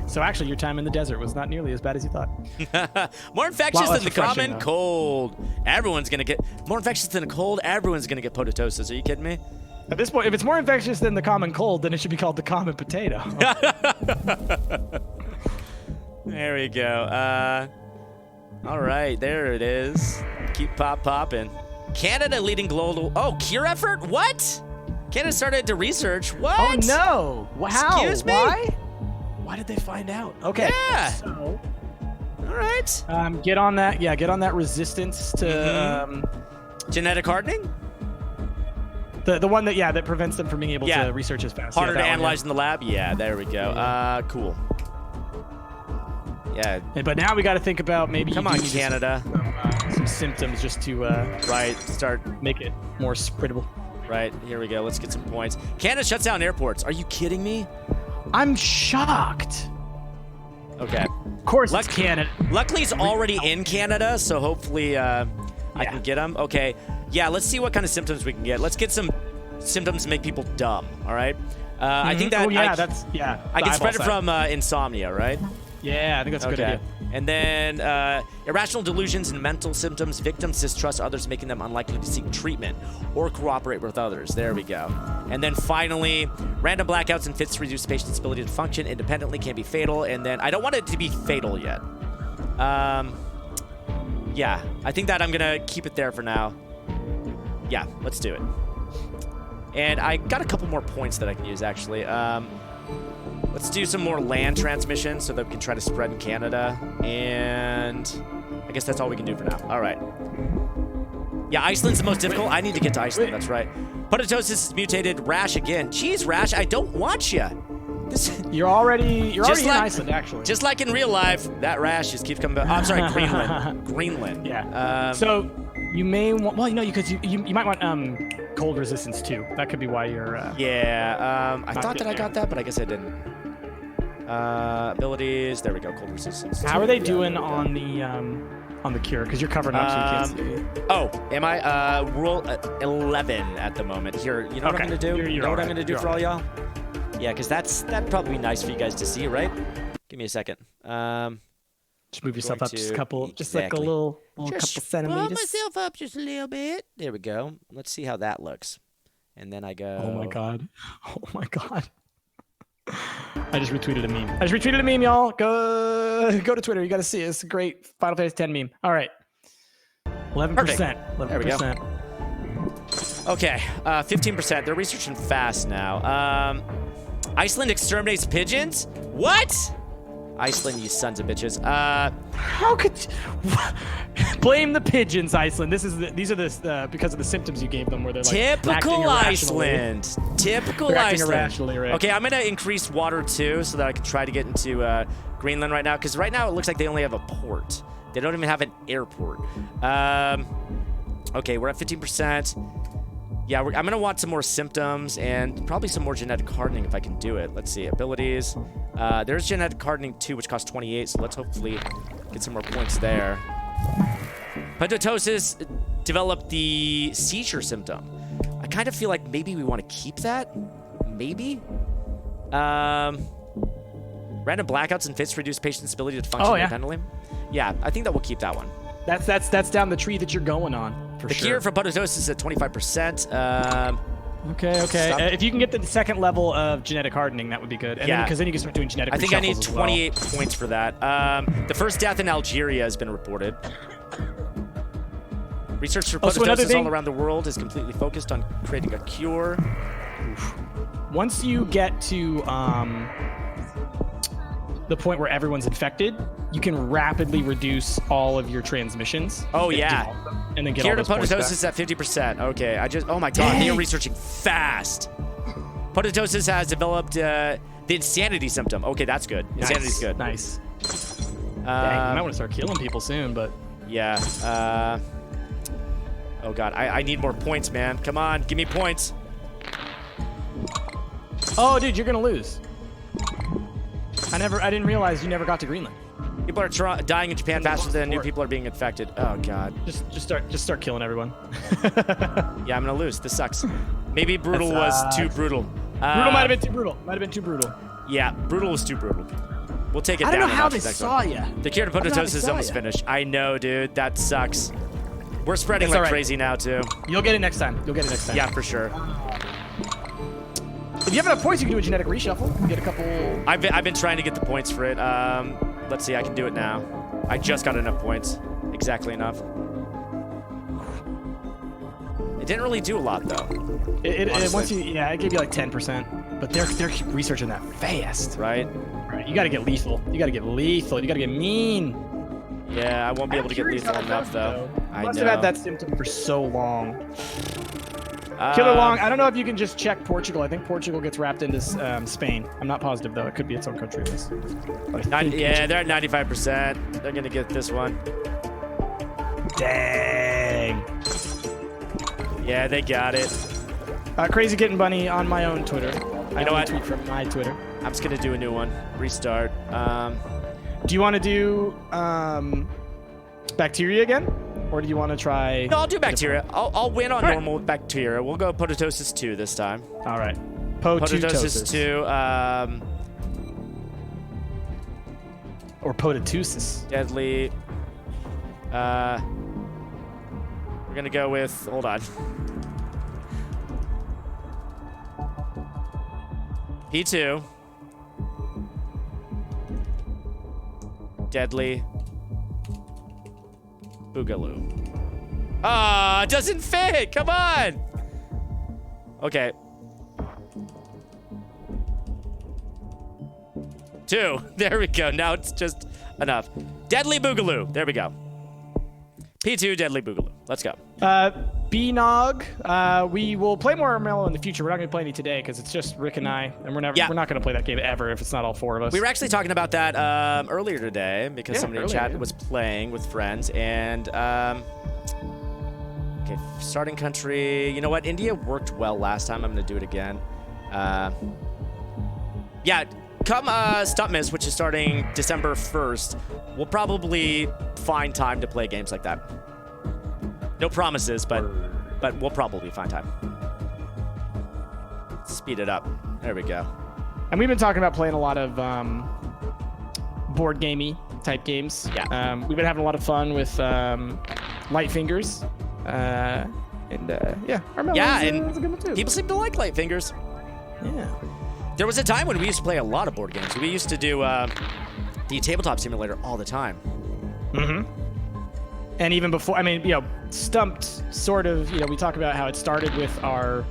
So actually, your time in the desert was not nearly as bad as you thought. More infectious Lot less than the common refreshing, though. cold. Everyone's gonna get more infectious than a cold. Everyone's gonna get potatosis. Are you kidding me? At this point, if it's more infectious than the common cold, then it should be called the common potato. There we go. All right, there it is. Keep popping. Canada leading global. Oh, cure effort? What? Canada started to research. What? Oh no! Wow. Excuse me? Why? Why did they find out? Okay. Yeah. So, All right. get on that. Yeah, get on that resistance to Mm-hmm. Genetic hardening? the one that prevents them from being able Yeah. to research as fast. Harder Yeah, to that one, analyze in the lab? Yeah, there we go. Cool. Yeah. yeah. But now we got to think about maybe. Come you on, do need Canada. some symptoms just to Right. Start. make it more spreadable. Right. Here we go. Let's get some points. Canada shuts down airports. Are you kidding me? I'm shocked. Okay. Of course, it's Canada. Luckily, it's already in Canada, so hopefully I can get them. Okay. Yeah, let's see what kind of symptoms we can get. Let's get some symptoms to make people dumb. All right. I think that. Oh yeah, I can spread it from insomnia, right? Yeah, I think that's a good idea. And then irrational delusions and mental symptoms. Victims distrust others, making them unlikely to seek treatment or cooperate with others. There we go. And then finally, random blackouts and fits reduce patient's ability to function independently, can be fatal. And then I don't want it to be fatal yet. Yeah, I think that I'm going to keep it there for now. Yeah, let's do it. And I got a couple more points that I can use, actually. Let's do some more land transmission so that we can try to spread in Canada. And I guess that's all we can do for now. All right. Yeah, Iceland's the most difficult. I need to get to Iceland. That's right. Podatosis is mutated. Rash again. Jeez, Rash, I don't want you. You're already in like, Iceland, actually. Just like in real life, that rash just keeps coming back. Oh, I'm sorry, Greenland. Greenland. Yeah. So you may want, well, because you might want cold resistance too. That could be why you're. Yeah. I thought that I got that, but I guess I didn't. Abilities. There we go. Cold resistance. How are they doing on the cure? Because you're covering up, so you can't see. Oh, am I? Rule 11 at the moment. Here, you know what I'm gonna do? You know what I'm gonna do for all y'all? Yeah, because that'd probably be nice for you guys to see, right? Give me a second. Just move yourself up just a couple, exactly. just like a little couple centimeters. Pull myself up just a little bit. There we go. Let's see how that looks. And then I go. Oh my god. Oh my god. I just retweeted a meme. Y'all. Go to Twitter. You got to see it. It's a great Final Fantasy X meme. All right. 11%. Perfect. 11%. There we go. Okay. 15%. They're researching fast now. Iceland exterminates pigeons? What? Iceland, you sons of bitches. How could you... blame the pigeons, Iceland? These are the because of the symptoms you gave them, where they're like typical Iceland. Typical Iceland. Irrationally, right? Okay, I'm gonna increase water too, so that I can try to get into Greenland right now. Because right now it looks like they only have a port. They don't even have an airport. Okay, we're at 15%. Yeah, I'm going to want some more symptoms and probably some more genetic hardening if I can do it. Let's see. Abilities. There's genetic hardening too, which costs 28, so let's hopefully get some more points there. Podatosis developed the seizure symptom. I kind of feel like maybe we want to keep that. Maybe. Random blackouts and fits reduce patient's ability to function independently. Yeah, I think that we'll keep that one. That's down the tree that you're going on. The cure for podatosis is at 25%. Okay. If you can get the second level of genetic hardening, that would be good. And because then you can start doing genetic. I think I need 28 points for that. The first death in Algeria has been reported. Research for podatosis all around the world is completely focused on creating a cure. Once you get to the point where everyone's infected, you can rapidly reduce all of your transmissions. Oh yeah, and then get cure all to podatosis at 50%. Okay, oh my god, they are researching fast. Podatosis has developed the insanity symptom. Okay, that's good. Insanity's good. Nice. Dang, you might want to start killing people soon, but yeah. Oh god, I need more points, man. Come on, give me points. Oh, dude, you're gonna lose. I didn't realize you never got to Greenland. People are dying in Japan faster than new people are being infected. Oh god. Just start killing everyone. Yeah, I'm gonna lose. This sucks. Maybe brutal was too brutal. Brutal might have been too brutal. Yeah, brutal was too brutal. We'll take it down. I don't know how they saw you. The cure to podatosis is almost finished. I know, dude. That sucks. We're spreading like crazy now too. You'll get it next time. Yeah, for sure. If you have enough points, you can do a genetic reshuffle. Get a couple. I've been trying to get the points for it. Let's see. I can do it now. I just got enough points. Exactly enough. It didn't really do a lot though. It gave you like 10%, but they're researching that fast. Right. You gotta get lethal. You gotta get mean. Yeah, I won't be able to get lethal enough though. I must have had that symptom for so long. Killer Long, I don't know if you can just check Portugal. I think Portugal gets wrapped into Spain. I'm not positive, though. It could be its own country. Yeah, they're at 95%. They're going to get this one. Dang. Yeah, they got it. Crazy Kitten Bunny on my own Twitter. You know what? Tweet from my Twitter. I'm just going to do a new one. Restart. Do you want to do bacteria again? or do you want to try? No, I'll do bacteria. I'll win on normal with bacteria. We'll go Potatosis 2 this time. All right. Potatosis 2. Or Potatusis. Deadly. We're gonna go with. Hold on. P2. Deadly. Boogaloo. Ah, it doesn't fit. Come on. Okay. 2. There we go. Now it's just enough. Deadly Boogaloo. There we go. P2 Deadly Boogaloo. Let's go. B-Nog. We will play more Armello in the future. We're not going to play any today because it's just Rick and I, and we're not going to play that game ever if it's not all 4 of us. We were actually talking about that earlier today because somebody in chat was playing with friends, and okay, starting country. You know what? India worked well last time. I'm going to do it again. Yeah, come Stuntmas, which is starting December 1st, we'll probably find time to play games like that. No promises, but we'll probably find time. Speed it up. There we go. And we've been talking about playing a lot of board gamey type games. Yeah. We've been having a lot of fun with Light Fingers. Yeah, Armello is a good one too. People seem to like Light Fingers. Yeah. There was a time when we used to play a lot of board games. We used to do the Tabletop Simulator all the time. Mm-hmm. And even before, I mean, Stumped sort of, we talk about how it started with our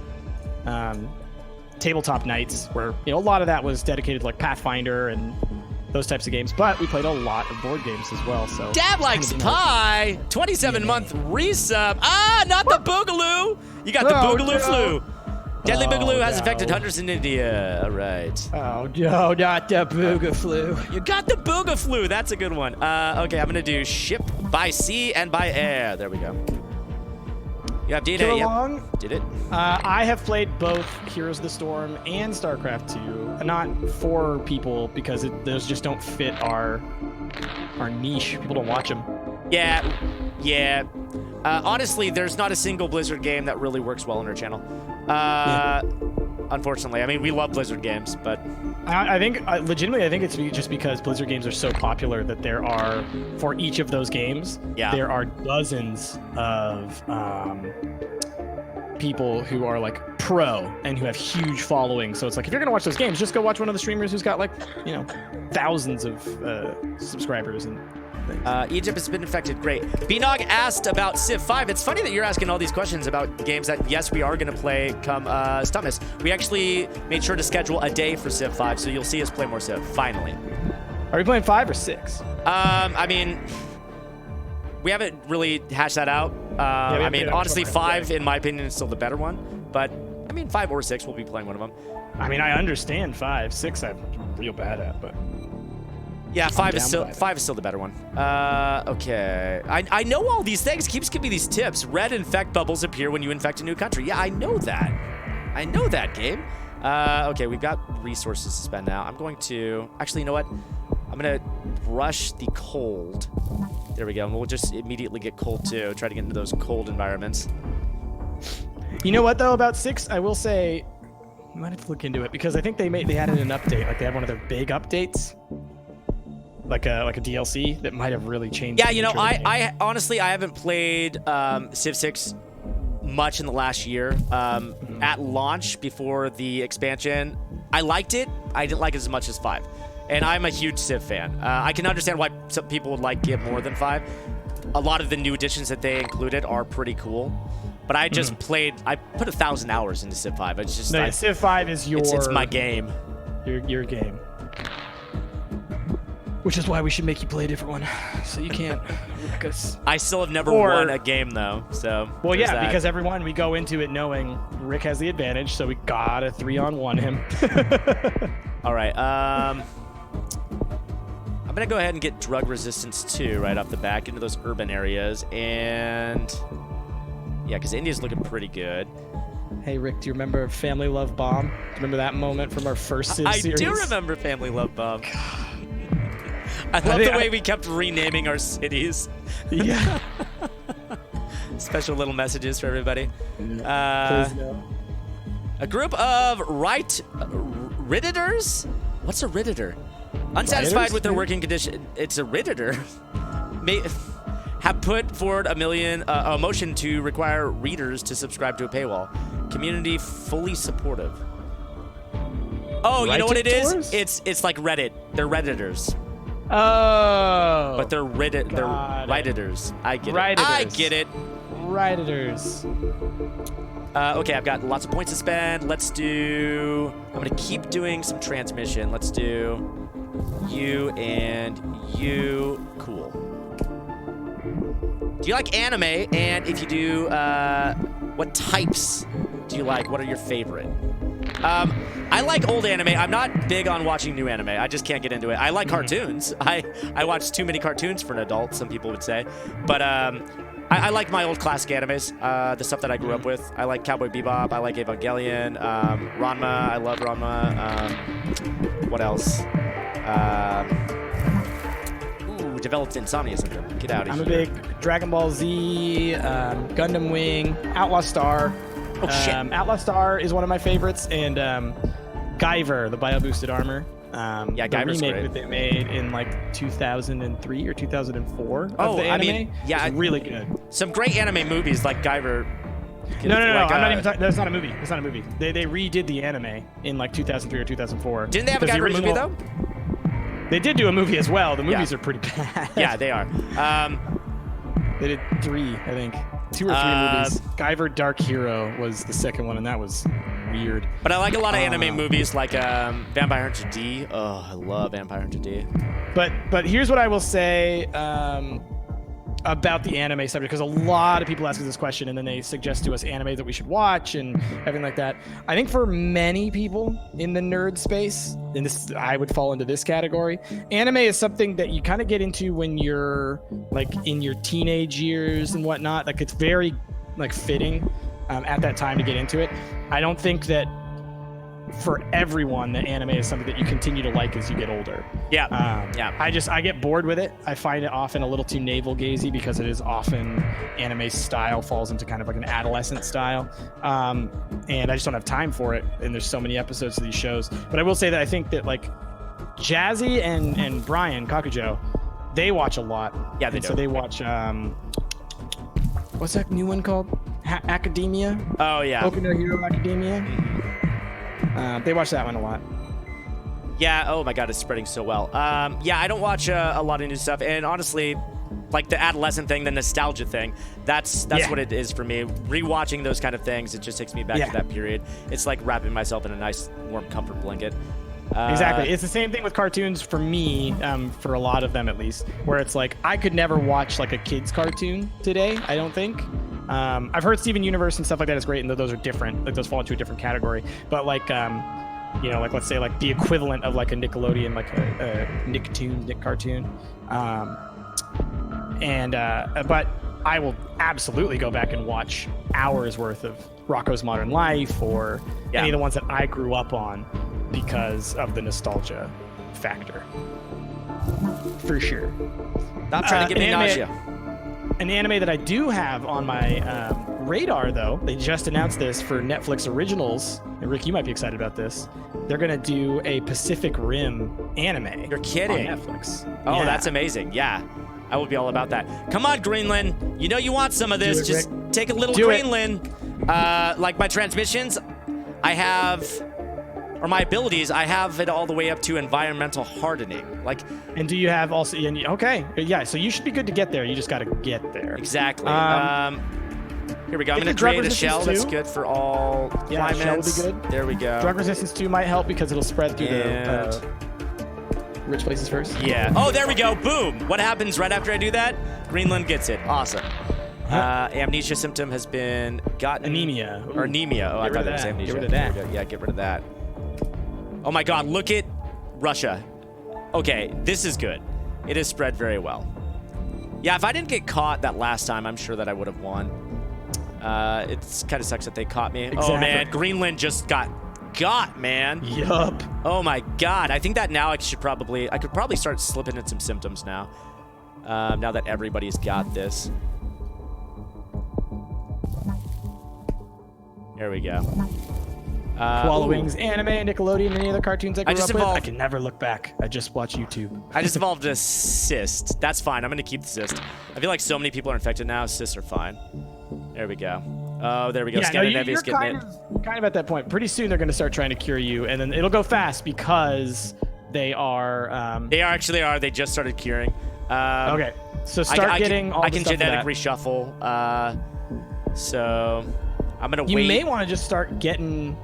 tabletop nights where, a lot of that was dedicated to like Pathfinder and those types of games, but we played a lot of board games as well. So Dad likes pie. 27-month resub. Ah, not the Boogaloo. You got the Boogaloo flu. Deadly Boogaloo has affected hunters in India. All right. Oh, no, not the Booga flu. You got the Booga flu. That's a good one. Okay, I'm going to do ship by sea and by air. There we go. You have D-Day. Yep. Did it. I have played both Heroes of the Storm and StarCraft 2. Not for people because those just don't fit our niche. People don't watch them. Yeah. Honestly, there's not a single Blizzard game that really works well on our channel. Unfortunately. I mean, we love Blizzard games, but... I think, legitimately, I think it's just because Blizzard games are so popular that there are, for each of those games, there are dozens of people who are like pro and who have huge followings. So it's like, if you're going to watch those games, just go watch one of the streamers who's got like, thousands of subscribers and things. Egypt has been infected. Great. B-Nog asked about Civ 5. It's funny that you're asking all these questions about games that, yes, we are going to play come Stuntmas. We actually made sure to schedule a day for Civ 5, so you'll see us play more Civ, finally. Are we playing 5 or 6? I mean, we haven't really hashed that out. I mean, honestly, 5, in my opinion, is still the better one. But, I mean, 5 or 6, we'll be playing one of them. I mean, I understand 5. 6 I'm real bad at, but... Yeah, 5 is still the better one. Okay. I know all these things. Keeps giving me these tips. Red infect bubbles appear when you infect a new country. Yeah, I know that. I know that game. Okay, we've got resources to spend now. I'm going to... Actually, you know what? I'm going to brush the cold. There we go. And we'll just immediately get cold, too. Try to get into those cold environments. You know what, though, about 6? I will say... I might have to look into it, because I think they added an update. Like, they had one of their big updates. Like a DLC that might have really changed. Yeah, you know, I honestly, I haven't played Civ 6 much in the last year. At launch, before the expansion, I liked it. I didn't like it as much as 5. And I'm a huge Civ fan. I can understand why some people would like it more than 5. A lot of the new additions that they included are pretty cool. But I just I put 1,000 hours into Civ 5. It's just... Civ 5 is your... It's my game. Your game. Which is why we should make you play a different one, so you can't wreck us. I still have never won a game, though, so... Well, yeah, because everyone, we go into it knowing Rick has the advantage, so we gotta 3-on-1 him. All right, I'm gonna go ahead and get Drug Resistance 2 right off the bat, into those urban areas, and... Yeah, because India's looking pretty good. Hey, Rick, do you remember Family Love Bomb? Do you remember that moment from our first Civ series? I do remember Family Love Bomb. I love the way we kept renaming our cities. Yeah. Special little messages for everybody. Please no. A group of Redditors? What's a Redditor? Unsatisfied Rioters? with their working condition. It's a Redditor. Have put forward a motion to require readers to subscribe to a paywall. Community fully supportive. Oh, you know what it is? Rioters? It's like Reddit. They're Redditors. Oh. But they're Reddit. They're Got it. Redditors. I get it. Rioters. I get it. Rioters. Okay, I've got lots of points to spend. Let's do... I'm going to keep doing some transmission. Let's do you and you. Cool. Do you like anime? And if you do, what types do you like? What are your favorite? I like old anime. I'm not big on watching new anime. I just can't get into it. I like cartoons. I watch too many cartoons for an adult, some people would say. But I like my old classic animes, the stuff that I grew up with. I like Cowboy Bebop. I like Evangelion. Ranma. I love Ranma. What else? Developed insomnia syndrome. Get out of I'm here. a big Dragon Ball Z, Gundam Wing, Outlaw Star. Oh, shit. Outlaw Star is one of my favorites, and Guyver, the bio-boosted armor. Yeah, the Guyver's remake great. that they made in like 2003 or 2004 of Oh, the I anime. mean, yeah, is really good. Some great anime movies like Guyver. No, Like, I'm not even talking. That's not a movie. That's not a movie. They redid the anime in like 2003 or 2004. Didn't they have a Because the Guyver movie original- though? They did do a movie as well. The movies are pretty bad. Yeah, they are. They did 3, I think. 2 or 3 movies. Guyver Dark Hero was the second one, and that was weird. But I like a lot of anime movies like Vampire Hunter D. Oh, I love Vampire Hunter D. But here's what I will say about the anime subject, because a lot of people ask us this question, and then they suggest to us anime that we should watch and everything like that. I think for many people in the nerd space, and this I would fall into this category, anime is something that you kind of get into when you're like in your teenage years and whatnot. Like it's very like fitting at that time to get into it. I don't think that for everyone that anime is something that you continue to like as you get older. Yeah. Yeah. I get bored with it. I find it often a little too navel gazy because it is often anime style falls into kind of like an adolescent style. And I just don't have time for it. And there's so many episodes of these shows. But I will say that I think that like Jazzy and Brian Kakujo, they watch a lot. Yeah, they and do. So they watch what's that new one called? Academia? Oh yeah. Boku no Hero Academia. They watch that one a lot. Yeah. Oh my God, it's spreading so well. Yeah, I don't watch a lot of new stuff, and honestly, like the adolescent thing, the nostalgia thing, that's Yeah. what it is for me. Rewatching those kind of things, it just takes me back Yeah. to that period. It's like wrapping myself in a nice warm comfort blanket. Exactly. It's the same thing with cartoons for me, for a lot of them at least, where it's like I could never watch like a kid's cartoon today, I don't think. I've heard Steven Universe and stuff like that is great, and those are different. Like those fall into a different category. But like, you know, like let's say like the equivalent of like a Nickelodeon, like a Nick cartoon. But I will absolutely go back and watch hours worth of Rocko's Modern Life or any of the ones that I grew up on because of the nostalgia factor. For sure. Not trying to give me nausea. An anime that I do have on my radar, though, they just announced this for Netflix Originals. And Rick, you might be excited about this. They're going to do a Pacific Rim anime. You're kidding. On Netflix. Oh, Yeah. that's amazing. Yeah. I would be all about that. Come on, Greenland. You know you want some of this. it, Just Rick. take a little Do it. Greenland. Like my transmissions, I have, or my abilities, I have it all the way up to environmental hardening. Like, And do you have also... Okay. Yeah, so you should be good to get there. You just got to get there. exactly. Here we go. I'm Get going the to drug create a resistance shell that's too. good for all Yeah, the shell would be climates. good. There we go. Drug resistance 2 might help because it'll spread through And- the rich places first. Yeah. Oh, there we go. Boom. What happens right after I do that? Greenland gets it. Awesome. Amnesia symptom has been gotten. Anemia. Or Ooh. anemia. Oh, I Get rid thought of that was that. amnesia. Get rid of that. There we go. Yeah, get rid of that. Oh my God, look at Russia. Okay, this is good. It has spread very well. Yeah, if I didn't get caught that last time, I'm sure that I would have won. It's kind of sucks that they caught me. Oh Exactly. man, Greenland just got, man. Yup. Oh my God, I think that now I could probably start slipping in some symptoms now. Now that everybody's got this. Here we go. Koala Ooh. Wings, anime, Nickelodeon, any other cartoons I grew just up with? I evolved- can never look back. I just watch YouTube. I just evolved a cyst. That's fine. I'm gonna keep the cyst. I feel like so many people are infected now. Cysts are fine. There we go. Oh, there we go. Yeah, no, Scandinavia's you're getting it. kind of at that point. Pretty soon they're going to start trying to cure you, and then it'll go fast because they are. They just started curing. Okay, so start getting all I the can stuff for genetic that. reshuffle. So I'm gonna You wait. may want to just start getting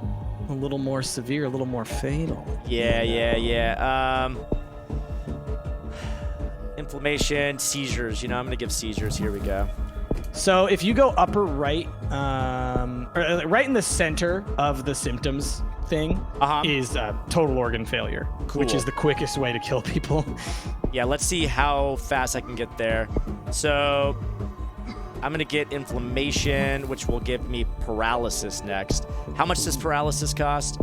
a little more severe, a little more fatal. Yeah. Inflammation, seizures. I'm gonna give seizures. Here we go. So if you go upper right, or right in the center of the symptoms thing is total organ failure, which Cool. is the quickest way to kill people. Yeah, let's see how fast I can get there. So I'm gonna get inflammation, which will give me paralysis next. How much does paralysis cost?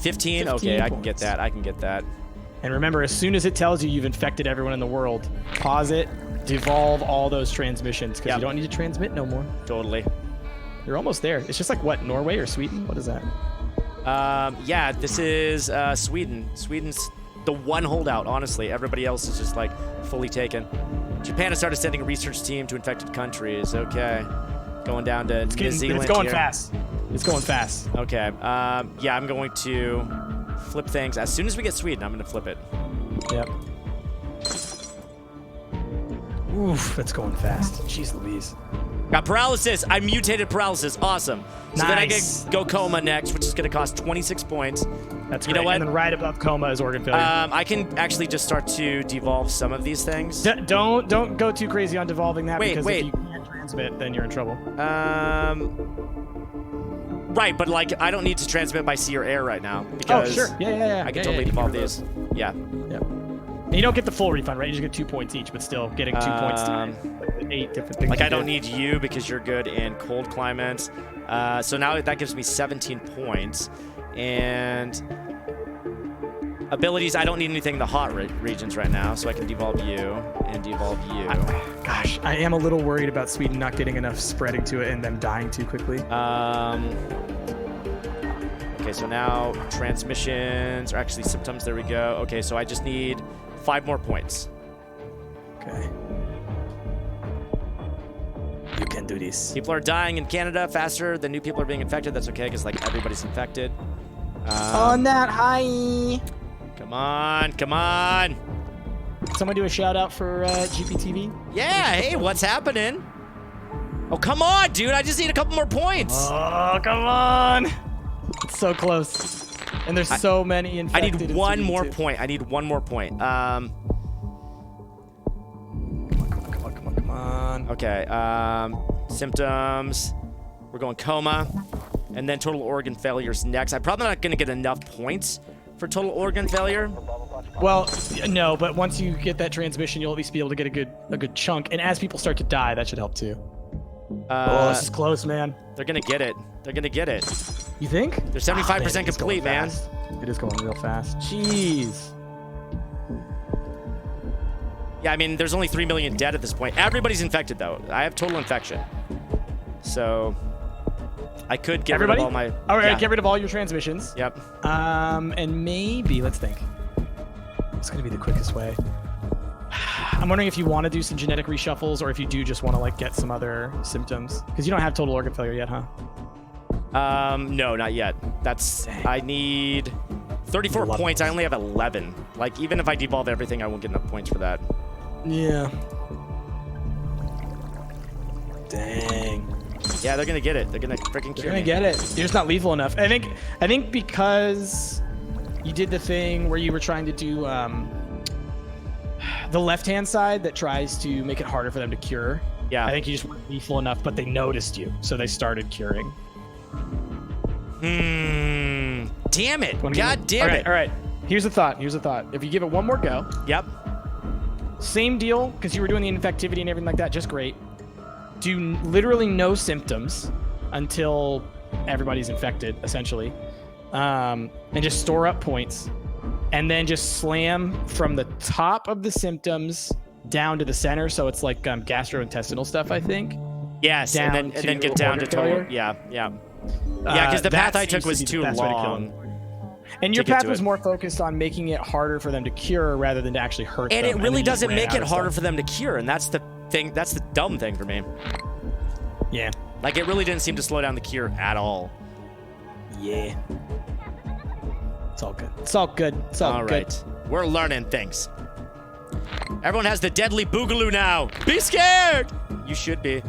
15? Okay, I can get points. that. I can get that. And remember, as soon as it tells you you've infected everyone in the world, pause it, devolve all those transmissions, because Yep. you don't need to transmit no more. Totally. You're almost there. It's just like, what, Norway or Sweden? What is that? Yeah, this is Sweden. Sweden's the one holdout, honestly. Everybody else is just like fully taken. Japan has started sending a research team to infected countries. Okay. Going down to New Zealand. It's going here. fast. It's going fast. Okay. Yeah, I'm going to flip things. As soon as we get Sweden, I'm going to flip it. Yep. Oof, that's going fast. Jeez Louise. Got paralysis. I mutated paralysis. Awesome. So then I Nice. get go coma next, which is going to cost 26 points. That's You great. know what? And then right above coma is organ failure. I can actually just start to devolve some of these things. Don't go too crazy on devolving that, Wait, because wait. if you can't transmit, then you're in trouble. Right, but like I don't need to transmit by sea or air right now because Oh, sure. Yeah. I can Yeah, totally you devolve can these. Yeah. Yeah. And you don't get the full refund, right? You just get 2 points each, but still getting 2 points to like 8 different things. Like you I don't did. need you because you're good in cold climates. So now that gives me 17 points. And abilities, I don't need anything in the hot regions right now, so I can devolve you and devolve you. Gosh, I am a little worried about Sweden not getting enough spreading to it and them dying too quickly. Okay, so now transmissions, or actually symptoms, there we go. Okay, so I just need 5 more points. Okay. You can do this. People are dying in Canada faster than new people are being infected. That's okay, because like everybody's infected. On that high. Come on, come on. Someone do a shout out for GPTV? Yeah, hey, what's happening? Oh, come on, dude. I just need a couple more points. Oh, come on. It's so close. And there's so many I infected. need in one Sweden, more too. point. I need one more point. Come on. Okay. Symptoms. We're going coma. And then total organ failures next. I'm probably not going to get enough points for total organ failure. Well, no, but once you get that transmission, you'll at least be able to get a good chunk. And as people start to die, that should help too. Oh, this is close, man. They're going to get it. They're going to get it. You think? They're 75% Oh, man, it's going complete, man. fast. It is going real fast. Jeez. Yeah, I mean, there's only 3 million dead at this point. Everybody's infected, though. I have total infection. So I could get Everybody? rid of all my... All right, yeah. get rid of all your transmissions. Yep. And maybe, let's think. What's going to be the quickest way? I'm wondering if you want to do some genetic reshuffles or if you do just want to like get some other symptoms. Because you don't have total organ failure yet, huh? No, not yet. That's... Dang. I need 34 11. points. I only have 11. Like, even if I devolve everything, I won't get enough points for that. Yeah. Dang. Yeah, they're gonna get it. They're gonna freaking You're cure gonna me. get it. You're just not lethal enough. I think because you did the thing where you were trying to do the left-hand side that tries to make it harder for them to cure. Yeah. I think you just weren't lethal enough, but they noticed you, so they started curing. Damn it. Wanna give God it- damn it. All right. Here's a thought. If you give it one more go, Yep. same deal, because you were doing the infectivity and everything like that, just great. Do literally no symptoms until everybody's infected, essentially. And just store up points. And then just slam from the top of the symptoms down to the center. So it's like gastrointestinal stuff, I think. Yes, and Down then get to down to organ total. failure? Yeah, yeah. Yeah, because the that path I took seems to was be the too best way to kill long. them. And your to get path to was it. more focused on making it harder for them to cure rather than to actually hurt And them. it really then you just doesn't ran make out it of harder stuff. for them to cure, and that's the thing. That's the dumb thing for me. Yeah. Like, it really didn't seem to slow down the cure at all. Yeah. It's all good. It's all good. It's all All good. right. We're learning things. Everyone has the deadly boogaloo now. Be scared! You should be.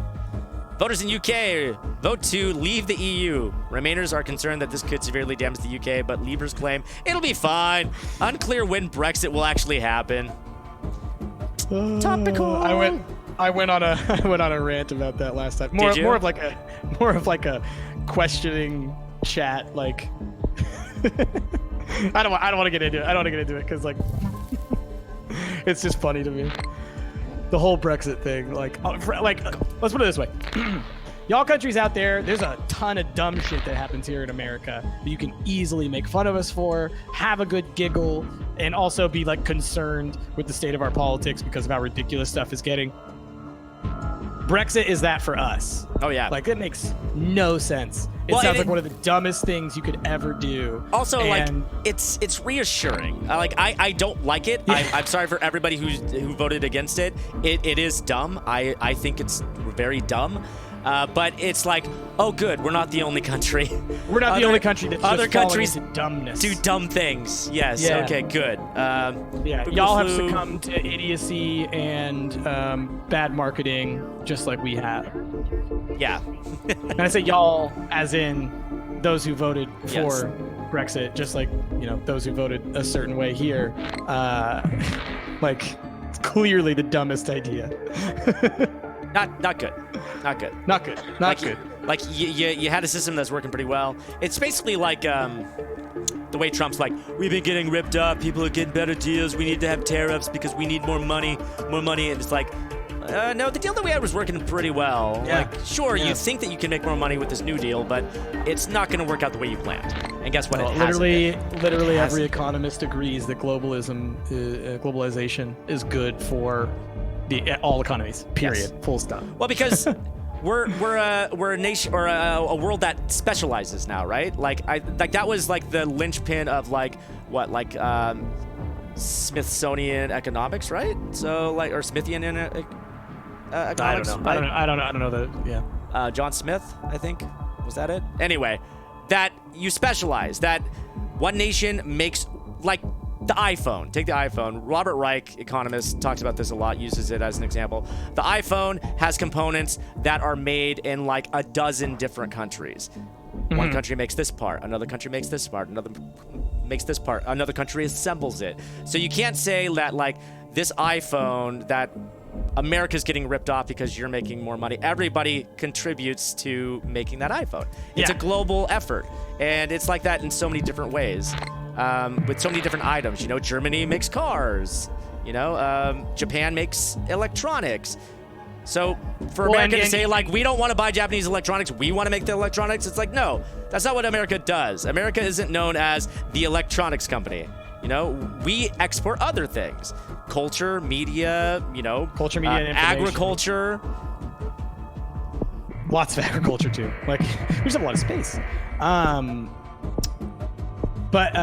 Voters in UK vote to leave the EU. Remainers are concerned that this could severely damage the UK, but Leavers claim it'll be fine. Unclear when Brexit will actually happen. Topical. I went on a rant about that last time. Did you? More of like a questioning chat. Like, I don't want to get into it. I don't want to get into it because like it's just funny to me. The whole Brexit thing. Like let's put it this way. Y'all countries out there, there's a ton of dumb shit that happens here in America that you can easily make fun of us for, have a good giggle, and also be like concerned with the state of our politics because of how ridiculous stuff is getting. Brexit is that for us. Oh, yeah. Like, it makes no sense. It Well, sounds and like one of the dumbest things you could ever do. Also, And- like, it's reassuring. I don't like it. Yeah. I'm sorry for everybody who voted against it. It is dumb. I think it's very dumb. But it's like, oh, good, we're not the only country. We're not the only country that's other just falling countries into dumbness. do dumb things. Yes. Yeah. Okay. Good. Yeah, Boogaloo y'all have flu. succumbed to idiocy and bad marketing, just like we have. Yeah. And I say y'all, as in those who voted for Yes. Brexit, just like those who voted a certain way here. Like, it's clearly the dumbest idea. Not good. Not good. Not good. Not good. Like you had a system that's working pretty well. It's basically like the way Trump's like, we've been getting ripped off. People are getting better deals. We need to have tariffs because we need more money. And it's like, no, the deal that we had was working pretty well. Yeah. Like, sure, Yeah. you think that you can make more money with this new deal, but it's not going to work out the way you planned. And guess what? Well, It hasn't been. literally It every hasn't. economist agrees that globalization is good for all economies. Period. Yes. Full stop. Well, because we're a nation or a world that specializes now, right? Like that was like the linchpin of Smithsonian economics, right? So like, or Smithian economics. I don't know that. Yeah. John Smith, I think, was that it? Anyway, that you specialize. That one nation makes, like, the iPhone. Take the iPhone. Robert Reich, economist, talks about this a lot, uses it as an example. The iPhone has components that are made in like a dozen different countries. One country makes this part, another country makes this part, another makes this part, another country assembles it. So you can't say that like this iPhone that America's getting ripped off because you're making more money. Everybody contributes to making that iPhone. It's Yeah. a global effort, and it's like that in so many different ways, with so many different items. Germany makes cars. Japan makes electronics. So for Well, America and- to say like, we don't want to buy Japanese electronics, we want to make the electronics, it's like, no, that's not what America does. America isn't known as the electronics company. We export other things. Culture, media, Culture, media, and information. agriculture. Lots of agriculture too. Like, we just have a lot of space. But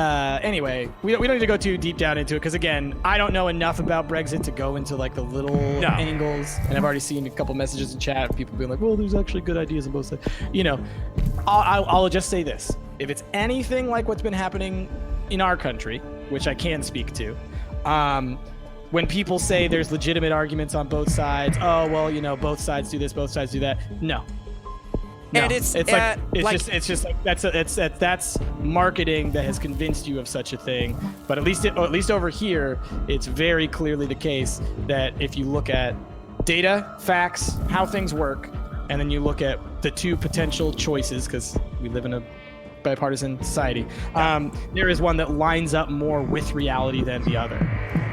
anyway, we don't need to go too deep down into it because again, I don't know enough about Brexit to go into like the little angles, and I've already seen a couple messages in chat, people being like, "Well, there's actually good ideas on both sides." I'll just say this: if it's anything like what's been happening in our country, which I can speak to, when people say there's legitimate arguments on both sides, oh well, both sides do this, both sides do that. No. And it's just like that's marketing that has convinced you of such a thing. But at least over here, it's very clearly the case that if you look at data, facts, how things work, and then you look at the two potential choices, because we live in a bipartisan society, there is one that lines up more with reality than the other.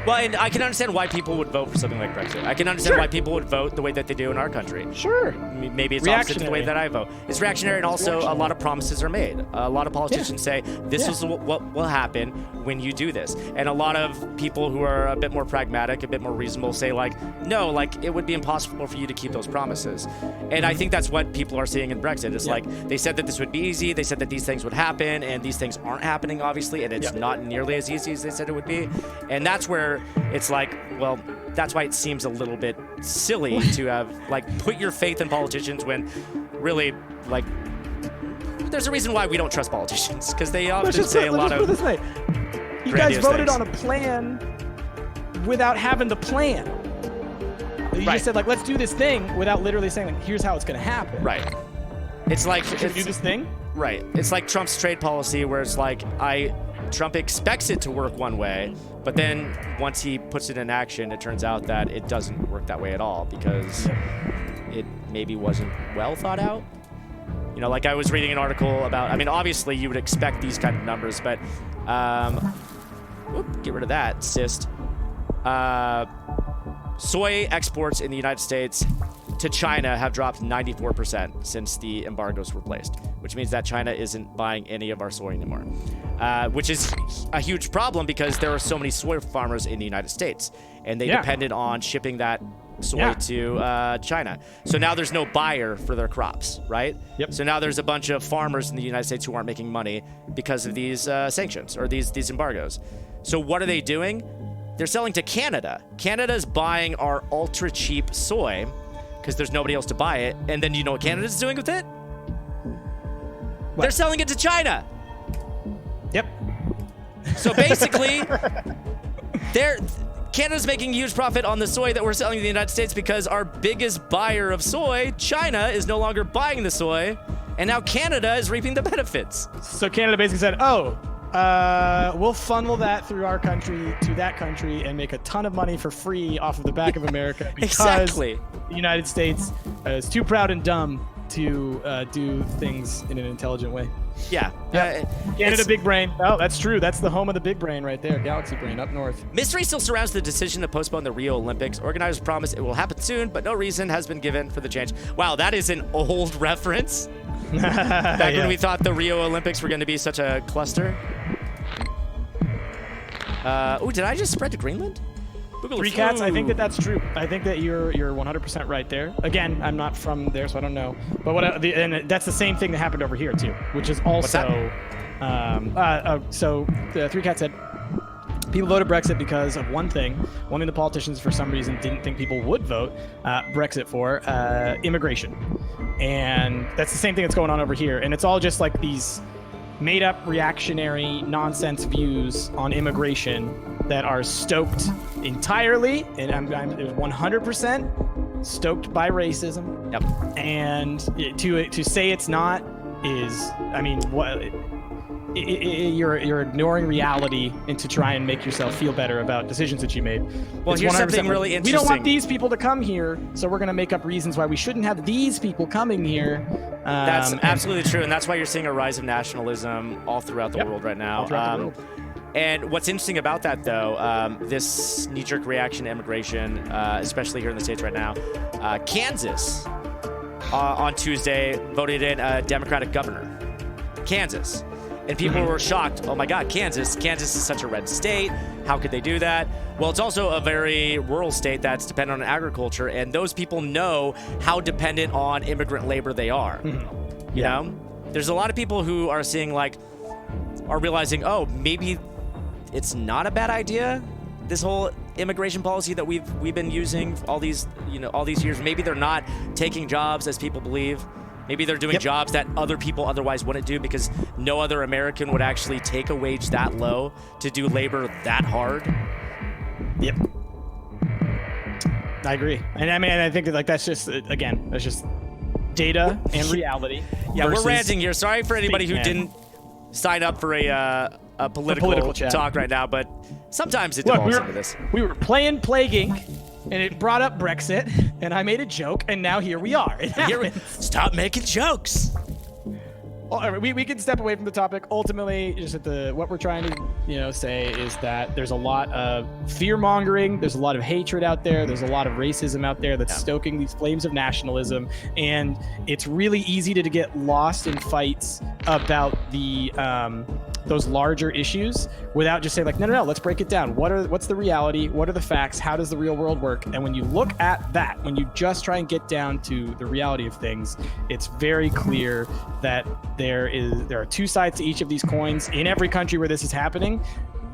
Well, and I can understand why people would vote for something like Brexit. I can understand Sure. why people would vote the way that they do in our country. Sure. Maybe it's opposite to the way that I vote. It's reactionary, and also a lot of promises are made. A lot of politicians say, this is what will happen when you do this. And a lot of people who are a bit more pragmatic, a bit more reasonable say, like, no, like, it would be impossible for you to keep those promises. And I think that's what people are seeing in Brexit. It's like, they said that this would be easy, they said that these things would happen, and these things aren't happening, obviously, and it's not nearly as easy as they said it would be. And that's where it's like, well, that's why it seems a little bit silly to have, like, put your faith in politicians when really, like, there's a reason why we don't trust politicians, because they often say a lot of this way. You guys grandiose voted things. on a plan without having the plan. You Right. just said, like, let's do this thing without literally saying, like, here's how it's going to happen. Right. It's like, Should we do this thing? right. It's like Trump's trade policy, where it's like, Trump expects it to work one way, but then once he puts it in action, it turns out that it doesn't work that way at all, because it maybe wasn't well thought out. You know, like I was reading an article about, I mean, obviously you would expect these kind of numbers, but get rid of that, cyst. Soy exports in the United States to China have dropped 94% since the embargoes were placed, which means that China isn't buying any of our soy anymore, which is a huge problem because there are so many soy farmers in the United States, and they depended on shipping that soy to China. So now there's no buyer for their crops, right? Yep. So now there's a bunch of farmers in the United States who aren't making money because of these sanctions or these embargoes. So what are they doing? They're selling to Canada. Canada's buying our ultra cheap soy because there's nobody else to buy it. And then you know what Canada's doing with it? They're selling it to China. Yep. So basically, Canada's making a huge profit on the soy that we're selling to the United States because our biggest buyer of soy, China, is no longer buying the soy, and now Canada is reaping the benefits. So Canada basically said, we'll funnel that through our country to that country and make a ton of money for free off of the back of America because Exactly. the United States is too proud and dumb to do things in an intelligent way. Yeah. Canada big brain. Oh, that's true. That's the home of the big brain right there. Galaxy brain up north. Mystery still surrounds the decision to postpone the Rio Olympics. Organizers promise it will happen soon, but no reason has been given for the change. Wow, that is an old reference. Back when we thought the Rio Olympics were going to be such a cluster. Did I just spread to Greenland? Three Cats, I think that's true. I think that you're 100% right there. Again, I'm not from there, so I don't know. But and that's the same thing that happened over here too, which is also. So the Three Cats said people voted Brexit because of one thing the politicians for some reason didn't think people would vote Brexit for, immigration. And that's the same thing that's going on over here. And it's all just like these made up reactionary nonsense views on immigration that are stoked entirely, and I'm 100% stoked by racism. Yep. And to say it's not is, I mean, what? You're ignoring reality and to try and make yourself feel better about decisions that you made. Well, It's here's 100% something really We don't interesting. want these people to come here, so we're going to make up reasons why we shouldn't have these people coming here. That's and- absolutely true, and that's why you're seeing a rise of nationalism all throughout the world right now. all throughout the world. And what's interesting about that, though, this knee-jerk reaction to immigration, especially here in the States right now, Kansas on Tuesday voted in a Democratic governor. Kansas. And people were shocked. Oh my God, Kansas is such a red state. How could they do that? Well, it's also a very rural state that's dependent on agriculture, and those people know how dependent on immigrant labor they are. You know? There's a lot of people who are are realizing, oh, maybe it's not a bad idea, this whole immigration policy that we've been using all these years. Maybe they're not taking jobs as people believe. Maybe they're doing jobs that other people otherwise wouldn't do because no other American would actually take a wage that low to do labor that hard. Yep. I agree. And I mean, I think that that's just, again, that's just data and reality. Yeah, we're versus- ranting here. Sorry for anybody who Man. didn't sign up for a political chat. talk right now, but sometimes it Look, devolves into this. we were playing Plague Inc., and it brought up Brexit, and I made a joke, and now here we are. It Here we, happened. stop making jokes. We can step away from the topic. Ultimately, just what we're trying to say is that there's a lot of fear mongering. There's a lot of hatred out there. There's a lot of racism out there that's stoking these flames of nationalism, and it's really easy to get lost in fights about the those larger issues without just saying like, no, let's break it down. What's the reality? What are the facts? How does the real world work? And when you look at that, when you just try and get down to the reality of things, it's very clear that there are two sides to each of these coins in every country where this is happening.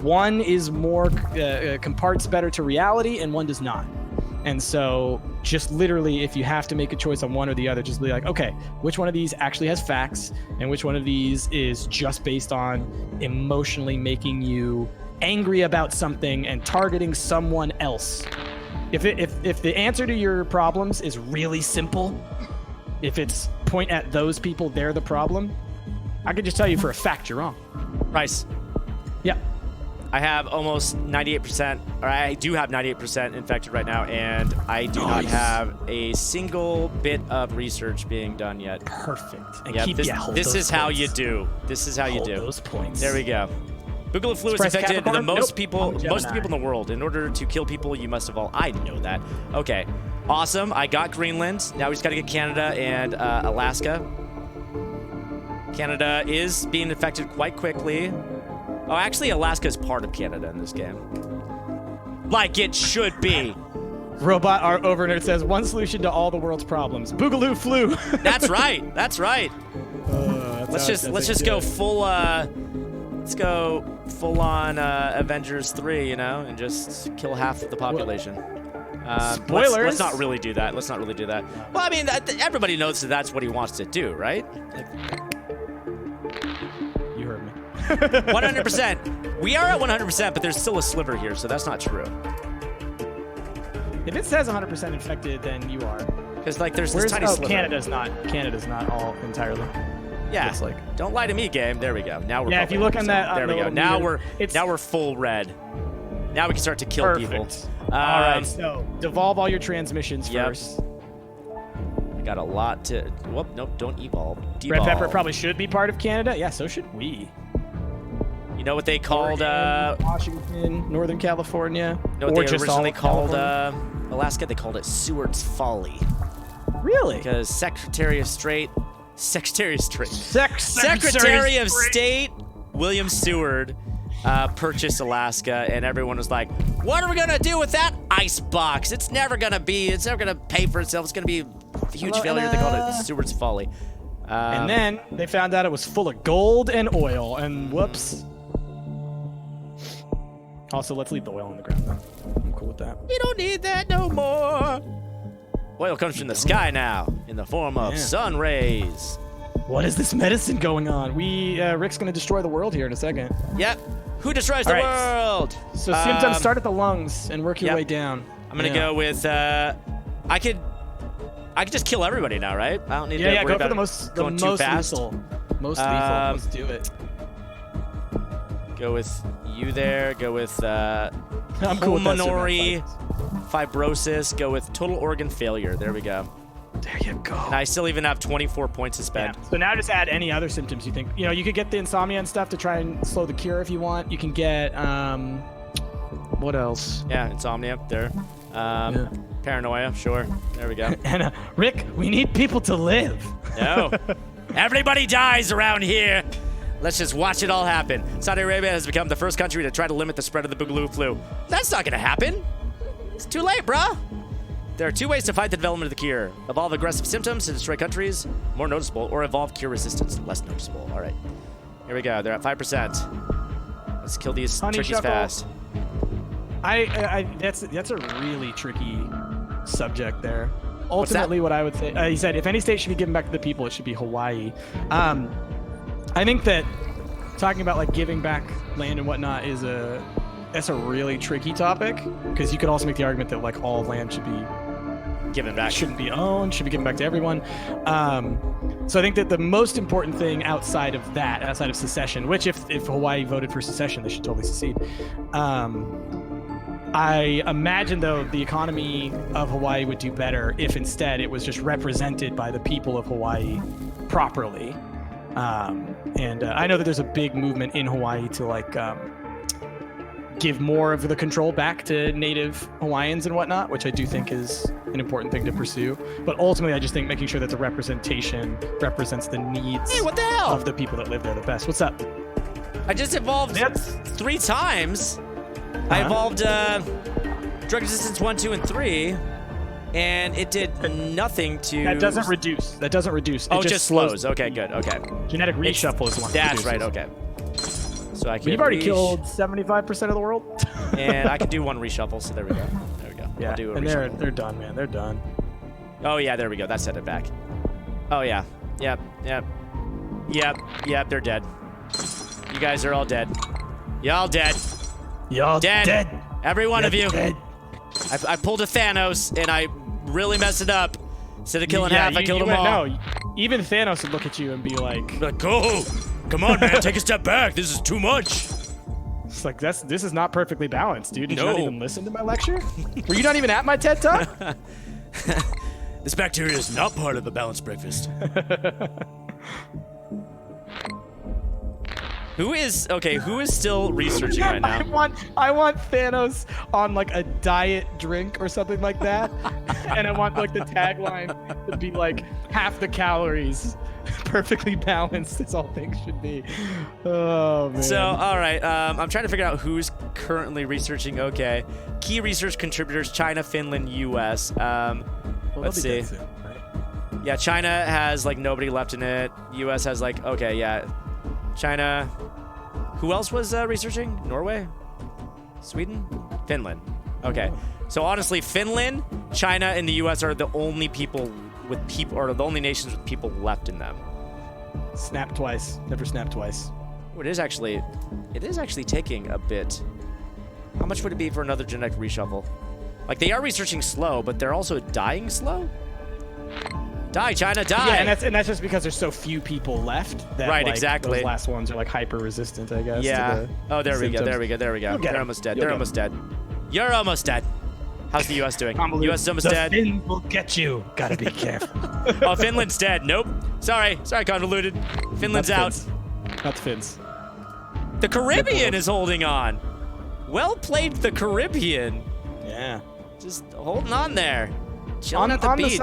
One is more comparts better to reality, and one does not. And so just literally, if you have to make a choice on one or the other, just be like, okay, which one of these actually has facts and which one of these is just based on emotionally making you angry about something and targeting someone else. If the answer to your problems is really simple, if it's point at those people, they're the problem, I can just tell you for a fact you're wrong. Rice. Yeah. I have almost 98%, or I do have 98% infected right now, and I do not have a single bit of research being done yet. Perfect. And Yeah, keep, hold this those is how points. you do. This is how you Hold do. those points. There we go. Boogaloo flu has Express infected the Capricorn? most Nope. people, I'm a most of the Gemini. people in the world. In order to kill people, you must evolve. I know that. Okay, awesome. I got Greenland. Now we just got to get Canada and Alaska. Canada is being infected quite quickly. Oh, actually, Alaska is part of Canada in this game. Like it should be. Robot R Overnerd says one solution to all the world's problems: Boogaloo flu. That's right. That's right. Let's just go full. Let's go full on Avengers 3, and just kill half of the population. Spoilers. Let's not really do that. Let's not really do that. Well, I mean, everybody knows that that's what he wants to do, right? You heard me. 100%. We are at 100%, but there's still a sliver here, so that's not true. If it says 100% infected, then you are. Because there's this tiny sliver. Canada's not all entirely. Yeah. It's like, Don't lie to me, game. There we go. Now we're. Yeah, if you look on 100%. that, There we go. little Now meter, we're we're full red. Now we can start to kill perfect. people. All right, so devolve all your transmissions Yep. first. I got a lot to. Whoop, nope, don't evolve. Red Devolve. pepper probably should be part of Canada. Yeah, so should we. You know what they called? Oregon, Washington, Northern California, You know what or they just all originally of called California? Alaska? They called it Seward's Folly Really? because Secretary of State Secretary of State William Seward purchased Alaska, and everyone was like, "What are we gonna do with that ice box? It's never gonna pay for itself. It's gonna be a huge Hello, failure." They called Anna. it Seward's Folly. And then they found out it was full of gold and oil, and whoops. Also, let's leave the oil on the ground, though. I'm cool with that. You don't need that no more. Oil comes from the sky now in the form of Yeah. sun rays. What is this medicine going on? Rick's gonna destroy the world here in a second. Yep. Who destroys All the right. world? So symptoms, start at the lungs and work your yep. way down. I'm gonna go with. I could just kill everybody now, right? I don't need to Yeah, worry go for about the most going too fast. lethal. Most lethal. Let's do it. Go with you there. Go with I'm cool with that, so pulmonary not fibrosis. Go with total organ failure. There we go. There you go. And I still even have 24 points to spend. So now just add any other symptoms you think. You could get the insomnia and stuff to try and slow the cure if you want. You can get what else? Yeah, insomnia there. Paranoia, sure. There we go. And Rick, we need people to live. No. Everybody dies around here. Let's just watch it all happen. Saudi Arabia has become the first country to try to limit the spread of the Boogaloo flu. That's not going to happen. It's too late, bruh. There are two ways to fight the development of the cure. Evolve aggressive symptoms to destroy countries, more noticeable, or evolve cure resistance, less noticeable. All right. Here we go. They're at 5%. Let's kill these turkeys Honeysuckle. fast. That's a really tricky subject there. Ultimately, what I would say, he said, if any state should be given back to the people, it should be Hawaii. I think that talking about giving back land and whatnot that's a really tricky topic, because you could also make the argument that all land should be Given back. shouldn't be owned, should be given back to everyone. So I think that the most important thing outside of secession, which if Hawaii voted for secession, they should totally secede. I imagine, though, the economy of Hawaii would do better if instead it was just represented by the people of Hawaii properly. And I know that there's a big movement in Hawaii to like give more of the control back to native Hawaiians and whatnot, which I do think is an important thing to pursue. But ultimately, I just think making sure that the representation represents the needs Hey, what the hell? of the people that live there the best. What's up? I just evolved That's- 3 times. I Uh-huh. evolved Drug Resistance 1, 2, and 3, and it did nothing to... That doesn't reduce. That doesn't reduce. Oh, it just slows. Okay, good. Okay. Genetic reshuffle is the one. that That's reduces. right. Okay. So I can You've already reach, killed 75% of the world. and I can do 1 reshuffle. So there we go. There we go. Yeah, I'll do a and reshuffle. they're done, man. They're done. Oh yeah, there we go. That set it back. Oh yeah. Yep. They're dead. You guys are all dead. Y'all dead. Y'all Dead. Every one of you. Dead. I pulled a Thanos and I really messed it up. Instead of killing half, I killed them all. No, even Thanos would look at you and be like, Like, go! Come on, man, take a step back. This is too much. "It's like this is not perfectly balanced, dude. Did you No. not even listen to my lecture? Were you not even at my TED Talk?" This bacteria is not part of a balanced breakfast. Who is still researching right now? I want Thanos on like a diet drink or something like that, and I want like the tagline to be like half the calories, perfectly balanced as all things should be. Oh man. So, all right, I'm trying to figure out who's currently researching. Okay, key research contributors: China, Finland, U.S. Well, Let's they'll be see. dead soon, right? Yeah, China has like nobody left in it. U.S. has like okay, yeah. China. Who else was researching? Norway? Sweden? Finland. Okay. So honestly, Finland, China, and the U.S. are the only or the only nations with people left in them. Snap twice, never snap twice. Oh, it is actually taking a bit. How much would it be for another genetic reshuffle? Like they are researching slow, but they're also dying slow. Die, China, die! Yeah, and that's just because there's so few people left. That, Right, like, exactly. Those last ones are like hyper resistant, I guess. Yeah. To the Oh, there we go. symptoms. There we go. There we go. You'll get They're 'em. almost dead. You'll They're get almost dead. You're almost dead. How's the U.S. doing? Convoluted. U.S. is almost The dead. Finns will get you. Gotta be careful. Oh, Finland's dead. Nope. Sorry, convoluted. Finland's out. Not the Finns. The Caribbean is holding on. Well played, the Caribbean. Yeah. Just holding on there. Chilling at the beach.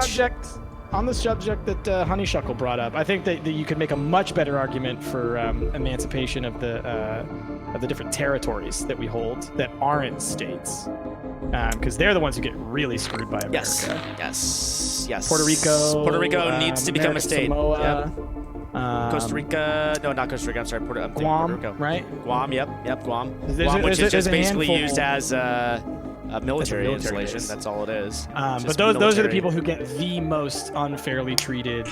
On the subject that Honeysuckle brought up, I think that you could make a much better argument for emancipation of the different territories that we hold that aren't states, because they're the ones who get really screwed by America. Yes. Puerto Rico needs to become a American state. Samoa, Yep. Costa Rica. No, not Costa Rica. I'm sorry. I'm thinking Guam, Puerto Rico. right? Guam. Yep. Guam. There's Guam, a- which there's is a- just there's a basically handful- used as a military military installation. base. That's all it is. But Just those are the military. people who get the most unfairly treated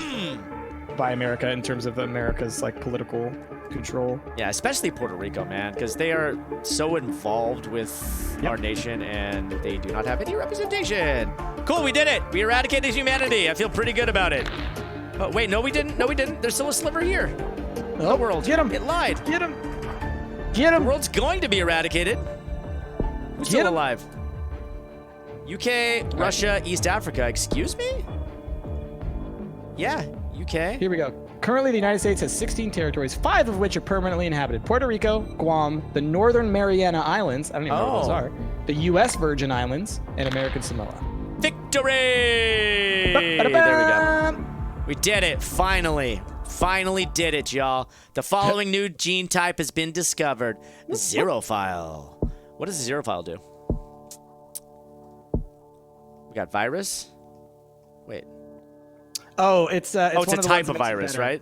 by America in terms of America's like political control. Yeah, especially Puerto Rico, man, because they are so involved with Yep. our nation and they do not have any representation. Cool, we did it. We eradicated humanity. I feel pretty good about it. Oh, wait, no, we didn't. No, we didn't. There's still a sliver here. Oh, The world. get him! It lied. Get him! Get The him! world's going to be eradicated. Who's Get still 'em. alive? UK, Russia, East Africa. Excuse me? Yeah, UK. Here we go. Currently, the United States has 16 territories, 5 of which are permanently inhabited. Puerto Rico, Guam, the Northern Mariana Islands, I don't even know what those Oh. are, the U.S. Virgin Islands, and American Samoa. Victory! There we go. We did it, finally. Finally did it, y'all. The following new gene type has been discovered. Zerophile. What does a zerophile do? We got virus? Wait. Oh, it's Oh, it's one a of the type ones of that makes it virus, better. right?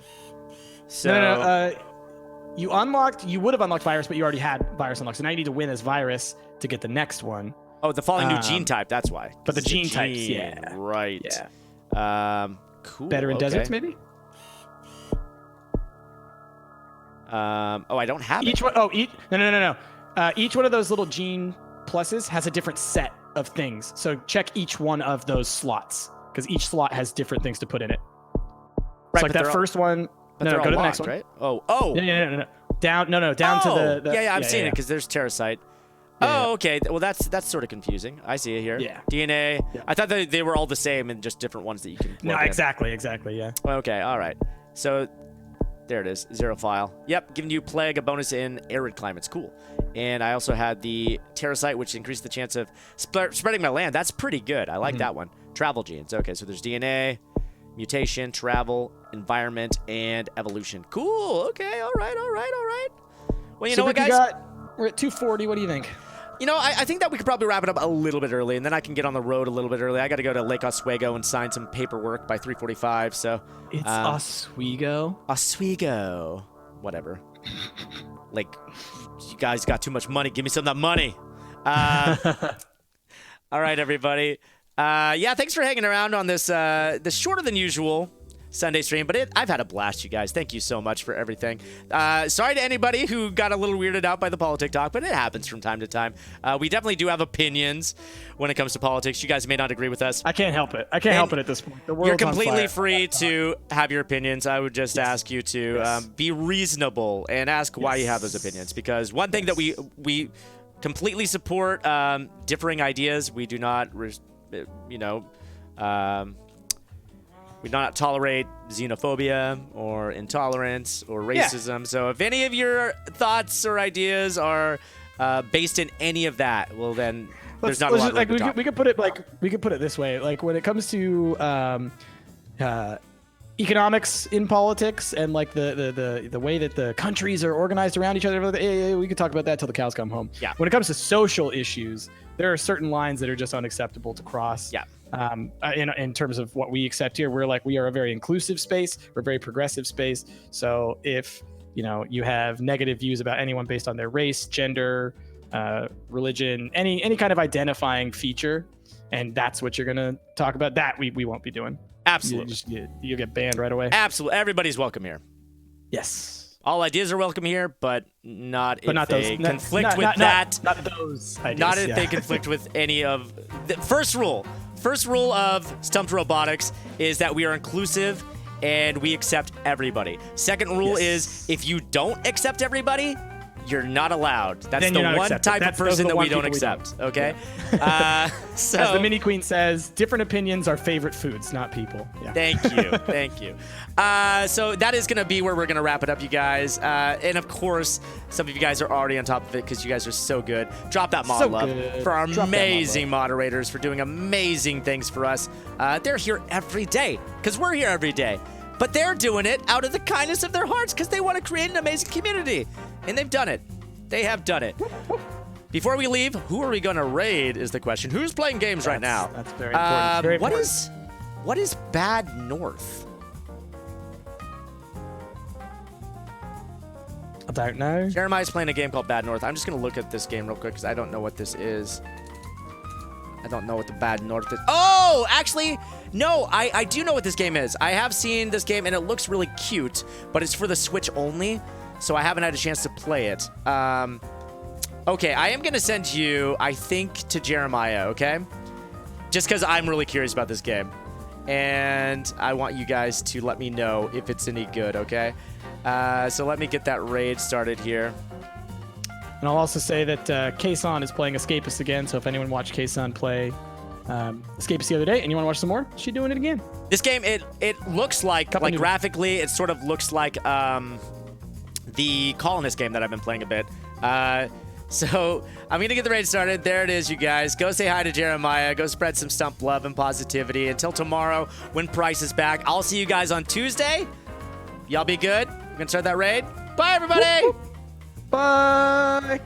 So, No. You would have unlocked virus, but you already had virus unlocked. So now you need to win as virus to get the next one. oh, the following new um, gene type, that's why. but the It's a gene types, gene, yeah. Right. Yeah. Cool. Better in okay. deserts, maybe? Oh, I don't have Each it. one, oh, no. Each one of those little gene pluses has a different set of things. So check each one of those slots because each slot has different things to put in it. Right, So like but they're that all- first one. But No, they're go all to the next locked, one. right? Oh. No. Down to the yeah, I've seen it because there's Terrasite. Yeah, Oh, okay. Well, that's sort of confusing. I see it here. Yeah. DNA. Yeah. I thought that they were all the same and just different ones that you can. No, plug in. exactly, yeah. Okay, all right. So There it is, 0 file. Yep, giving you plague, a bonus in arid climates. Cool. And I also had the Terrasite, which increased the chance of spreading my land. That's pretty good. I like that one. Travel genes. Okay, so there's DNA, mutation, travel, environment, and evolution. Cool. Okay, all right. Well, you know what, guys? We're at 240. What do you think? You know, I think that we could probably wrap it up a little bit early, and then I can get on the road a little bit early. I got to go to Lake Oswego and sign some paperwork by 3:45. So It's Oswego. Oswego, whatever. Like, you guys got too much money. Give me some of that money. All right, everybody. Yeah, thanks for hanging around on this shorter than usual Sunday stream, but I've had a blast, you guys. Thank you so much for everything. Sorry to anybody who got a little weirded out by the politic talk, but it happens from time to time. We definitely do have opinions when it comes to politics. You guys may not agree with us. I can't help it. I can't help it at this point. The world's You're completely on fire. free to have your opinions. I would just ask you to be reasonable and ask why you have those opinions. Because one thing that we completely support differing ideas. We do not, we do not tolerate xenophobia or intolerance or racism. So if any of your thoughts or ideas are based in any of that, well then there's not a lot of room to talk. we could put it this way. Like when it comes to economics in politics and like the way that the countries are organized around each other, we could talk about that till the cows come home. Yeah. When it comes to social issues, there are certain lines that are just unacceptable to cross. Yeah. In terms of what we accept here, we are a very inclusive space. We're a very progressive space. So if you have negative views about anyone based on their race, gender, religion, any kind of identifying feature, and that's what you're gonna talk about, that we won't be doing. Absolutely. You'll get banned right away. Absolutely. Everybody's welcome here. Yes. All ideas are welcome here, but not if not they those. conflict with that. Not those ideas. Not if they conflict with any of the first rule. First rule of Stumped Robotics is that we are inclusive and we accept everybody. Second rule is if you don't accept everybody, you're not allowed. That's Then the you're not one accepted. type of Those are person the that we one don't people we don't. accept. Okay. So As the mini queen says, different opinions are favorite foods, not people. Yeah. Thank you. Thank you. So that is going to be where we're going to wrap it up, you guys. And of course, some of you guys are already on top of it because you guys are so good. Drop that mod So love good. for our Drop that mod amazing moderators for doing amazing things for us. They're here every day because we're here every day. But they're doing it out of the kindness of their hearts because they want to create an amazing community. And they've done it. They have done it. Before we leave, who are we going to raid is the question. Who's playing games right now? That's very important. Very What important. what is Bad North? I don't know. Jeremiah's playing a game called Bad North. I'm just going to look at this game real quick because I don't know what this is. I don't know what the Bad North is. Oh, actually, no, I do know what this game is. I have seen this game, and it looks really cute, but it's for the Switch only, so I haven't had a chance to play it. Okay, I am going to send you, I think, to Jeremiah, okay? Just because I'm really curious about this game. And I want you guys to let me know if it's any good, okay? So let me get that raid started here. And I'll also say that Kason is playing Escapist again, so if anyone watched Kason play Escapist the other day and you want to watch some more, she's doing it again. This game, it looks like Couple new- graphically, it sort of looks like the Colonist game that I've been playing a bit. So I'm going to get the raid started. There it is, you guys. Go say hi to Jeremiah. Go spread some Stump love and positivity. Until tomorrow when Price is back. I'll see you guys on Tuesday. Y'all be good. We're going to start that raid. Bye, everybody. Bye.